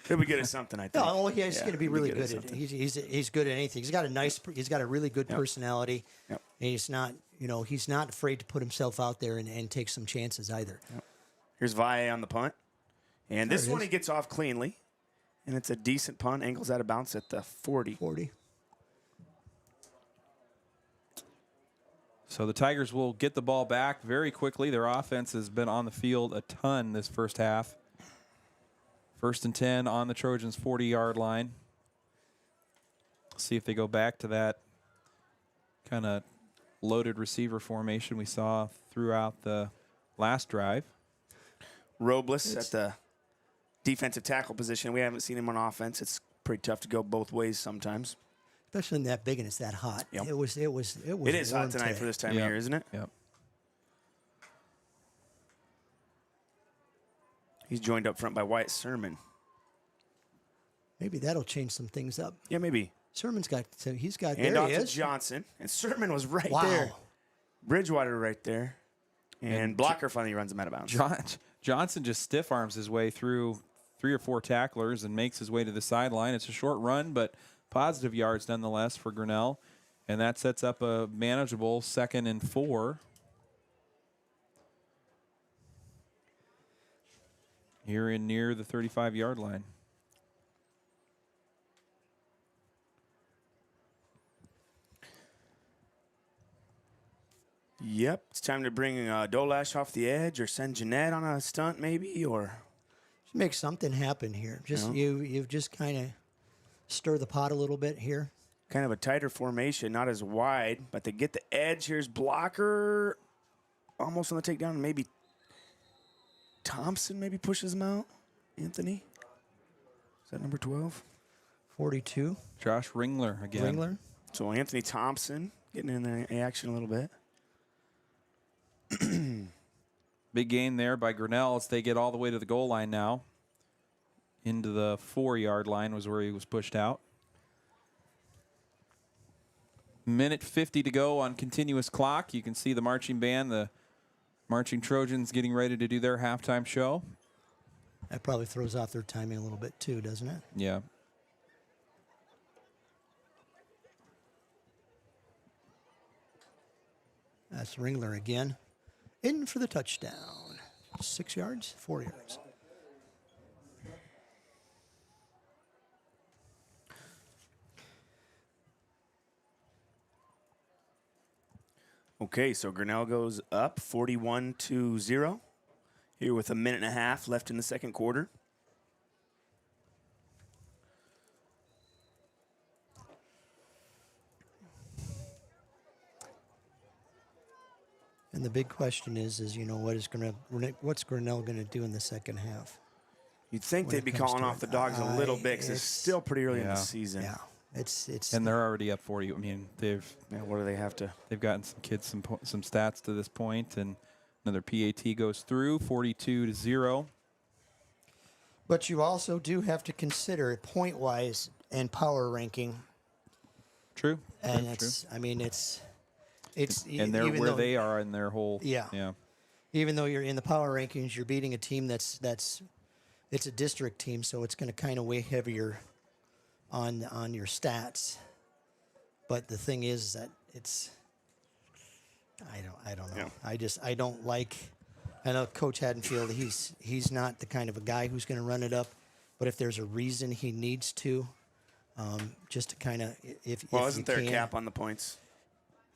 He'll be good at something, I think. No, he's Yeah, going to be he'll really at good at it. something. He's good at anything. He's got a really good personality. Yep. And he's not afraid to put himself out there and take some chances either. Yep. Here's Valle on the punt. And this There it one is. he gets off cleanly. And it's a decent punt. Angles out of bounds at the 40. 40. So the Tigers will get the ball back very quickly. Their offense has been on the field a ton this first half. 1st and 10 on the Trojans' 40-yard line. See if they go back to that kind of loaded receiver formation we saw throughout the last drive. Robles at the defensive tackle position. We haven't seen him on offense. It's pretty tough to go both ways sometimes. Especially in that big and it's that hot. Yep. It is hot warm tonight today. for this time Yep. of year, isn't it? Yep. He's joined up front by Wyatt Sermon. Maybe that'll change some things up. Yeah, maybe. Sermon's got, so he's got, And there off he to is. Johnson. And Sermon was right Wow. there. Bridgewater right there. And Blocker finally runs him out of bounds. Johnson just stiff arms his way through 3 or 4 tacklers and makes his way to the sideline. It's a short run, but positive yards nonetheless for Grinnell. And that sets up a manageable 2nd and 4. Here in near the 35-yard line. Yep, it's time to bring Dolash off the edge or send Jeanette on a stunt maybe, or Just make something happen here. Just Yeah. you've just kind of stir the pot a little bit here. kind of a tighter formation, not as wide, but they get the edge. Here's Blocker almost on the takedown, and maybe Thompson maybe pushes him out. Anthony? Is that number 12? 42. Josh Ringler again. Ringler. So Anthony Thompson getting in the action a little bit. Big gain there by Grinnell as they get all the way to the goal line now. Into the 4-yard line was where he was pushed out. Minute 50 to go on continuous clock. You can see the marching band, the marching Trojans getting ready to do their halftime show. That probably throws off their timing a little bit too, doesn't it? Yeah. That's Ringler again. In for the touchdown. 6 yards? 4 yards. Okay, so Grinnell goes up 41-0 here with a minute and a half left in the second quarter. And the big question is what's Grinnell going to do in the second half? You'd think when they'd it be comes calling to off the it? dogs a little bit because it's It's- still pretty early in Yeah. the season. Yeah, it's And they're already up 40. I mean, Yeah, what do they have to? they've gotten some kids some stats to this point, and another PAT goes through 42-0. But you also do have to consider point-wise and power ranking, True. and True. it's And they're even where though- they are in their whole. Yeah. Yeah. Even though you're in the power rankings, you're beating a team that's it's a district team, so it's going to kind of weigh heavier on your stats. But the thing is that it's I don't know. Yeah. I don't like. I know Coach Haddonfield. He's not the kind of a guy who's going to run it up. But if there's a reason he needs to, just to kind of Well, if isn't you there a can. cap on the points?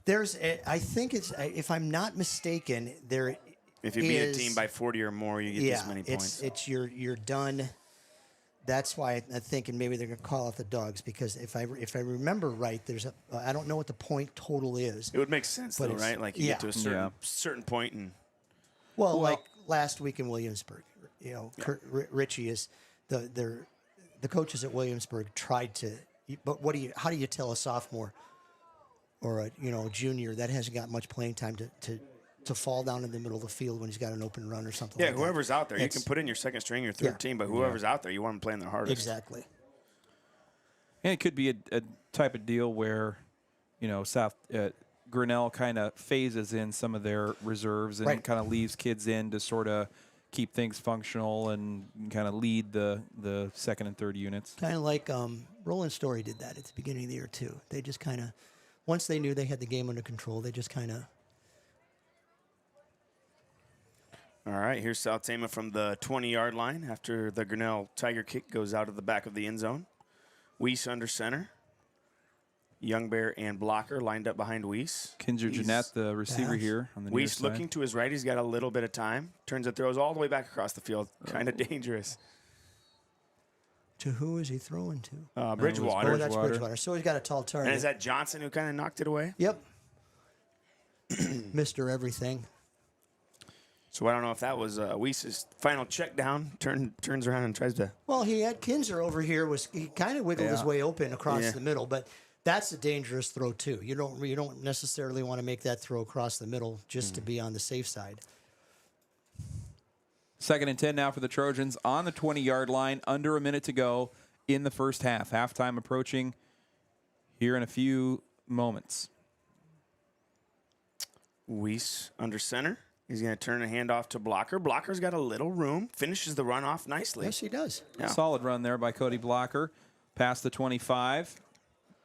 I think it's, if I'm not mistaken, there. If you beat a is- team by 40 or more, you get this many points. it's you're done. That's why I'm thinking maybe they're going to call out the dogs, because if I remember right, there's a I don't know what the point total is. It would make sense, But though, it's- right? Like you yeah. get to a certain point, and Well, like last week in Williamsburg, Richie is the coaches at Williamsburg tried to. But how do you tell a sophomore or a junior that hasn't got much playing time to fall down in the middle of the field when he's got an open run or something? yeah, like whoever's out there, you It's- can put in your second string, your third Yeah. team, but whoever's out there, you want them playing their that. hardest. Exactly. And it could be a type of deal where, Grinnell kind of phases in some of their reserves and Right. kind of leaves kids in to sort of keep things functional and kind of lead the second and third units. Kind of like Roland Story did that at the beginning of the year too. They just kind of, once they knew they had the game under control, they just kind of. All right, here's South Tama from the 20-yard line after the Grinnell Tiger kick goes out of the back of the end zone. Weiss under center. Young Bear and Blocker lined up behind Weiss. Kinzer He's- Jeanette, the receiver pass. here on the near Weiss side. looking to his right. He's got a little bit of time. Turns and throws all the way back across the field. Kind of dangerous. To who is he throwing to? Bridgewater. Oh, that's Bridgewater. So he's got a tall target. And is that Johnson who kind of knocked it away? Yep. Mr. Everything. So I don't know if that was Weiss's final check down. Turns around and tries to. Well, he had Kinzer over here. He kind of wiggled his Yeah. way open across Yeah. the middle, but that's a dangerous throw too. You don't necessarily want to make that throw across the middle just to be on the safe side. 2nd and 10 now for the Trojans on the 20-yard line. Under a minute to go in the first half. Halftime approaching here in a few moments. Weiss under center. He's going to turn a handoff to Blocker. Blocker's got a little room. Finishes the run off nicely. Yes, he does. Yeah. Solid run there by Cody Blocker. Past the 25.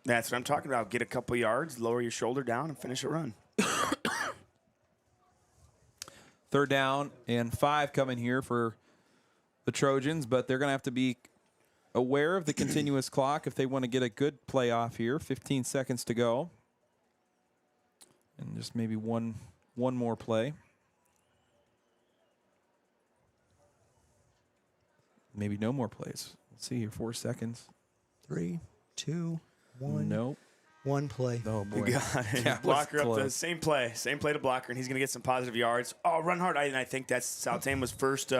That's what I'm talking about. Get a couple yards, lower your shoulder down, and finish a run. 3rd down and 5 coming here for the Trojans, but they're going to have to be aware of the continuous clock if they want to get a good play off here. 15 seconds to go. And just maybe one more play. Maybe no more plays. Let's see here. 4 seconds. 3, 2, 1. Nope. One play. Oh, boy. You got it. Yeah, Blocker up the close. same play to Blocker, and he's going to get some positive yards. Oh, run hard. I think that's South Tama's first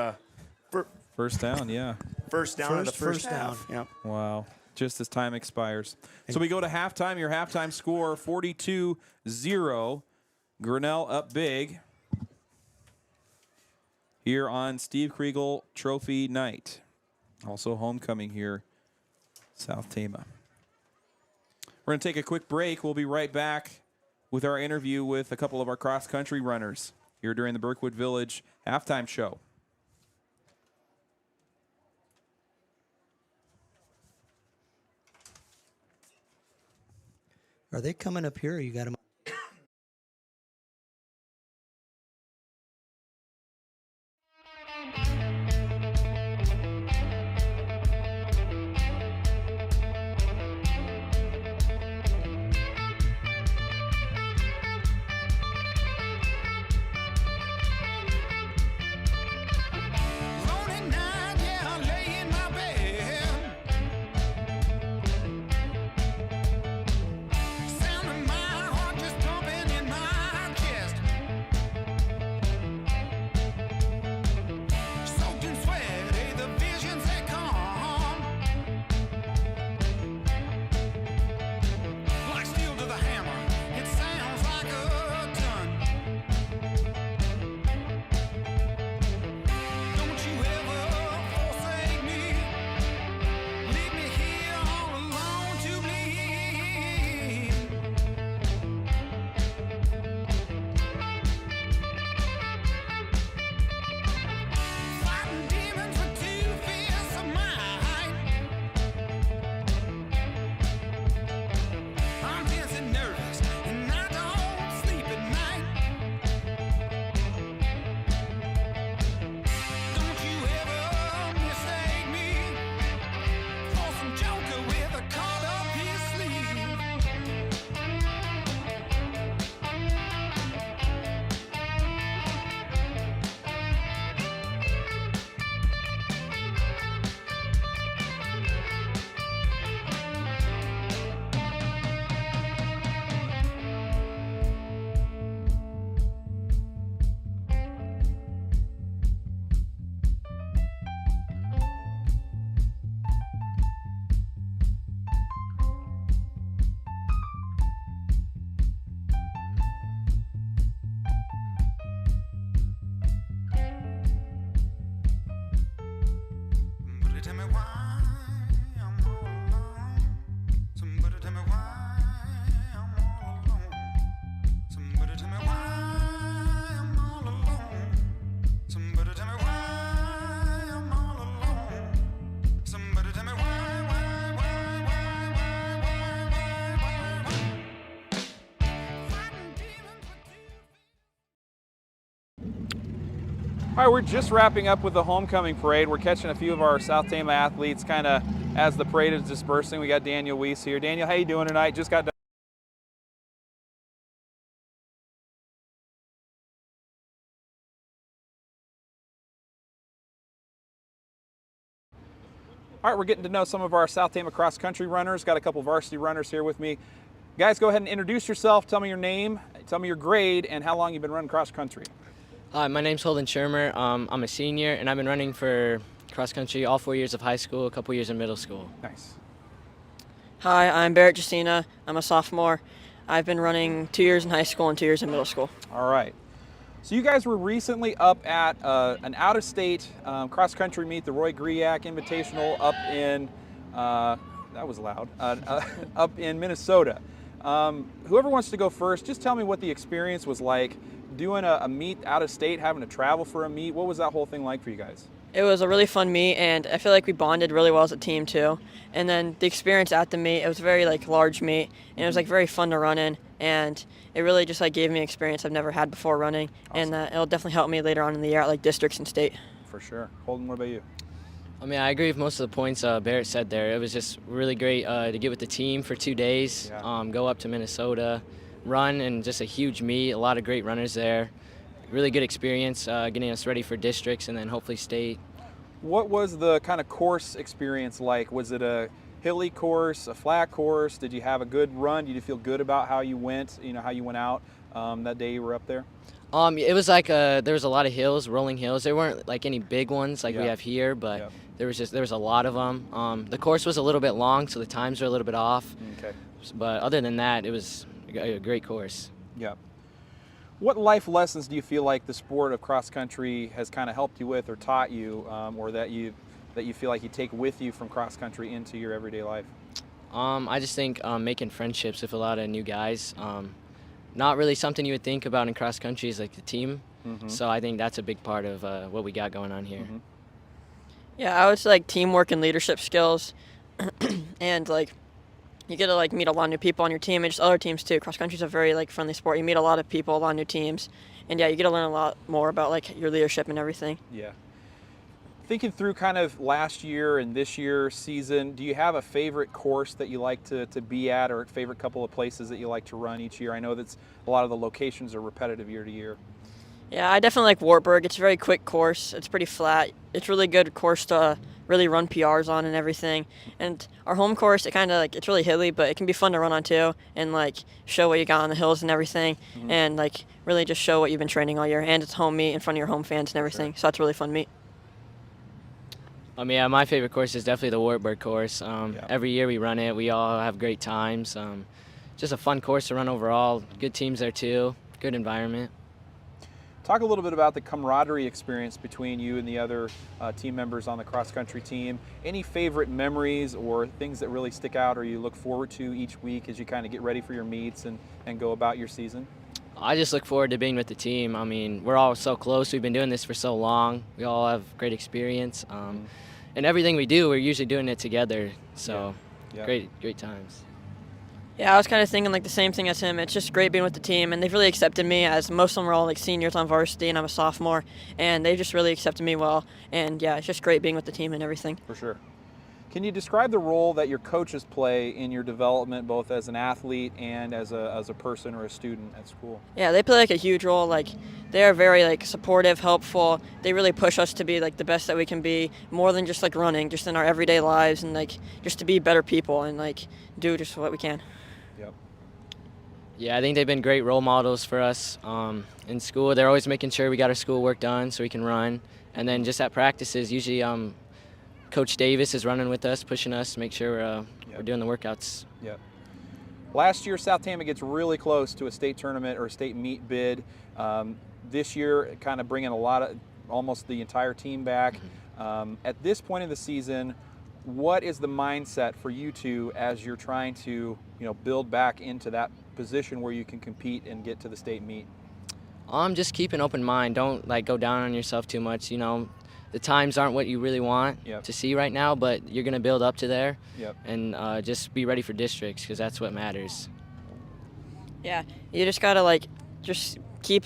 First down, yeah. first down of the First first half. down. Yep. Wow. Just as time expires. So we go to halftime. Your halftime score, 42-0. Grinnell up big here on Steve Kriegel Trophy night. Also homecoming here, South Tama. We're going to take a quick break. We'll be right back with our interview with a couple of our cross-country runners here during the Berkwood Village halftime show. Are they coming up here or you got them? Lonely night, yeah, I lay in my bed. Sound of my heart just pumping in my chest. Soaked in sweat, the visions they come. Like steel to the hammer, it sounds like a gun. Don't you ever forsake me. Leave me here all alone to bleed. Fighting demons with 2 fists of might. I'm tense and nervous, and I don't sleep at night. Don't you ever mistake me for some joker with a card up his sleeve. Somebody tell me why I'm all alone. Somebody tell me why I'm all alone. Somebody tell me why I'm all alone. Somebody tell me why I'm all alone. Somebody tell me why. Fighting demons with 2 All right, we're just wrapping up with the homecoming parade. We're catching a few of our South Tama athletes kind of as the parade is dispersing. We got Daniel Weiss here. Daniel, how you doing tonight? Just got done. All right, we're getting to know some of our South Tama cross-country runners. Got a couple varsity runners here with me. Guys, go ahead and introduce yourself. Tell me your name. Tell me your grade and how long you've been running cross country. Hi, my name's Holden Shermer. I'm a senior, and I've been running for cross country all 4 years of high school, a couple years in middle school. Nice. Hi, I'm Barrett Justina. I'm a sophomore. I've been running 2 years in high school and 2 years in middle school. All right. So you guys were recently up at an out-of-state cross-country meet, the Roy Griak Invitational, up in that was loud. Up in Minnesota. Whoever wants to go first, just tell me what the experience was like doing a meet out-of-state, having to travel for a meet. What was that whole thing like for you guys? It was a really fun meet, and I feel like we bonded really well as a team too. And then the experience at the meet, it was a very large meet, and it was very fun to run in, and it really just gave me experience I've never had before running. Awesome. And it'll definitely help me later on in the year at districts and state. For sure. Holden, what about you? I mean, I agree with most of the points Barrett said there. It was just really great to get with the team for 2 days, go up to Minnesota, run, and just a huge meet, a lot of great runners there. Really good experience getting us ready for districts and then hopefully state. What was the kind of course experience like? Was it a hilly course, a flat course? Did you have a good run? Did you feel good about how you went, how you went out that day you were up there? It was there was a lot of hills, rolling hills. There weren't any big ones we have here, but there was a lot of them. The course was a little bit long, so the times were a little bit off. Okay. But other than that, it was a great course. Yeah. What life lessons do you feel like the sport of cross country has kind of helped you with or taught you, or that you feel like you take with you from cross country into your everyday life? I just think making friendships with a lot of new guys. Not really something you would think about in cross country is the team. Mm-hmm. So I think that's a big part of what we got going on here. Mm-hmm. Yeah, I would say teamwork and leadership skills, and you get to meet a lot of new people on your team and just other teams too. Cross country is a very friendly sport. You meet a lot of people, a lot of new teams, and you get to learn a lot more about your leadership and everything. Yeah. Thinking through kind of last year and this year's season, do you have a favorite course that you like to be at, or a favorite couple of places that you like to run each year? I know that a lot of the locations are repetitive year to year. Yeah, I definitely like Wartburg. It's a very quick course. It's pretty flat. It's really good course to really run PRs on and everything. And our home course, it's really hilly, but it can be fun to run on too, and show what you got on the hills and everything, mm-hmm. and really just show what you've been training all year. And it's home meet in front of your home fans and everything, so it's a really fun meet. Yeah, my favorite course is definitely the Wartburg course. Every year we run it. We all have great times. Just a fun course to run overall. Good teams there too. Good environment. Talk a little bit about the camaraderie experience between you and the other team members on the cross-country team. Any favorite memories or things that really stick out or you look forward to each week as you kind of get ready for your meets and go about your season? I just look forward to being with the team. I mean, we're all so close. We've been doing this for so long. We all have great experience. And everything we do, we're usually doing it together. So great times. Yeah, I was kind of thinking the same thing as him. It's just great being with the team, and they've really accepted me, as most of them are all seniors on varsity, and I'm a sophomore, and they just really accepted me well. And yeah, it's just great being with the team and everything. For sure. Can you describe the role that your coaches play in your development, both as an athlete and as a person or a student at school? Yeah, they play a huge role. They're very supportive, helpful. They really push us to be the best that we can be, more than just running, just in our everyday lives, and just to be better people and do just what we can. Yep. Yeah, I think they've been great role models for us in school. They're always making sure we got our schoolwork done so we can run. And then just at practices, usually Coach Davis is running with us, pushing us to make sure we're doing the workouts. Yep. Last year, South Tama gets really close to a state tournament or a state meet bid. This year, kind of bringing almost the entire team back. Mm-hmm. At this point in the season, what is the mindset for you two as you're trying to, build back into that position where you can compete and get to the state meet? Just keep an open mind. Don't go down on yourself too much. The times aren't what you really want to see right now, but you're going to build up to there. Yep. And just be ready for districts, because that's what matters. Yeah, you just got to just keep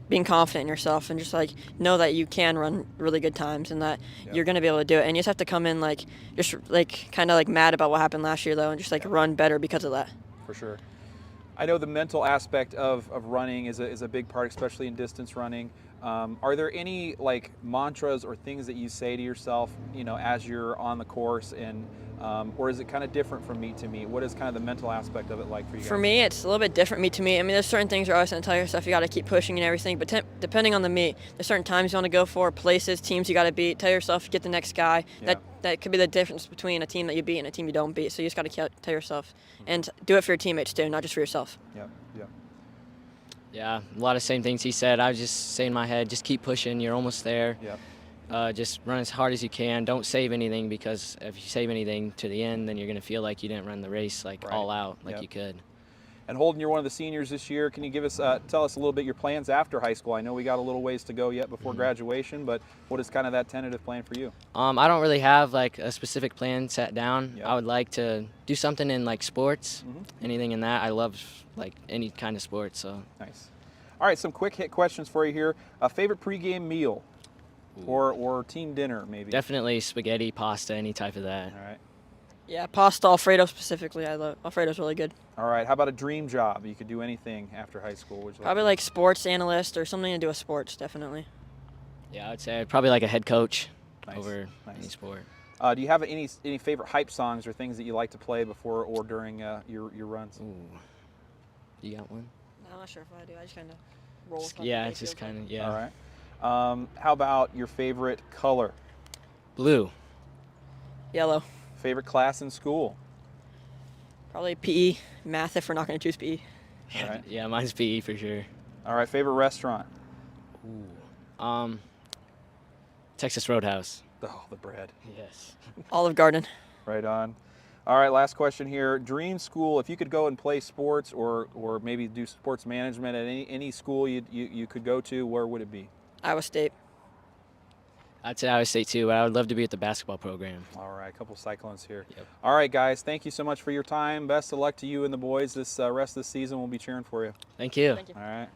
being confident in yourself, and just know that you can run really good times, and that you're going to be able to do it. And you just have to come in just kind of mad about what happened last year though, and just run better because of that. For sure. I know the mental aspect of running is a big part, especially in distance running. Are there any like mantras or things that you say to yourself, as you're on the course, and or is it kind of different from meet to meet? What is kind of the mental aspect of it like for you guys? For me, it's a little bit different meet to meet. I mean, there's certain things you're always going to tell yourself you got to keep pushing and everything, but depending on the meet, there's certain times you want to go for, places, teams you got to beat. Tell yourself, get the next guy. Yeah. That could be the difference between a team that you beat and a team you don't beat. So you just got to tell yourself, and do it for your teammates too, not just for yourself. Yep. Yep. Yeah, a lot of same things he said. I was just saying in my head, just keep pushing. You're almost there. Yep. Just run as hard as you can. Don't save anything, because if you save anything to the end, then you're going to feel like you didn't run the race Right. all out like Yep. you could. And Holden, you're one of the seniors this year. Can you tell us a little bit your plans after high school? I know we got a little ways to go yet before graduation, but what is kind of that tentative plan for you? I don't really have like a specific plan set down. Yep. I would like to do something in like sports, Mhm. anything in that. I love like any kind of sport. So Nice. All right, some quick hit questions for you here. A favorite pregame meal or team dinner, maybe? definitely spaghetti, pasta, any type of that. All right. Yeah, pasta Alfredo specifically. I love Alfredo's really good. All right. How about a dream job? You could do anything after high school. Would you Probably like sports analyst or something to do with sports, definitely. Yeah, I would say probably like a head coach Nice, over nice. any sport. Do you have any favorite hype songs or things that you like to play before or during your runs? Ooh, you got one? No, I'm not sure if I do. I just kind of roll with Yeah, it's just kind of All right. How about your favorite color? blue. Yellow. Favorite class in school? Probably PE, math if we're not going to choose PE. All right. Yeah, mine's PE for sure. All right. Favorite restaurant? Texas Roadhouse. Oh, the bread. Yes. Olive Garden. Right on. All right, last question here. Dream school, if you could go and play sports or maybe do sports management at any school you could go to, where would it be? Iowa State. I'd say Iowa State too, but I would love to be at the basketball program. All right, a couple Cyclones here. Yep. All right, guys, thank you so much for your time. Best of luck to you and the boys this rest of the season. We'll be cheering for you. Thank you. Thank you. All right.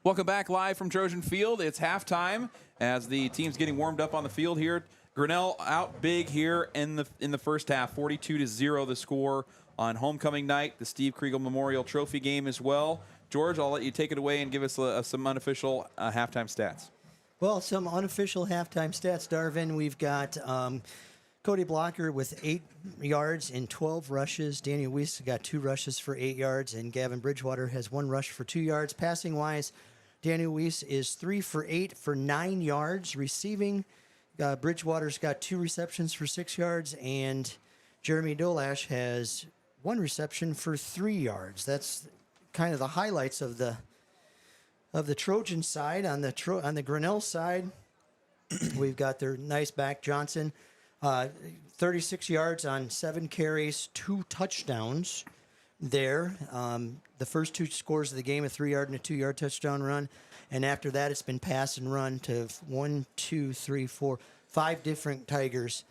Welcome back live from Trojan Field. It's halftime as the team's getting warmed up on the field here. Grinnell out big here in the first half, 42-0 the score on homecoming night. The Steve Kriegel Memorial Trophy game as well. George, I'll let you take it away and give us some unofficial halftime stats. Well, some unofficial halftime stats, Darvin. We've got Cody Blocker with 8 yards and 12 rushes. Daniel Weiss got 2 rushes for 8 yards, and Gavin Bridgewater has 1 rush for 2 yards. Passing-wise, Daniel Weiss is 3 for 8 for 9 yards. Receiving, Bridgewater's got 2 receptions for 6 yards, and Jeremy Dolash has 1 reception for 3 yards. That's kind of the highlights of the Trojan side. On the Grinnell side, we've got their nice back Johnson, 36 yards on 7 carries, 2 touchdowns there. The first 2 scores of the game, a 3-yard and a 2-yard touchdown run. And after that, it's been pass and run to 1, 2, 3, 4, 5 different Tigers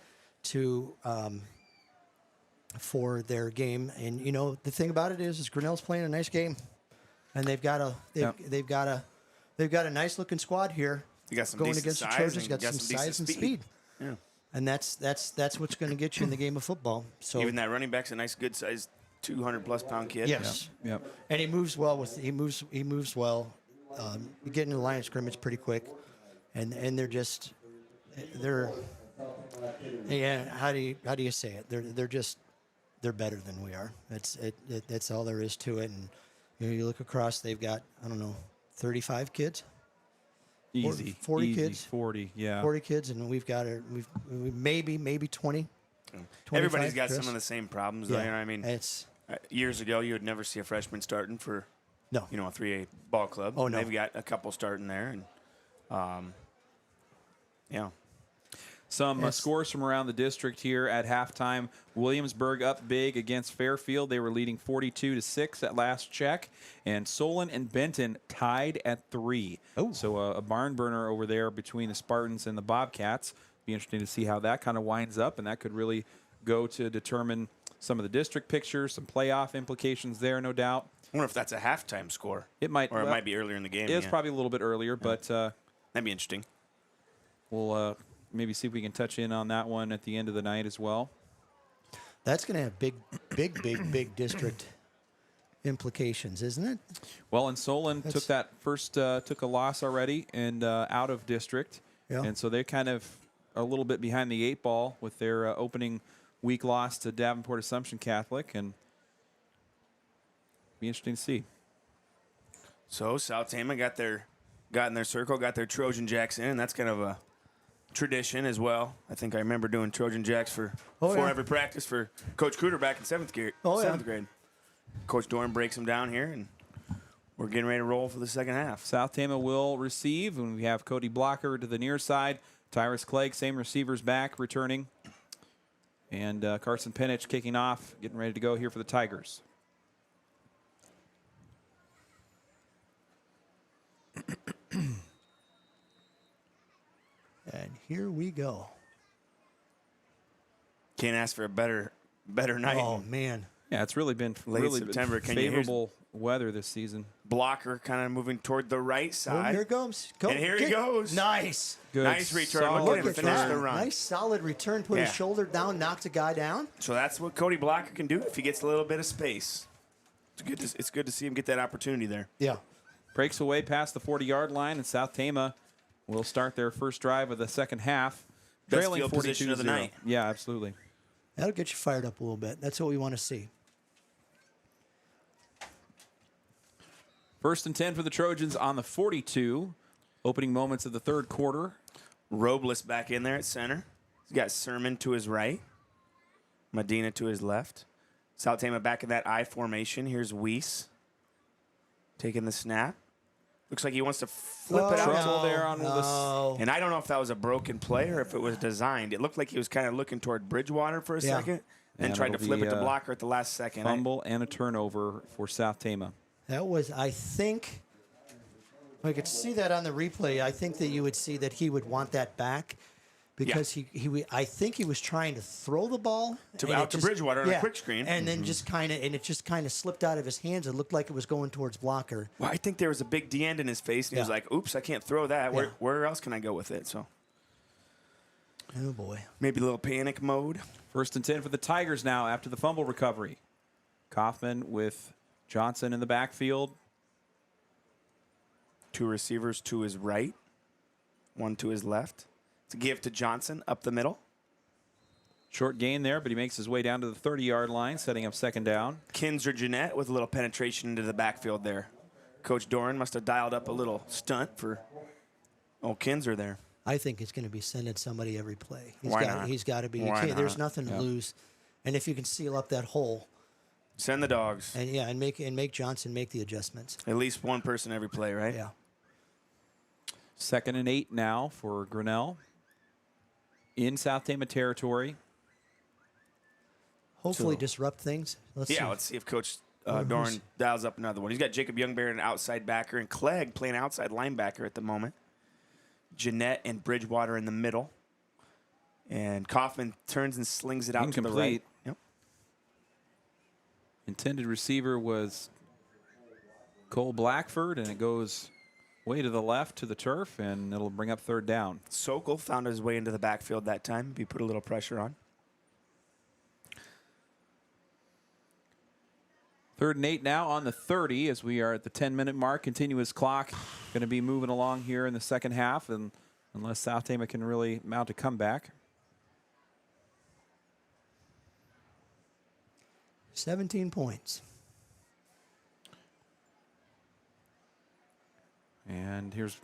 for their game. And, you know, the thing about it is Grinnell's playing a nice game. And they've got a nice looking squad here. You got some going decent against the size Trojans. and Got got some some size decent and speed. Yeah. And that's what's going to get you in the game of football. So Even that running back's a nice, good sized 200-plus pound kid. yes, Yep. and he moves well. He moves well. You get into the line of scrimmage pretty quick, and they're how do you say it? They're better than we are. That's all there is to it. And you look across, they've got 35 kids. Easy. 40 Easy. kids. 40, yeah. 40 kids, and we've maybe 20. Everybody's 25, got Chris. some of the same problems, though. Yeah, You know what I mean? It's Years ago, you would never see a freshman starting for, no. a 3A ball club. Oh, no. They've got a couple starting there. And, yeah. Some Yes. scores from around the district here at halftime. Williamsburg up big against Fairfield. They were leading 42-6 at last check. And Solon and Benton tied at 3. Oh. So a barn burner over there between the Spartans and the Bobcats. Be interesting to see how that kind of winds up, and that could really go to determine some of the district pictures, some playoff implications there, no doubt. I wonder if that's a halftime score. It might, Or it well, might be earlier in the game. It's yeah. probably a little bit earlier, but That'd be interesting. we'll maybe see if we can touch in on that one at the end of the night as well. That's going to have big district implications, isn't it? Well, and Solon took a loss already and out of district, Yeah. and so they kind of are a little bit behind the 8 ball with their opening week loss to Davenport Assumption Catholic, and be interesting to see. So South Tama got in their circle, got their Trojan Jacks in, and that's kind of a tradition as well. I think I remember doing Trojan Jacks before yeah. every practice for Coach Cruder back in 7th grade. Oh, yeah. 7th grade. Coach Dorn breaks them down here, and we're getting ready to roll for the second half. South Tama will receive, and we have Cody Blocker to the near side. Tyrus Clegg, same receivers back, returning. And Carson Penich kicking off, getting ready to go here for the Tigers. And here we go. Can't ask for a better night. Oh, man. Yeah, it's really been Late September. Can you hear- favorable weather this season. Blocker kind of moving toward the right Oh, side. here it goes. And here he goes. Nice. Good, Nice return. solid Look at him Look at finish that. the run. Nice, solid return. Put his Yeah. shoulder down, knocked a guy down. So that's what Cody Blocker can do if he gets a little bit of space. It's good to see him get that opportunity there. Yeah. Breaks away past the 40-yard line, and South Tama will start their first drive of the second half. Best Trailing field position of the 42-0. night. Yeah, absolutely. That'll get you fired up a little bit. That's what we want to see. First and 10 for the Trojans on the 42. Opening moments of the third quarter. Robles back in there at center. He's got Sermon to his right. Medina to his left. South Tama back in that I formation. Here's Weiss taking the snap. Looks like he wants to flip it out. Trouble there on no. And I don't know if that was a broken play or if it was designed. It looked like he was kind of looking toward Bridgewater for a Yeah. second, then And tried to it'll flip be, it to Blocker at the last second. Fumble and a turnover for South Tama. That was, I think, I could see that on the replay. I think that you would see that he would want that back. because I think he was trying to throw the ball out to Bridgewater on a quick screen. and then it just kind of slipped out of his hands. It looked like it was going towards blocker. Well, I think there was a big D end in his face, and he was like, "Oops, I can't throw that. Where else can I go with it?" So, oh boy, maybe a little panic mode. 1st and 10 for the Tigers now after the fumble recovery. Kaufman with Johnson in the backfield. 2 receivers to his right, 1 to his left. It's a give to Johnson up the middle. Short gain there, but he makes his way down to the 30-yard line, setting up 2nd down. Kinzer Jeanette with a little penetration into the backfield there. Coach Doran must have dialed up a little stunt for Kinzer there. I think it's going to be sending somebody every play. Why not? He's got to be. Why not? There's nothing to lose, and if you can seal up that hole, send the dogs. and make Johnson make the adjustments. At least one person every play, right? Yeah. 2nd and 8 now for Grinnell in South Tama territory. Hopefully disrupt things. Let's see if Coach Doran dials up another one. He's got Jacob Youngbear, an outside backer, and Clegg playing outside linebacker at the moment. Jeanette and Bridgewater in the middle. And Kaufman turns and slings it out to the right. Yep. Intended receiver was Cole Blackford, and it goes way to the left to the turf, and it'll bring up 3rd down. Sokol found his way into the backfield that time. He put a little pressure on. 3rd and 8 now on the 30 as we are at the 10-minute mark. Continuous clock going to be moving along here in the second half, and unless South Tama can really mount a comeback. 17 points. And here's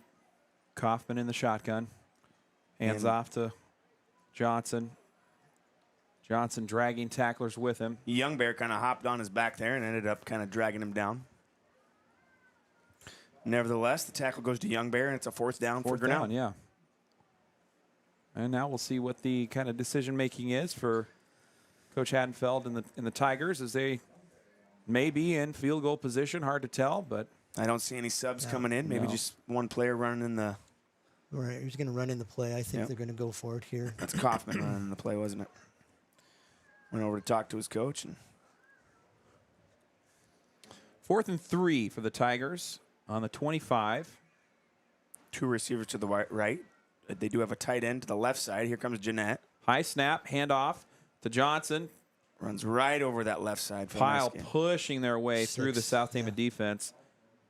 Kaufman in the shotgun. Hands off to Johnson. Johnson dragging tacklers with him. Youngbear kind of hopped on his back there and ended up kind of dragging him down. Nevertheless, the tackle goes to Youngbear, and it's a 4th down for Grinnell. Down, yeah. And now we'll see what the kind of decision-making is for Coach Hadenfeld and the Tigers, as they may be in field goal position. Hard to tell, but I don't see any subs coming in. Maybe just one player running in the... Right, he's going to run in the play. I think they're going to go for it here. That's Kaufman running in the play, wasn't it? Went over to talk to his coach. And 4th and 3 for the Tigers on the 25. 2 receivers to the right. They do have a tight end to the left side. Here comes Jeanette. High snap, handoff to Johnson. Runs right over that left side. Pile pushing their way through the South Tama defense.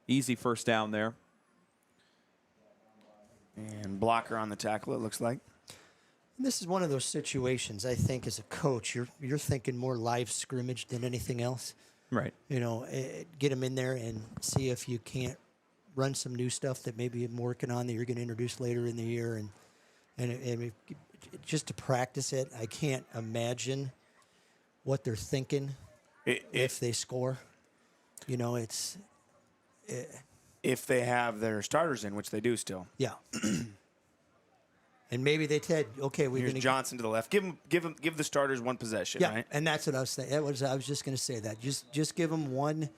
Easy 1st down there. And blocker on the tackle, it looks like. This is one of those situations, I think, as a coach, you're thinking more live scrimmage than anything else. Right. You know, get them in there and see if you can't run some new stuff that maybe you're working on that you're going to introduce later in the year. And just to practice it, I can't imagine what they're thinking if they score. You know, it's... if they have their starters in, which they do still. Yeah. And maybe they said, okay, we're Here's going to Johnson to the left. Give the starters one possession, yeah, right? and that's what I was saying. I was just going to say that. Just give them one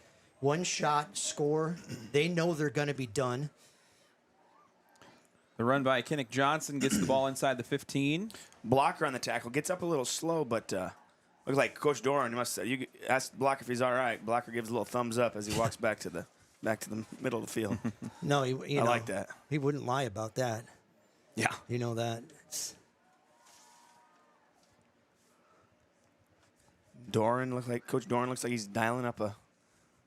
shot, score. They know they're going to be done. The run by Kinnick Johnson gets the ball inside the 15. Blocker on the tackle gets up a little slow, but looks like Coach Doran must say, you ask Blocker if he's all right. Blocker gives a little thumbs up as he walks back to the middle of the field. No, I like that. He wouldn't lie about that. Yeah. You know that. Coach Doran looks like he's dialing up a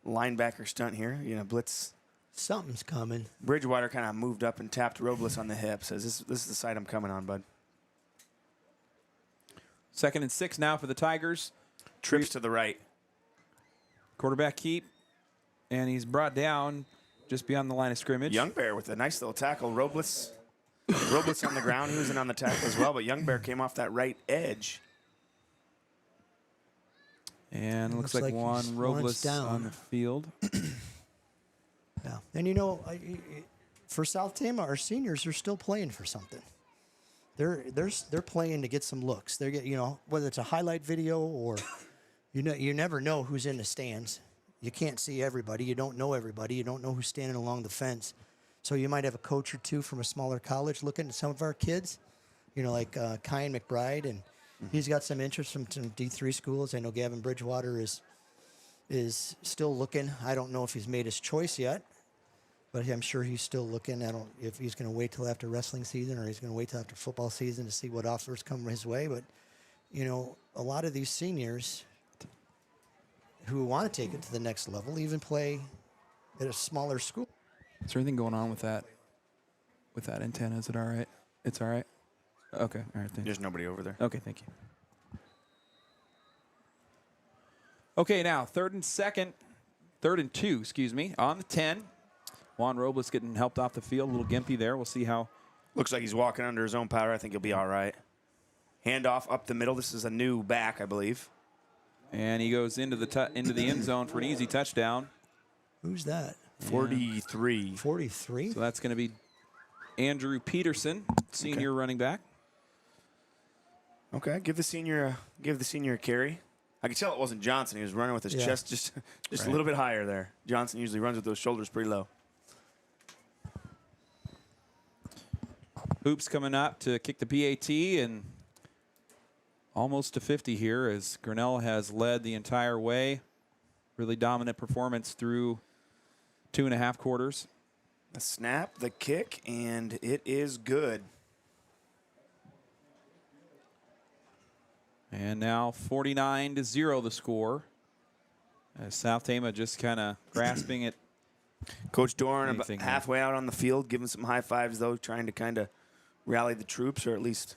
linebacker stunt here. You know, blitz. Something's coming. Bridgewater kind of moved up and tapped Robles on the hip. Says, this is the side I'm coming on, bud. 2nd and 6 now for the Tigers. Trips to the right. Quarterback keep. And he's brought down just beyond the line of scrimmage. Youngbear with a nice little tackle. Robles on the ground. He was in on the tackle as well, but Youngbear came off that right edge. And it looks like Juan Robles down on the field. Yeah. And, you know, for South Tama, our seniors are still playing for something. They're playing to get some looks. They're getting, you know, whether it's a highlight video or you never know who's in the stands. You can't see everybody. You don't know everybody. You don't know who's standing along the fence. So you might have a coach or two from a smaller college looking at some of our kids. like Kyan McBride, and he's got some interest from some D3 schools. I know Gavin Bridgewater is still looking. I don't know if he's made his choice yet, but I'm sure he's still looking. I don't if he's going to wait till after wrestling season or he's going to wait till after football season to see what offers come his way. But a lot of these seniors who want to take it to the next level even play at a smaller school. Is there anything going on with that antenna? Is it all right? It's all right? Okay. All right. Thanks. There's nobody over there. Okay. Thank you. Okay. Now, 3rd and 2, on the 10. Juan Robles getting helped off the field. A little gimpy there. We'll see how. Looks like he's walking under his own power. I think he'll be all right. Handoff up the middle. This is a new back, I believe. And he goes into the end zone for an easy touchdown. Who's that? 43. 43? So that's going to be Andrew Peterson, senior running back. Okay, give the senior a carry. I could tell it wasn't Johnson. He was running with his chest just a little bit higher there. Johnson usually runs with those shoulders pretty low. Hoops coming up to kick the PAT, and almost to 50 here as Grinnell has led the entire way. Really dominant performance through 2.5 quarters. The snap, the kick, and it is good. And now 49-0 the score. As South Tama just kind of grasping it. Coach Doran about Anything halfway out on the field, giving some high fives, though, trying to kind of rally the troops or at least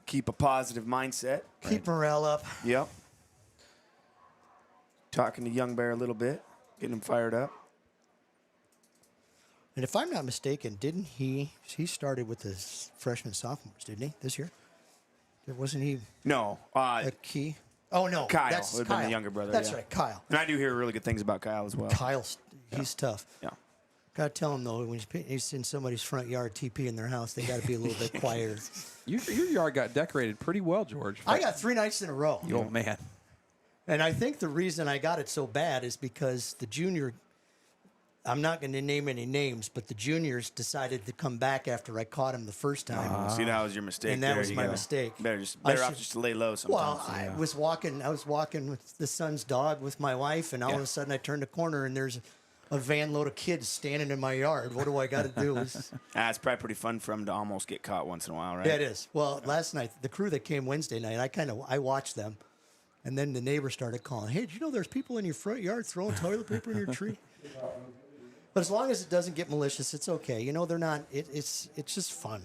keep a positive mindset. Keep morale up. Yep. Talking to Young Bear a little bit, getting him fired up. And if I'm not mistaken, didn't he started with his freshmen, sophomores, didn't he, this year? Wasn't he No. a key? Oh, no. Kyle That's would have Kyle. been the younger brother. That's yeah. right, Kyle. And I do hear really good things about Kyle as well. Kyle's, he's tough. Yeah. Got to tell him, though, when he's in somebody's front yard TP in their house, they got to be a little bit quieter. Your yard got decorated pretty well, George. I got 3 nights in a row. Oh, man. And I think the reason I got it so bad is because the junior, I'm not going to name any names, but the juniors decided to come back after I caught him the first time. See, that was your mistake. And that there was you my go. mistake. Better off just to lay low sometimes. Well, I was walking with the son's dog with my wife, and all of a sudden I turned the corner and there's a van load of kids standing in my yard. What do I got to do? It's probably pretty fun for him to almost get caught once in a while, right? Yeah, it is. Well, last night, the crew that came Wednesday night, I watched them, and then the neighbor started calling, "Hey, did you know there's people in your front yard throwing toilet paper in your tree?" But as long as it doesn't get malicious, it's okay. They're not. It's just fun.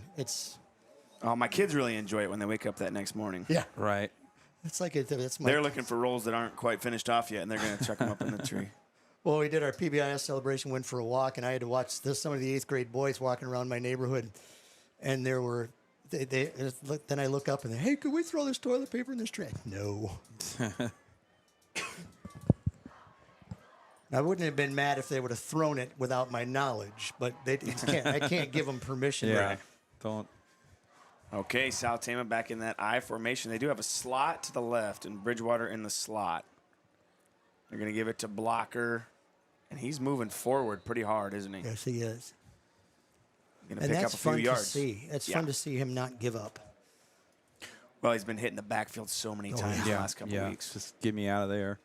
Oh, my kids really enjoy it when they wake up that next morning. Yeah. Right. It's like that's my. They're looking for rolls that aren't quite finished off yet, and they're going to chuck them up in the tree. Well, we did our PBIS celebration, went for a walk, and I had to watch some of the 8th grade boys walking around my neighborhood, and there were. Then I look up and hey, could we throw this toilet paper in this tree? No. I wouldn't have been mad if they would have thrown it without my knowledge, but I can't give them permission. Yeah. Right? Don't. Okay, South Tama back in that I formation. They do have a slot to the left and Bridgewater in the slot. They're going to give it to Blocker, and he's moving forward pretty hard, isn't he? Yes, he is. Going to And pick that's up a few fun yards. to see. It's fun to see him not give up. Well, he's been hitting the backfield so many times the last couple of weeks. Just get me out of there.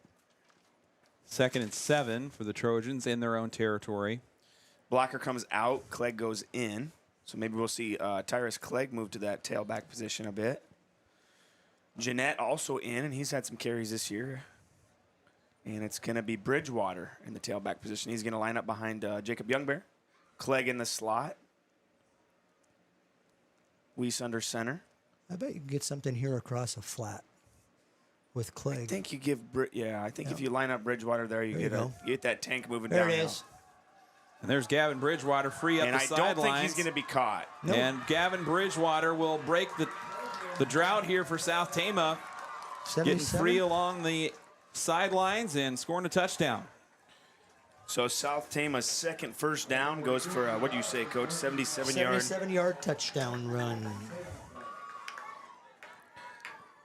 2nd and 7 for the Trojans in their own territory. Blocker comes out. Clegg goes in. So maybe we'll see Tyrus Clegg move to that tailback position a bit. Jeanette also in, and he's had some carries this year. And it's going to be Bridgewater in the tailback position. He's going to line up behind Jacob Youngbear. Clegg in the slot. Weiss under center. I bet you can get something here across a flat with Clegg. I think you give, if you line up Bridgewater there, you get that tank moving There down. it is. And there's Gavin Bridgewater free up And the I sidelines. don't think he's going to be caught. No. And Gavin Bridgewater will break the drought here for South Tama. Getting 77? free along the sidelines and scoring a touchdown. So South Tama's second first down goes for, what do you say, Coach, 77-yard? 77-yard touchdown run.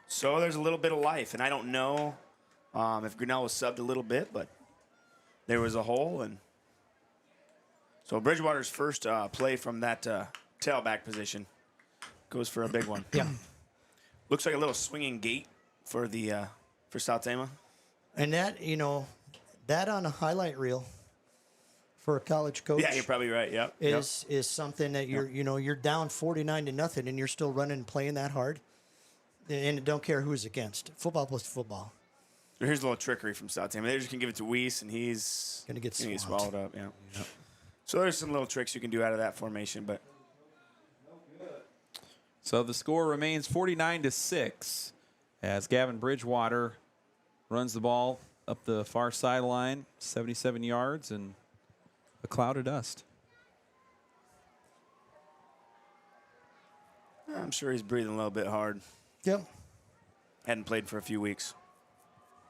So there's a little bit of life, and I don't know if Grinnell was subbed a little bit, but there was a hole. And so Bridgewater's first play from that tailback position. goes for a big one. Yeah. Looks like a little swinging gate for the for South Tama. And that, that on a highlight reel for a college coach. Yeah, you're probably right. Yep. Is something that you're down 49-0 and you're still running and playing that hard. And don't care who's against. Football plus football. Here's a little trickery from South Tama. They just can give it to Weiss, and he's Gonna get swallowed up. Yeah. So there's some little tricks you can do out of that formation, but So the score remains 49-6 as Gavin Bridgewater runs the ball up the far sideline, 77 yards, and a cloud of dust. I'm sure he's breathing a little bit hard. Yep. Hadn't played for a few weeks.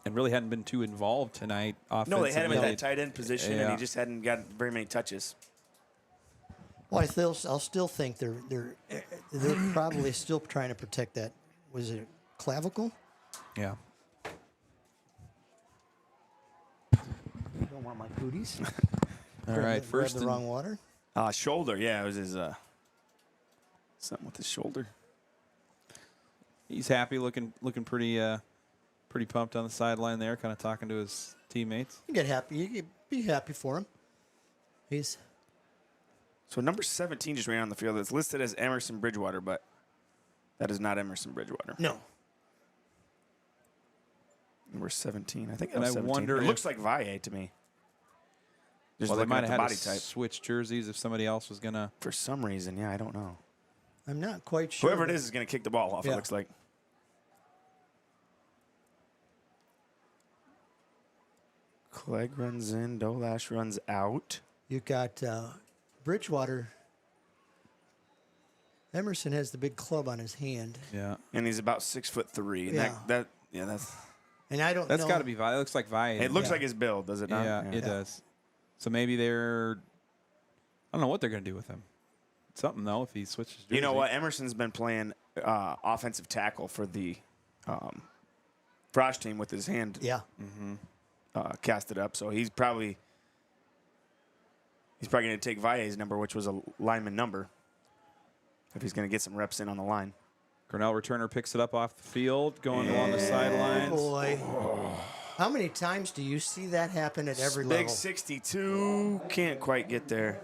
And really hadn't been too involved tonight offensively. No, they had him in that tight end position, and Yeah. he just hadn't got very many touches. Well, I'll still think they're probably still trying to protect that. Was it clavicle? Yeah. I don't want my booties. All right, first the and wrong water. Shoulder, yeah, it was his something with his shoulder. he's happy, looking pretty pumped on the sideline there, kind of talking to his teammates. You get happy. You be happy for him. He's So number 17 just ran on the field. It's listed as Emerson Bridgewater, but that is not Emerson Bridgewater. no. Number 17. I think that And was I 17. wonder It if- looks like Valle to me. Just Well, they looking might at have the had body to type. switch jerseys if somebody else was going to. For some reason, yeah, I don't know. I'm not quite sure. Whoever it is going to kick the ball off, Yeah. it looks like. Clegg runs in. Dolash runs out. You got Bridgewater. Emerson has the big club on his hand, Yeah. And he's about 6'3". And Yeah. that's and I don't That's know. got to be Vi. It looks like Vi. it looks like his build, does it not? Yeah, it does. So maybe they're. I don't know what they're going to do with him. Something, though, if he switches jerseys. You know what? Emerson's been playing offensive tackle for the Frosh team with his hand Yeah. casted up. So he's probably going to take Valle's number, which was a lineman number, if he's going to get some reps in on the line. Grinnell returner picks it up off the field, going along the sidelines. Boy. How many times do you see that happen at every Big level? 62 can't quite get there.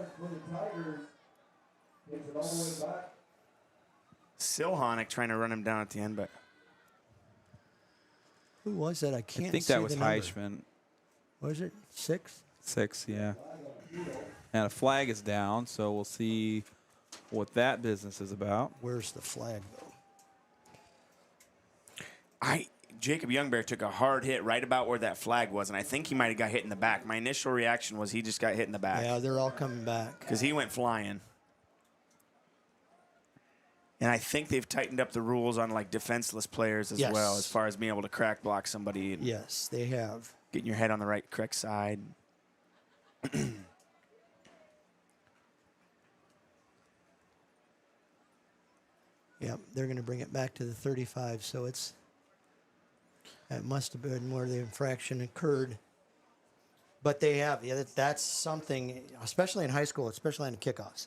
Silhonic trying to run him down at the end, but Who was that? I can't I think see that was the number. Heichman. Was it 6? 6, yeah. And a flag is down, so we'll see what that business is about. Where's the flag, though? Jacob Youngbear took a hard hit right about where that flag was, and I think he might have got hit in the back. My initial reaction was he just got hit in the back. Yeah, they're all coming back. Because he went flying. And I think they've tightened up the rules on like defenseless players as Yes. well, as far as being able to crack block somebody and Yes, they have. getting your head on the correct side. Yep, they're going to bring it back to the 35, so that must have been where the infraction occurred. But they have, that's something, especially in high school, especially on the kickoffs.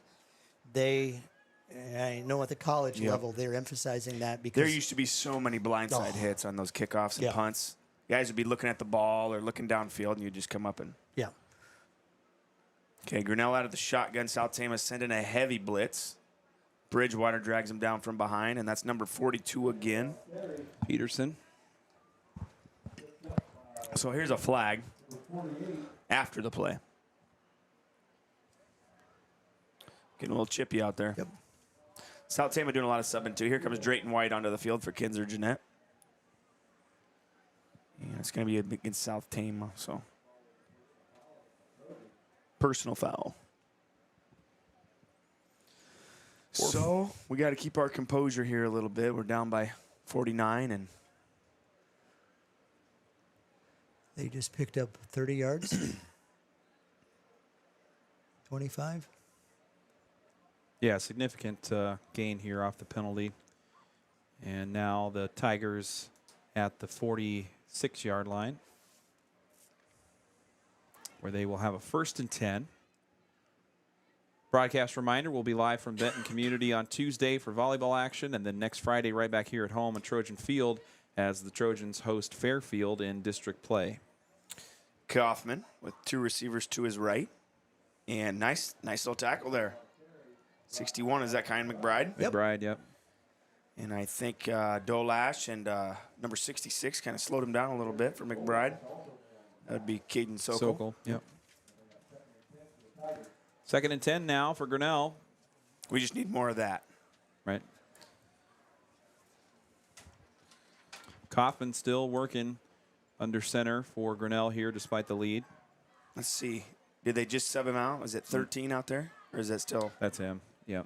I know at the college Yep. level, they're emphasizing that because There used to be so many blindside hits on those kickoffs and Yeah. punts. Guys would be looking at the ball or looking downfield, and you'd just come up and. yeah, Okay, Grinnell out of the shotgun. South Tama sending a heavy blitz. Bridgewater drags him down from behind, and that's number 42 again. Peterson. So here's a flag after the play. Getting a little chippy out there. Yep. South Tama doing a lot of subbing too. Here comes Drayton White onto the field for Kinzer Jeanette. Yeah, it's going to be against South Tama, so. Personal foul. So we got to keep our composure here a little bit. We're down by 49, and they just picked up 30 yards. 25. Yeah, significant gain here off the penalty. And now the Tigers at the 46-yard line, where they will have a 1st and 10. Broadcast reminder, we'll be live from Benton Community on Tuesday for volleyball action, and then next Friday right back here at home at Trojan Field as the Trojans host Fairfield in district play. Kaufman with 2 receivers to his right. And nice little tackle there. 61, is that Kyan McBride? McBride, yep. And I think Dolash and number 66 kind of slowed him down a little bit for McBride. That would be Caden Sokol. Sokol, yep. 2nd and 10 now for Grinnell. We just need more of that. Right. Kaufman still working under center for Grinnell here despite the lead. Let's see. Did they just sub him out? Is it 13 out there? Or is that still? That's him, yep.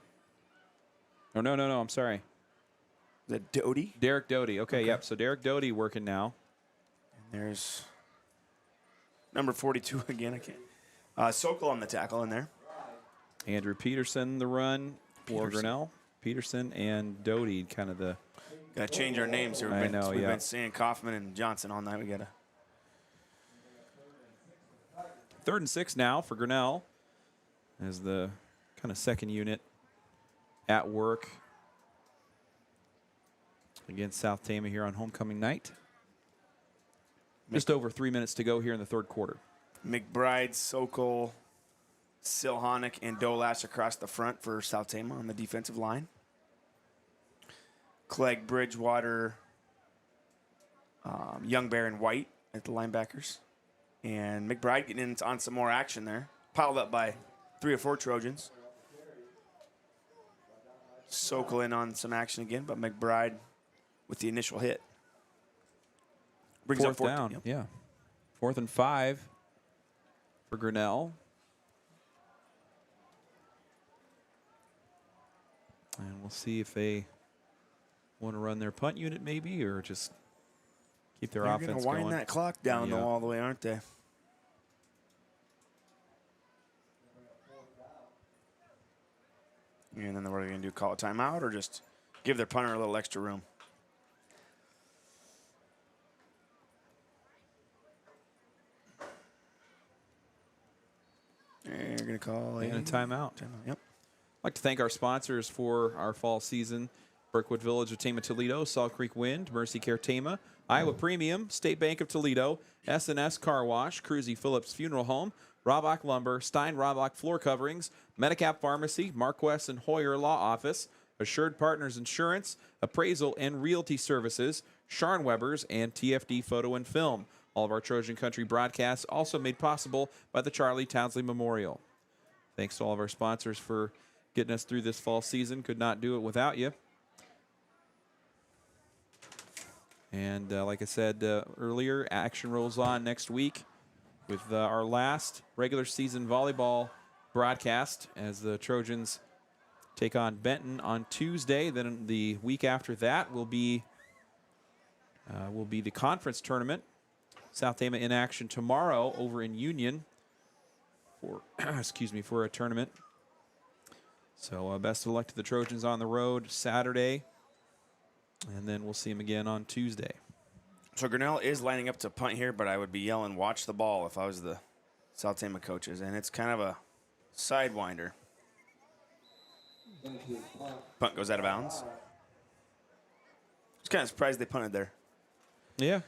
Oh, no, I'm sorry. Is that Doty? Derek Doty. Okay, yep. So Derek Doty working now. And there's number 42 again. I can't. Sokol on the tackle in there. Andrew Peterson, the run for Grinnell. Peterson and Doty, kind of the. Got to change our names here. We've been seeing Kaufman and Johnson all night. We got to. 3rd and 6 now for Grinnell as the kind of second unit at work against South Tama here on homecoming night. Just over 3 minutes to go here in the 3rd quarter. McBride, Sokol, Silhonic, and Dolash across the front for South Tama on the defensive line. Clegg, Bridgewater, Young Bear, and White at the linebackers. And McBride getting in on some more action there. Piled up by 3 or 4 Trojans. Sokol in on some action again, but McBride with the initial hit. Brings up 4th down, yep. yeah. 4th and 5 for Grinnell. And we'll see if they want to run their punt unit maybe or just keep their offense going. They're going to wind that clock down though all the way, aren't they? And then what are they going to do? Call a timeout or just give their punter a little extra room? And you're going to call a timeout. Yep. I'd like to thank our sponsors for our fall season. Brookwood Village of Tama Toledo, Salt Creek Wind, Mercy Care Tama, Iowa Premium, State Bank of Toledo, S&S Car Wash, Cruzy Phillips Funeral Home, Robach Lumber, Stein Robach Floor Coverings, Medicap Pharmacy, Marquess and Hoyer Law Office, Assured Partners Insurance, Appraisal and Realty Services, Sharn Webbers, and TFD Photo and Film. All of our Trojan Country broadcasts also made possible by the Charlie Townsley Memorial. Thanks to all of our sponsors for getting us through this fall season. Could not do it without you. And like I said earlier, action rolls on next week with our last regular season volleyball broadcast as the Trojans take on Benton on Tuesday. Then the week after that will be the conference tournament. South Tama in action tomorrow over in Union for for a tournament. So best of luck to the Trojans on the road Saturday. And then we'll see him again on Tuesday. So Grinnell is lining up to punt here, but I would be yelling, watch the ball if I was the South Tama coaches. And it's kind of a sidewinder. Punt goes out of bounds. I was kind of surprised they punted there. Yeah.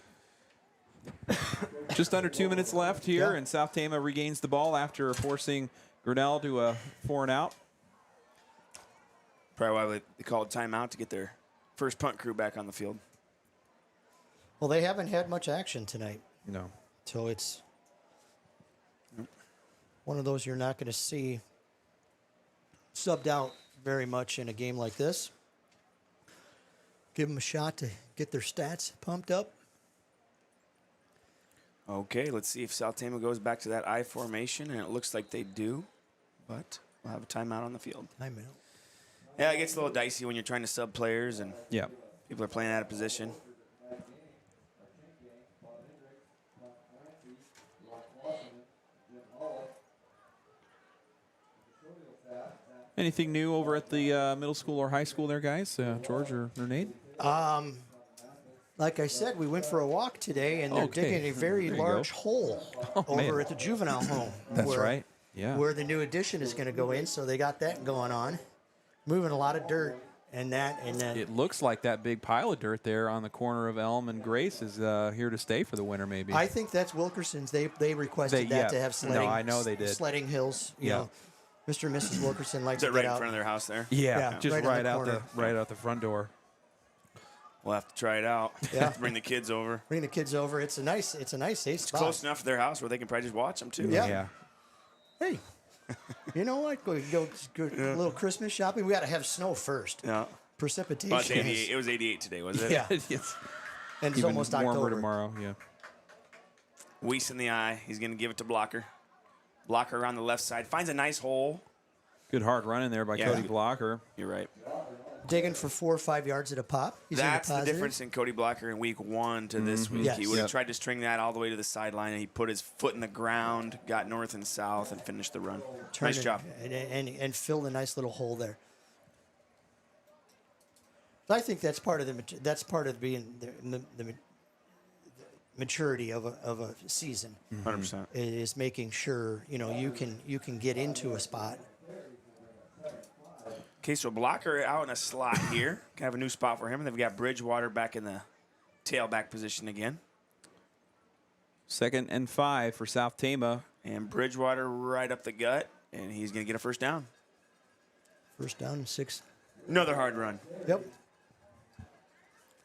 Just under 2 minutes left here, and South Tama regains the ball after forcing Grinnell to a 4-and-out. Probably why they called timeout to get their first punt crew back on the field. Well, they haven't had much action tonight. No. So it's one of those you're not going to see subbed out very much in a game like this. Give them a shot to get their stats pumped up. Okay, let's see if South Tama goes back to that I formation, and it looks like they do, but we'll have a timeout on the field. Timeout. Yeah, it gets a little dicey when you're trying to sub players and people are playing out of position. Anything new over at the middle school or high school there, guys? George or Nate? Like I said, we went for a walk today, and they're digging a very large hole over at the juvenile home. That's right. where the new addition is going to go in. So they got that going on, moving a lot of dirt. And it looks like that big pile of dirt there on the corner of Elm and Grace is here to stay for the winter, maybe. I think that's Wilkerson's. They requested that to have sledding. No, I know they did. Sledding hills. You know, Mr. and Mrs. Wilkerson likes to Is it right get in out. front of their house there? Yeah, just right out the front door. We'll have to try it out. Yeah. Bring the kids over. Bring the kids over. It's a nice safe spot. Close enough to their house where they can probably just watch them too. Yeah. Hey, you know what? Go a little Christmas shopping. We got to have snow first. Yeah. Precipitation. Well, it's 88. It was 88 today, was it? Yeah. It's And it's even almost warmer October. tomorrow. Yeah. Weiss in the eye. He's going to give it to Blocker. Blocker around the left side. Finds a nice hole. Good hard run in there by Cody Blocker. You're right. Digging for 4 or 5 yards at a pop. He's That's the positive. difference in Cody Blocker in week 1 to this week. Yes. He would have tried to string that all the way to the sideline, and he put his foot in the ground, got north and south, and finished the run. Turn Nice it job. And fill the nice little hole there. I think that's part of being the maturity of a season. 100%. Is making sure you can get into a spot. Okay, so Blocker out in a slot here. Kind of a new spot for him. They've got Bridgewater back in the tailback position again. 2nd and 5 for South Tama. And Bridgewater right up the gut, and he's going to get a first down. First down and 6. Another hard run. Yep.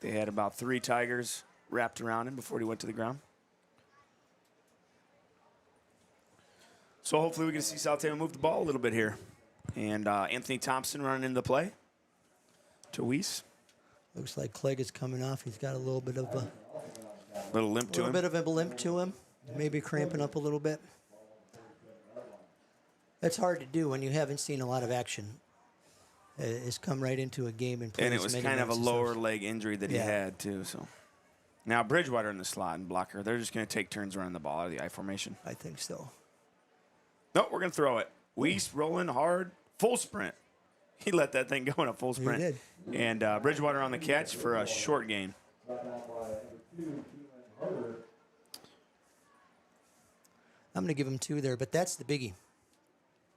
They had about 3 Tigers wrapped around him before he went to the ground. So hopefully we can see South Tama move the ball a little bit here. And Anthony Thompson running into the play to Weiss. Looks like Clegg is coming off. He's got a little bit of a Limp to him. limp to him. Maybe cramping up a little bit. That's hard to do when you haven't seen a lot of action. It's come right into a game and play. And it was kind of a lower leg injury that he had too. So now Bridgewater in the slot and Blocker. They're just going to take turns running the ball out of the I formation. I think so. No, we're going to throw it. Weiss rolling hard, full sprint. He let that thing go in a full sprint. He did. And Bridgewater on the catch for a short gain. I'm going to give him 2 there, but that's the biggie.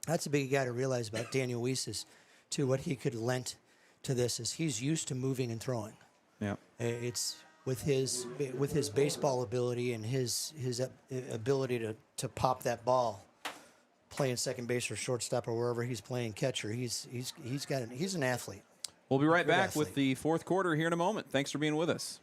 That's the biggie guy to realize about Daniel Weiss is, too, what he could have lent to this is he's used to moving and throwing. Yeah. It's with his baseball ability and his ability to pop that ball, playing second base or shortstop or wherever he's playing catcher. He's an athlete. We'll be right back athlete. with the 4th quarter here in a moment. Thanks for being with us.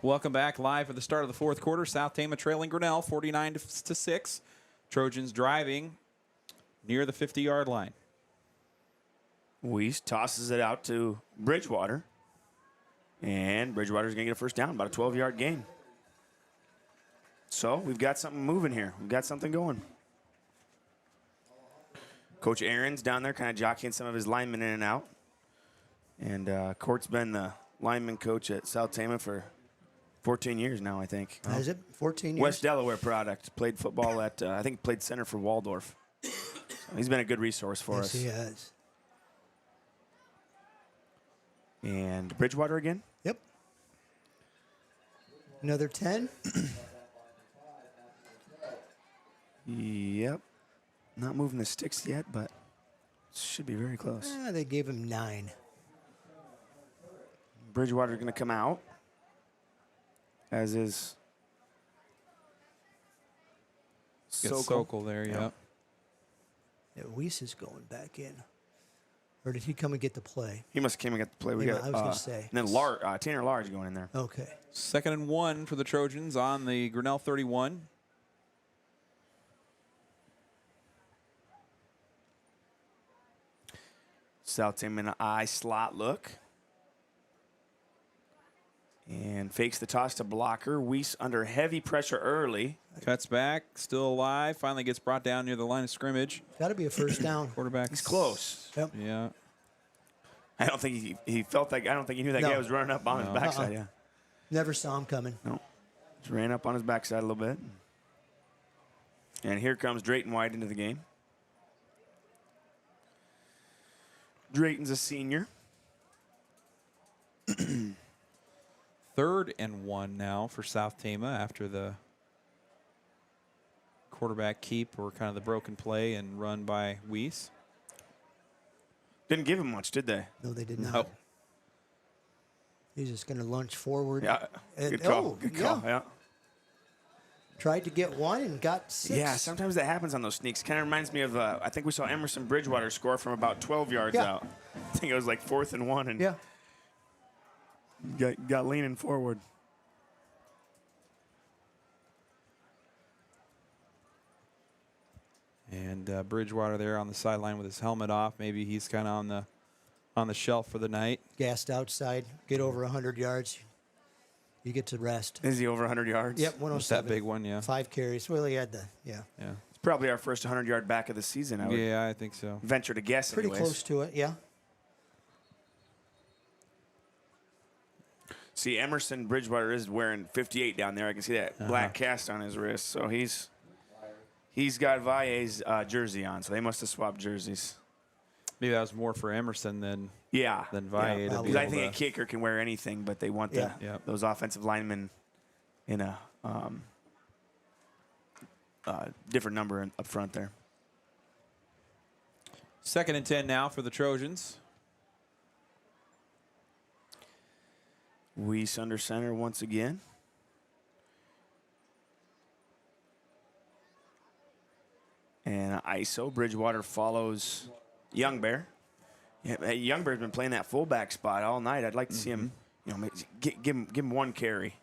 Welcome back live for the start of the 4th quarter. South Tama trailing Grinnell 49-6. Trojans driving near the 50-yard line. Weiss tosses it out to Bridgewater. And Bridgewater's going to get a first down, about a 12-yard gain. So we've got something moving here. We've got something going. Coach Aaron's down there kind of jockeying some of his linemen in and out. And Court's been the lineman coach at South Tama for 14 years now, I think. Is it 14 years? West Delaware product. Played football at, I think played center for Waldorf. So he's been a good resource for Yes, us. he has. And Bridgewater again. Yep. Another 10. Yep. Not moving the sticks yet, but should be very close. They gave him 9. Bridgewater's going to come out, as is Get Sokol there, yeah. Yeah, Weiss is going back in. Or did he come and get the play? He must have came and got the play. We Yeah, got, I was gonna say. And then Tanner Large going in there. Okay. 2nd and 1 for the Trojans on the Grinnell 31. South Tama in an eye slot look. And fakes the toss to blocker. Weiss under heavy pressure early. Cuts back, still alive. Finally gets brought down near the line of scrimmage. Got to be a first down. Quarterback. He's close. Yep. Yeah. I don't think he felt like, I don't think he knew that No. guy was running up on his backside. Yeah. Never saw him coming. No. Just ran up on his backside a little bit. And here comes Drayton White into the game. Drayton's a senior. 3rd and 1 now for South Tama after the quarterback keep or kind of the broken play and run by Weiss. Didn't give him much, did they? No, they did not. No. He's just going to lunge forward. Yeah. And- Good call. oh, Good call. yeah. Yeah. Tried to get one and got 6. Yeah, sometimes that happens on those sneaks. Kind of reminds me of, I think we saw Emerson Bridgewater score from about 12 yards Yeah. out. I think it was like 4th and 1 and Yeah. got leaning forward. And Bridgewater there on the sideline with his helmet off. Maybe he's kind of on the shelf for the night. Gassed outside. Get over 100 yards. You get to rest. Is he over 100 yards? Yep, Just 107. that big one, yeah. 5 carries. Well, he had the, yeah. Yeah. It's probably our first 100-yard back of the season, I would Yeah, I think so. venture to guess Pretty anyways. close to it, yeah. See, Emerson Bridgewater is wearing 58 down there. I can see that black cast on his wrist. So he's got Valle's jersey on, so they must have swapped jerseys. Maybe that was more for Emerson than Yeah. Valle to be Because I able think a to- kicker can wear anything, but they want Yeah. Yep. those offensive linemen in a different number up front there. 2nd and 10 now for the Trojans. Weiss under center once again. And ISO. Bridgewater follows Young Bear. Yeah, Young Bear's been playing that fullback spot all night. I'd like to see him, give him one carry.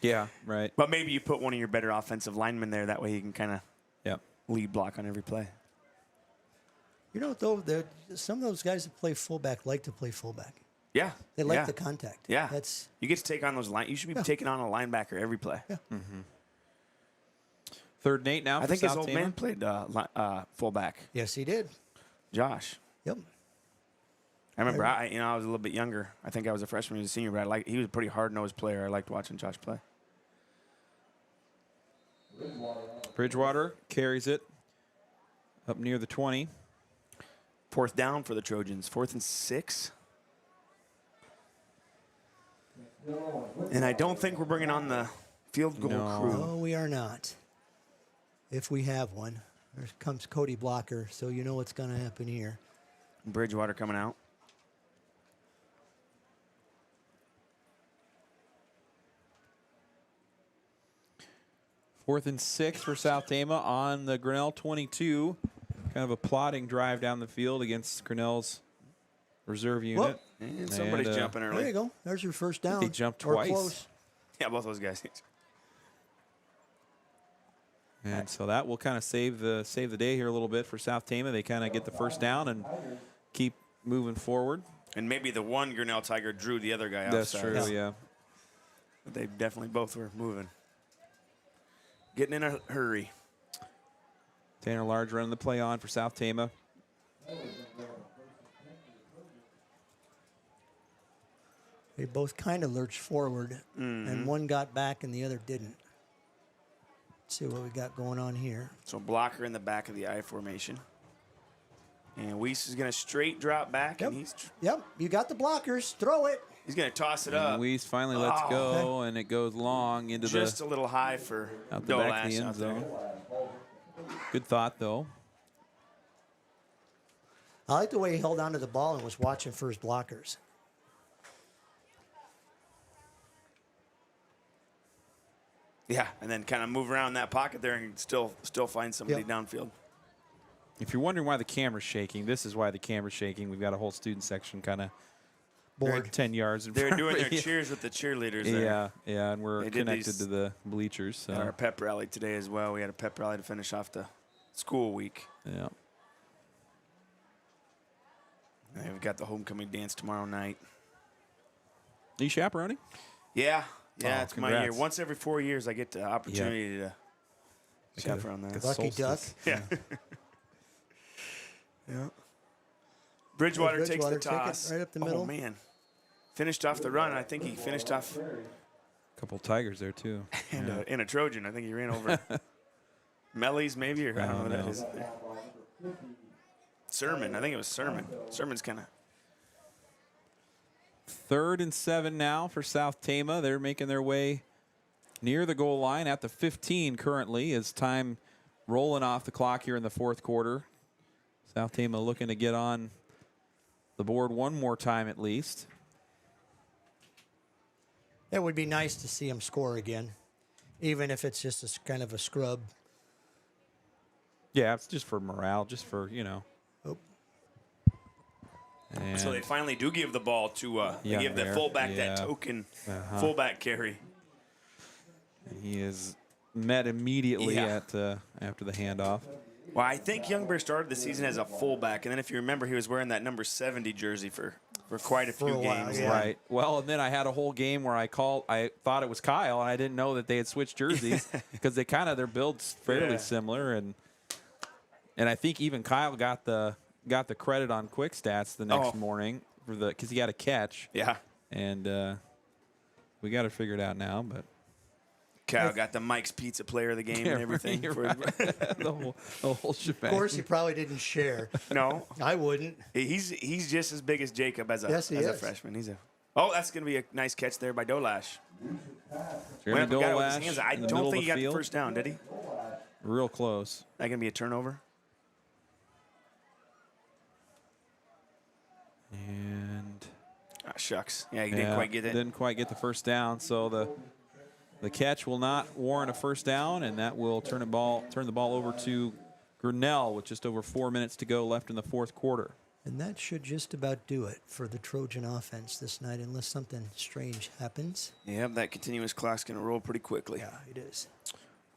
Yeah, right. But maybe you put one of your better offensive linemen there. That way he can kind of Yep. lead block on every play. You know, though, some of those guys that play fullback like to play fullback. Yeah. They like yeah. the contact. Yeah. That's You get to take on those line. You should be taking on a linebacker every play. Yeah. 3rd and 8 now I for think South his old Tama. man played fullback. yes, he did. Josh. Yep. I remember, I was a little bit younger. I think I was a freshman, he was a senior, but he was a pretty hard-nosed player. I liked watching Josh play. Bridgewater carries it up near the 20. 4th down for the Trojans, 4th and 6. And I don't think we're bringing on the field goal crew. No, we are not. If we have one. There comes Cody Blocker, so you know what's going to happen here. Bridgewater coming out. Fourth and 6 for South Tama on the Grinnell 22. Kind of a plodding drive down the field against Grinnell's reserve unit. And somebody's And, jumping early. There you go. There's your first down. They jumped Or twice. close. Yeah, both those guys. And so that will kind of save the day here a little bit for South Tama. They kind of get the first down and keep moving forward. And maybe the one Grinnell Tiger drew the other guy That's outside. true, yeah. But they definitely both were moving. Getting in a hurry. Tanner Large running the play on for South Tama. They both kind of lurched forward, and one got back and the other didn't. Let's see what we got going on here. So blocker in the back of the I formation. And Weiss is going to straight drop back, and Yep, you got the blockers. Throw it. he's going to toss it And up. Weiss finally lets go, and it goes long into Just the a little high for out the back of the Dolash end out there. zone. Good thought, though. I like the way he held onto the ball and was watching for his blockers. Yeah, and then kind of move around that pocket there and still find somebody downfield. If you're wondering why the camera's shaking, this is why the camera's shaking. We've got a whole student section kind of Board. 10 yards in They're front doing of their you. cheers with the cheerleaders there. Yeah, yeah, and we're They did connected these- to the bleachers. So. Our pep rally today as well. We had a pep rally to finish off the school week. Yeah. And we've got the homecoming dance tomorrow night. Are you chaperoning? Yeah, Oh, it's my year. congrats. Once every 4 years, I get the opportunity to chaperone that. Lucky duck. Yeah. Yeah. Bridgewater takes the Bridgewater, take it toss. right up the Oh, middle. man. Finished off the run. I think he finished off A couple Tigers there, too. in a Trojan. I think he ran over Mellies maybe, or I don't know what that is. Sermon. I think it was Sermon. Sermon's kind of. 3rd and 7 now for South Tama. They're making their way near the goal line at the 15 currently as time rolling off the clock here in the 4th quarter. South Tama looking to get on the board one more time at least. It would be nice to see him score again, even if it's just kind of a scrub. Yeah, it's just for morale, just for, Oh. And So they finally do give the ball to they Young give the Bear. fullback Yeah. that token Uh-huh. fullback carry. he is met immediately Yeah. at after the handoff. Well, I think Young Bear started the season as a fullback, and then if you remember, he was wearing that number 70 jersey for quite a few a while, games. yeah. Right. Well, and then I had a whole game where I thought it was Kyle, and I didn't know that they had switched jerseys because their build's fairly Yeah. similar, and I think even Kyle got the credit on quick stats the next Oh. morning because he had a catch, Yeah. and we got it figured out now, but Kyle got the Mike's Pizza Player of the game and everything. You're for- right. the whole shebang. Of course, he probably didn't share. No, I wouldn't. he's just as big as Jacob as a Yes, he a is. freshman. That's going to be a nice catch there by Dolash. Jeremy Went up and got it with his Dolash hands. I in the don't middle think of he got the field. first down, did he? Real close. That going to be a turnover? And Ah, shucks. Yeah, he didn't quite get it. Didn't quite get the first down, so the catch will not warrant a first down, and that will turn the ball over to Grinnell with just over 4 minutes to go left in the 4th quarter. And that should just about do it for the Trojan offense this night, unless something strange happens. Yep, that continuous clock's going to roll pretty quickly. Yeah, it is.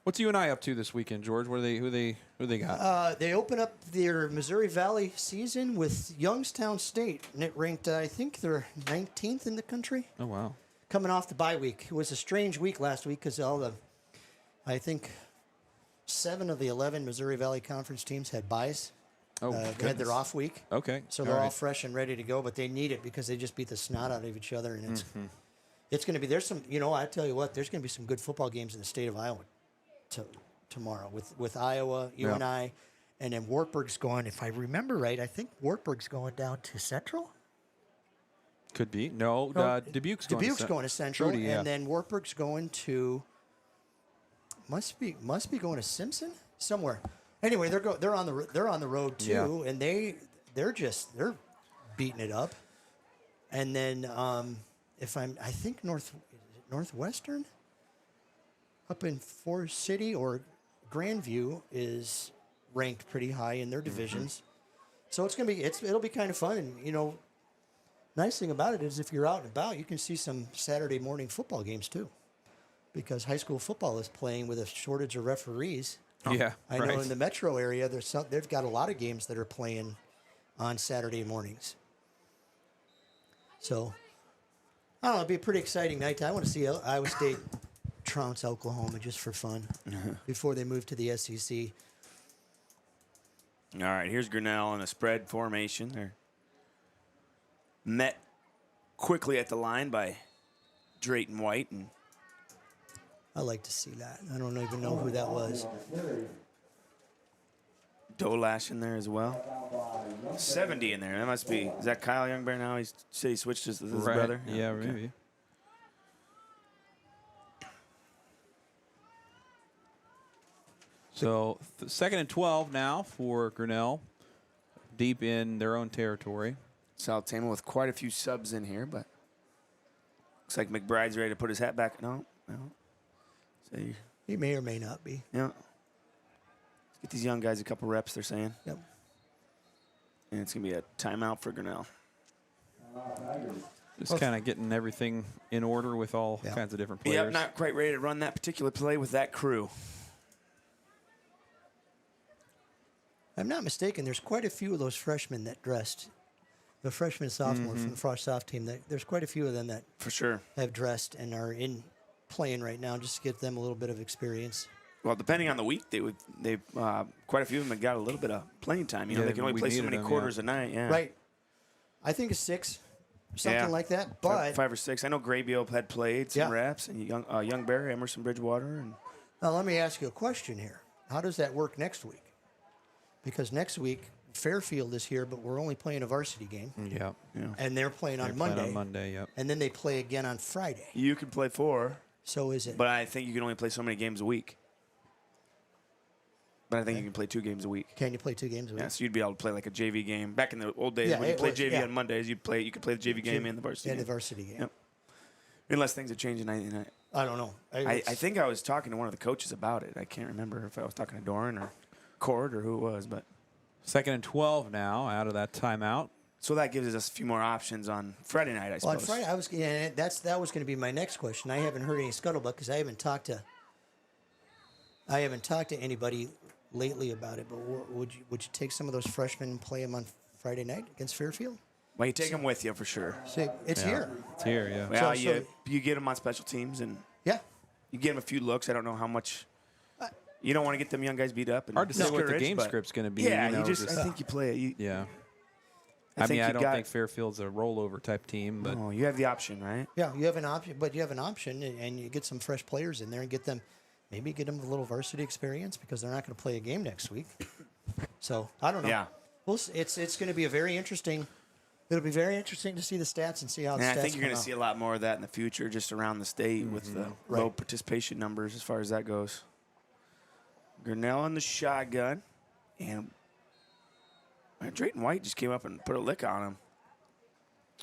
What's you and I up to this weekend, George? Who they got? They open up their Missouri Valley season with Youngstown State, and it ranked, I think, they're 19th in the country. Oh wow. Coming off the bye week. It was a strange week last week because I think 7 of the 11 Missouri Valley Conference teams had byes. Oh, They had goodness. their off week. Okay. So they're all fresh and ready to go, but they need it because they just beat the snot out of each other. And it's going to be, there's some, I tell you what, there's going to be some good football games in the state of Iowa tomorrow with Iowa, UNI, and then Wartburg's going, if I remember right, I think Wartburg's going down to Central. Could be. No, Dubuque's going Dubuque's to going to Central, Trudy, yeah. and then Wartburg's going to must be going to Simpson somewhere. Anyway, they're on the road too, and they're beating it up. And then I think Northwestern up in Forest City or Grandview is ranked pretty high in their divisions. So it'll be kind of fun, and nice thing about it is if you're out and about, you can see some Saturday morning football games too, because high school football is playing with a shortage of referees. Yeah, I know in the metro area, they've got a lot of games that are playing on Saturday mornings. So, I don't know, it'll be a pretty exciting night. I want to see Iowa State trounce Oklahoma just for fun before they move to the SEC. All right, here's Grinnell in a spread formation. They're met quickly at the line by Drayton White. And I like to see that. I don't even know who that was. Dolash in there as well. 70 in there. That must be. Is that Kyle Youngbear now? He said he switched his brother? Yeah, okay. maybe. So 2nd and 12 now for Grinnell, deep in their own territory. South Tama with quite a few subs in here, but looks like McBride's ready to put his hat back. No. So, He may or may not be. yeah. Let's get these young guys a couple reps, they're saying. Yep. And it's going to be a timeout for Grinnell. Just kind of getting everything in order with all Yeah. kinds of different players. Yep, not quite ready to run that particular play with that crew. If I'm not mistaken, there's quite a few of those freshmen that dressed. The freshman and sophomore from the Frost South team. There's quite a few of them that For sure. have dressed and are in playing right now, just to get them a little bit of experience. Well, depending on the week, they quite a few of them have got a little bit of playing time. You know, Yeah, they can only we play so needed many them, quarters a night. Yeah. Right. I think it's 6, something Yeah. like that. But Five or six. I know Graybeal had played some Yeah. reps, and Young Bear, Emerson Bridgewater, and now let me ask you a question here. How does that work next week? Because next week Fairfield is here, but we're only playing a varsity game, Yeah. and they're playing on They're playing Monday. on Monday, yep. And then they play again on Friday. you can play 4, So is it? but I think you can only play so many games a week. But I think you can play 2 games a week. Can you play 2 games a week? Yeah, so you'd be able to play like a JV game. Back in the old days, Yeah, when you it played was, JV yeah. on Mondays, you could play the JV game and the varsity And the game. varsity game. Yep. Unless things are changing. I don't know. I think I was talking to one of the coaches about it. I can't remember if I was talking to Doran or Cord or who it was, but 2nd and 12 now out of that timeout. so that gives us a few more options on Friday night, I Well, on suppose. Friday, that was going to be my next question. I haven't heard any scuttlebutt because I haven't talked to anybody lately about it. But would you take some of those freshmen and play them on Friday night against Fairfield? Well, you take them with you for sure. See, it's here. It's here, yeah. Well, So- you get them on special teams and Yeah. you get them a few looks. I don't know how much. You don't want to get them young guys beat up. And Hard to say what the discouraged, game but- script's going to be. Yeah, you know, I think you play it. yeah. I think I you don't got- think Fairfield's a rollover type team, but Oh, you have the option, right? Yeah, you have an option, but you have an option, and you get some fresh players in there and get them a little varsity experience because they're not going to play a game next week. So I don't know. Yeah. Well, it's going to be a very interesting. It'll be very interesting to see the stats and see how the And stats I think you're come going to out. see a lot more of that in the future, just around the state with the low Right. participation numbers as far as that goes. Grinnell on the shotgun, and Drayton White just came up and put a lick on him.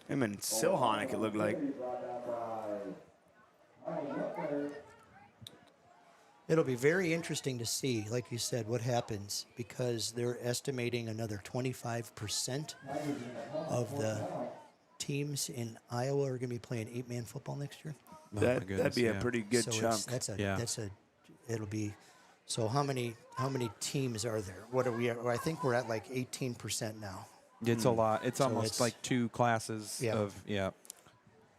Him and Silhonic, it looked like. It'll be very interesting to see, like you said, what happens because they're estimating another 25% of the teams in Iowa are going to be playing 8-man football next year. oh my That'd goodness, be a yeah. pretty good so chunk. It'll be. So how many teams are there? What are we at? Well, I think we're at like 18% now. It's a lot. It's almost it's- like 2 classes Yeah. of, yeah.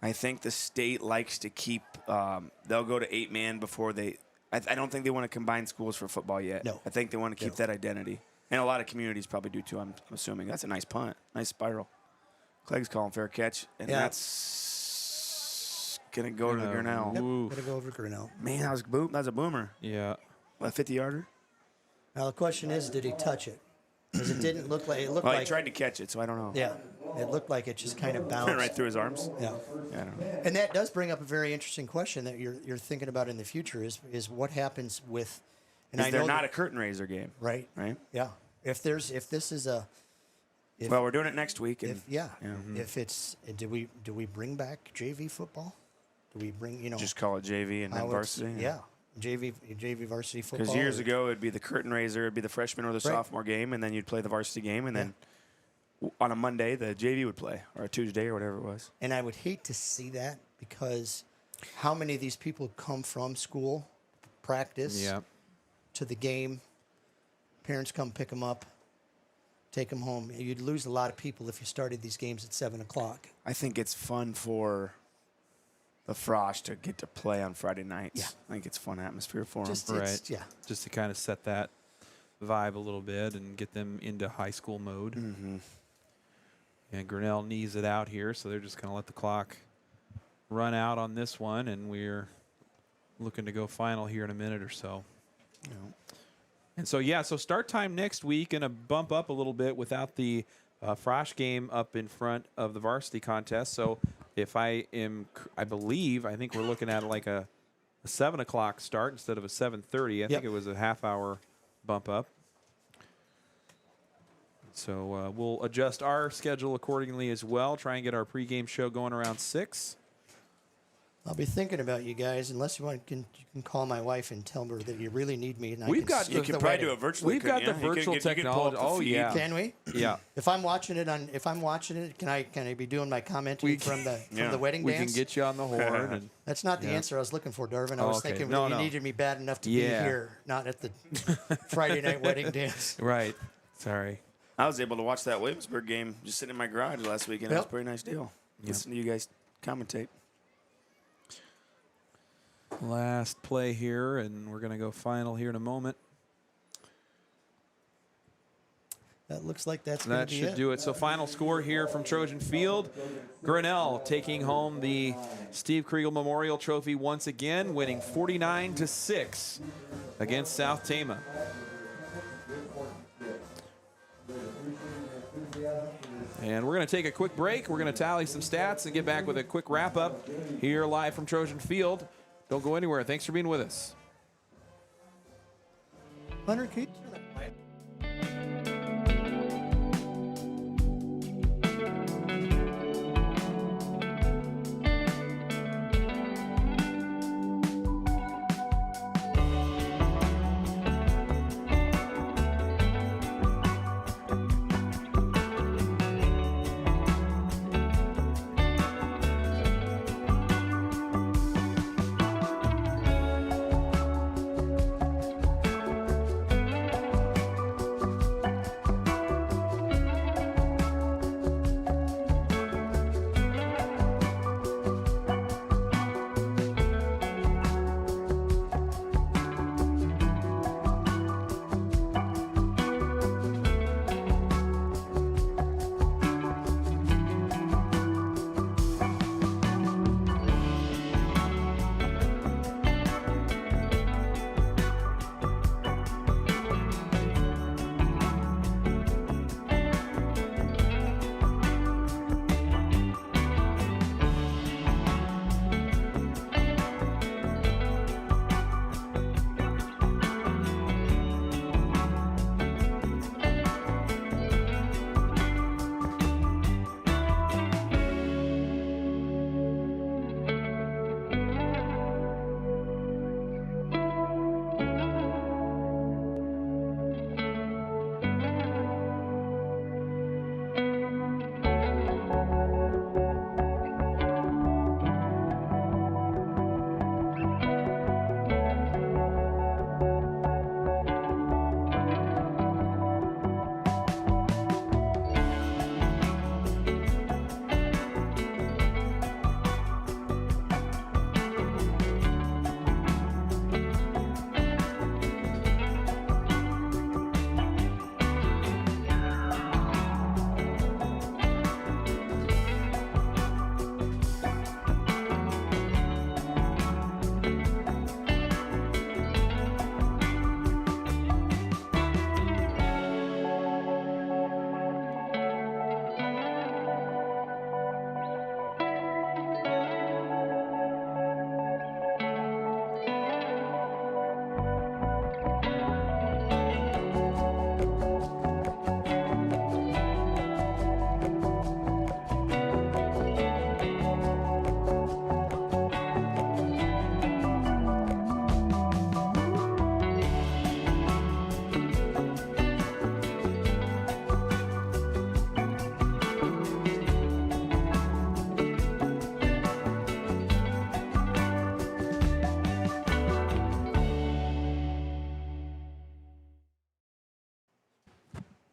I think the state likes to keep. They'll go to 8-man before they. I don't think they want to combine schools for football yet. No. I think they want to keep No. that identity, and a lot of communities probably do too. I'm assuming that's a nice punt, nice spiral. Clegg's calling fair catch, and Yeah. that's gonna go to the Grinnell. Yep, Oof. gonna go over to Grinnell. Man, that was a boomer. Yeah. A 50-yarder. Now the question is, did he touch it? Because it didn't look like it looked Well, like. he tried to catch it, so I don't know. Yeah, it looked like it just kind of bounced. Right through his arms. Yeah. Yeah, I don't know. And that does bring up a very interesting question that you're thinking about in the future is what happens with. And Is I there know not that- a curtain raiser game? right? Right. Yeah. If this is a. If, Well, we're doing it next week, and if yeah, yeah. if it's do we bring back JV football? Do we bring just call it JV and how then it's- varsity. Yeah, JV varsity football. Because years or- ago, it'd be the curtain raiser, it'd be the freshman or the sophomore game, and then you'd play the varsity game, and then on a Monday, the JV would play, or a Tuesday, or whatever it was. And I would hate to see that because how many of these people come from school, practice, Yeah. to the game, parents come pick them up, take them home. You'd lose a lot of people if you started these games at 7 o'clock. I think it's fun for the Frost to get to play on Friday nights. Yeah. I think it's a fun atmosphere for them. Just Right. it's, yeah. Just to kind of set that vibe a little bit and get them into high school mode. Mm-hmm. And Grinnell knees it out here, so they're just going to let the clock run out on this one, and we're looking to go final here in a minute or so. And so, yeah, so start time next week, going to bump up a little bit without the Frosh game up in front of the varsity contest. So if I think we're looking at like a 7 o'clock start instead of a 7:30. I think it was a half-hour bump up. So we'll adjust our schedule accordingly as well, try and get our pregame show going around 6. I'll be thinking about you guys, unless you can call my wife and tell her that you really need me. And We've I can got skip You the can probably wedding. do it virtually. We've got couldn't the you? virtual you can pull up technology. the Oh, feed. yeah. Can we? Yeah. If I'm watching it, can I be doing my commenting from the wedding We dance? can get you on the horn. And That's not the Yeah. answer I was looking for, Darvin. I Oh, was okay. thinking No, you no. needed me bad enough to Yeah. be here, not at the Friday night wedding dance. right. Sorry. I was able to watch that Williamsburg game just sitting in my garage last weekend. It was Yep. a pretty nice deal. Listen to you guys commentate. Last play here, and we're going to go final here in a moment. That looks like that's going That to be should it. do it. So final score here from Trojan Field. Grinnell taking home the Steve Kriegel Memorial Trophy once again, winning 49-6 against South Tama. And we're going to take a quick break. We're going to tally some stats and get back with a quick wrap-up here live from Trojan Field. Don't go anywhere. Thanks for being with us. Hunter, can you turn that mic?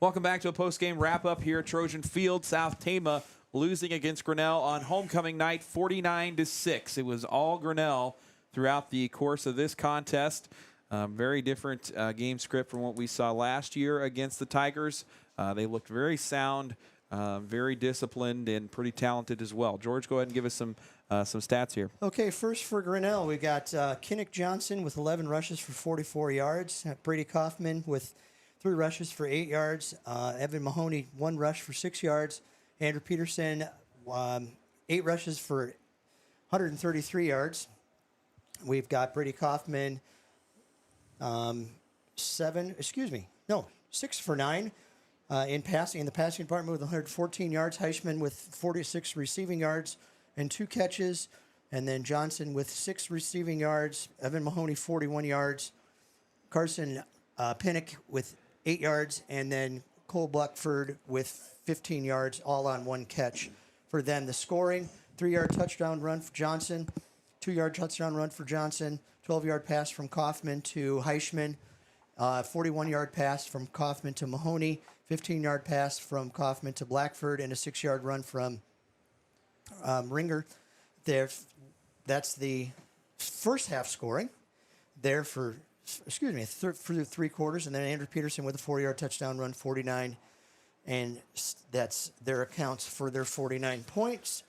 Welcome back to a post-game wrap-up here at Trojan Field. South Tama losing against Grinnell on homecoming night, 49-6. It was all Grinnell throughout the course of this contest. Very different game script from what we saw last year against the Tigers. They looked very sound, very disciplined, and pretty talented as well. George, go ahead and give us some stats here. Okay, first for Grinnell, we got Kinnick Johnson with 11 rushes for 44 yards. Brady Kaufman with 3 rushes for 8 yards. Evan Mahoney, 1 rush for 6 yards. Andrew Peterson, 8 rushes for 133 yards. We've got Brady Kaufman, 6 for 9 in the passing department with 114 yards. Heischman with 46 receiving yards and 2 catches. And then Johnson with 6 receiving yards. Evan Mahoney, 41 yards. Carson Pinnock with 8 yards. And then Cole Blackford with 15 yards, all on one catch for them. The scoring, 3-yard touchdown run for Johnson, 2-yard touchdown run for Johnson, 12-yard pass from Kaufman to Heischman, 41-yard pass from Kaufman to Mahoney, 15-yard pass from Kaufman to Blackford, and a 6-yard run from Ringer. That's the first half scoring there for the 3 quarters, and then Andrew Peterson with a 4-yard touchdown run, 49, and that's their accounts for their 49 points.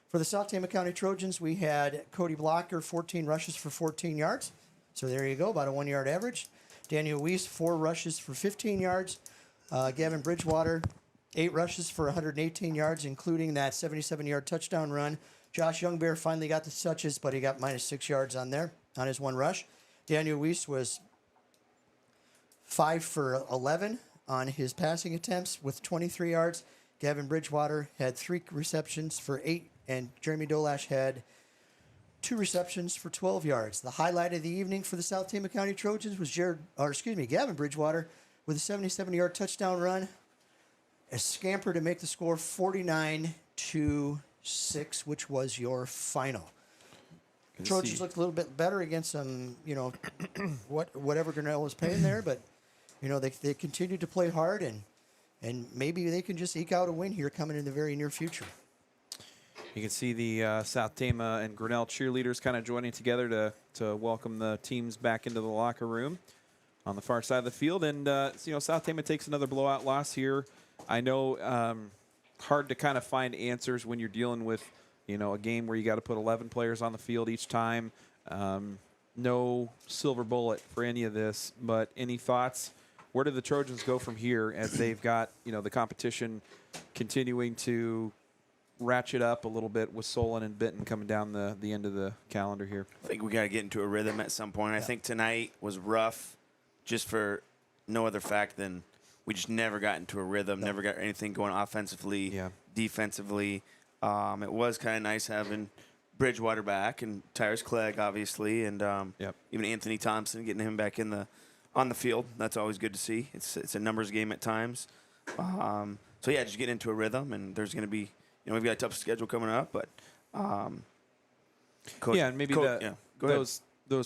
For the South Tama County Trojans, we had Cody Blocker, 14 rushes for 14 yards. So there you go, about a 1-yard average. Daniel Weiss, 4 rushes for 15 yards. Gavin Bridgewater, 8 rushes for 118 yards, including that 77-yard touchdown run. Josh Youngbear finally got the touches, but he got minus 6 yards on there on his 1 rush. Daniel Weiss was 5 for 11 on his passing attempts with 23 yards. Gavin Bridgewater had 3 receptions for 8, and Jeremy Dolash had 2 receptions for 12 yards. The highlight of the evening for the South Tama County Trojans was Gavin Bridgewater with a 77-yard touchdown run, a scamper to make the score 49-6, which was your final. Trojans looked a little bit better against some, whatever Grinnell was paying there, but they continued to play hard, and maybe they can just eke out a win here coming in the very near future. You can see the South Tama and Grinnell cheerleaders kind of joining together to welcome the teams back into the locker room on the far side of the field. And, South Tama takes another blowout loss here. I know hard to kind of find answers when you're dealing with, a game where you got to put 11 players on the field each time. No silver bullet for any of this, but any thoughts? Where do the Trojans go from here as they've got, the competition continuing to ratchet up a little bit with Solon and Benton coming down the end of the calendar here? I think we got to get into a rhythm at some point. I think tonight was rough just for no other fact than we just never got into a rhythm, never got anything going offensively, defensively. It was kind of nice having Bridgewater back and Tyrus Clegg, obviously, and even Anthony Thompson, getting him back on the field. That's always good to see. It's a numbers game at times. Just get into a rhythm, and there's going to be, we've got a tough schedule coming up, but and maybe those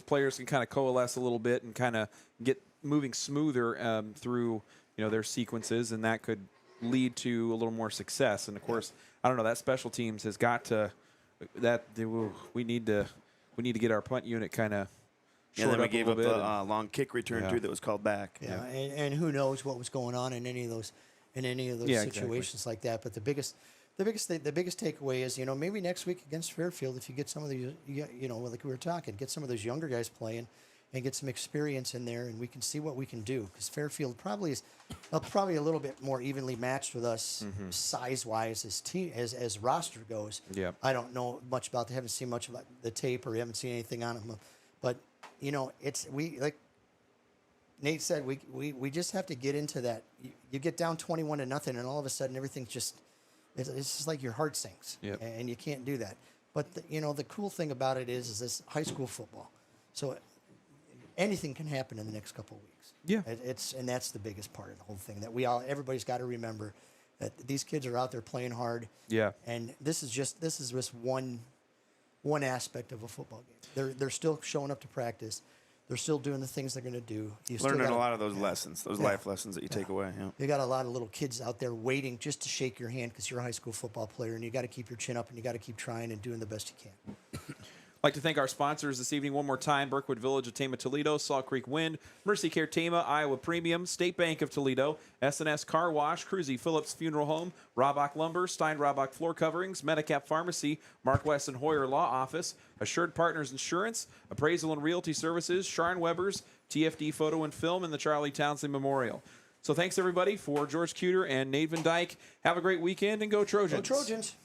players can kind of coalesce a little bit and kind of get moving smoother through their sequences, and that could lead to a little more success. And of course, I don't know, that special teams has got to we need to get our punt unit kind of. Yeah, then we gave up a long kick return too that was called back. Yeah, and who knows what was going on in any of those situations like that. But the biggest takeaway is, maybe next week against Fairfield, if you get some of these, like we were talking, get some of those younger guys playing and get some experience in there, and we can see what we can do. Because Fairfield probably is probably a little bit more evenly matched with us size-wise as roster goes. Yeah. I don't know much about. Haven't seen much about the tape or haven't seen anything on them, but like Nate said, we just have to get into that. You get down 21-0, and all of a sudden everything's just it's just like your heart sinks, and you can't do that. But the cool thing about it is this high school football, so anything can happen in the next couple of weeks. Yeah, and that's the biggest part of the whole thing that everybody's got to remember that these kids are out there playing hard. Yeah, and this is just one aspect of a football game. They're still showing up to practice. They're still doing the things they're going to do. Learning a lot of those lessons, those life lessons that you take away. Yeah. You got a lot of little kids out there waiting just to shake your hand because you're a high school football player, and you got to keep your chin up and you got to keep trying and doing the best you can. I'd like to thank our sponsors this evening one more time: Brookwood Village of Tama, Toledo, Salt Creek Wind, Mercy Care Tama, Iowa Premium, State Bank of Toledo, S&S Car Wash, Cruzy Phillips Funeral Home, Robach Lumber, Stein Robach Floor Coverings, Medicap Pharmacy, Mark Wesson Hoyer Law Office, Assured Partners Insurance, Appraisal and Realty Services, Sharn Weber's, TFD Photo and Film, and the Charlie Townsley Memorial. So thanks, everybody, for George Cuter and Nate Van Dyke. Have a great weekend, and go Trojans. Go Trojans.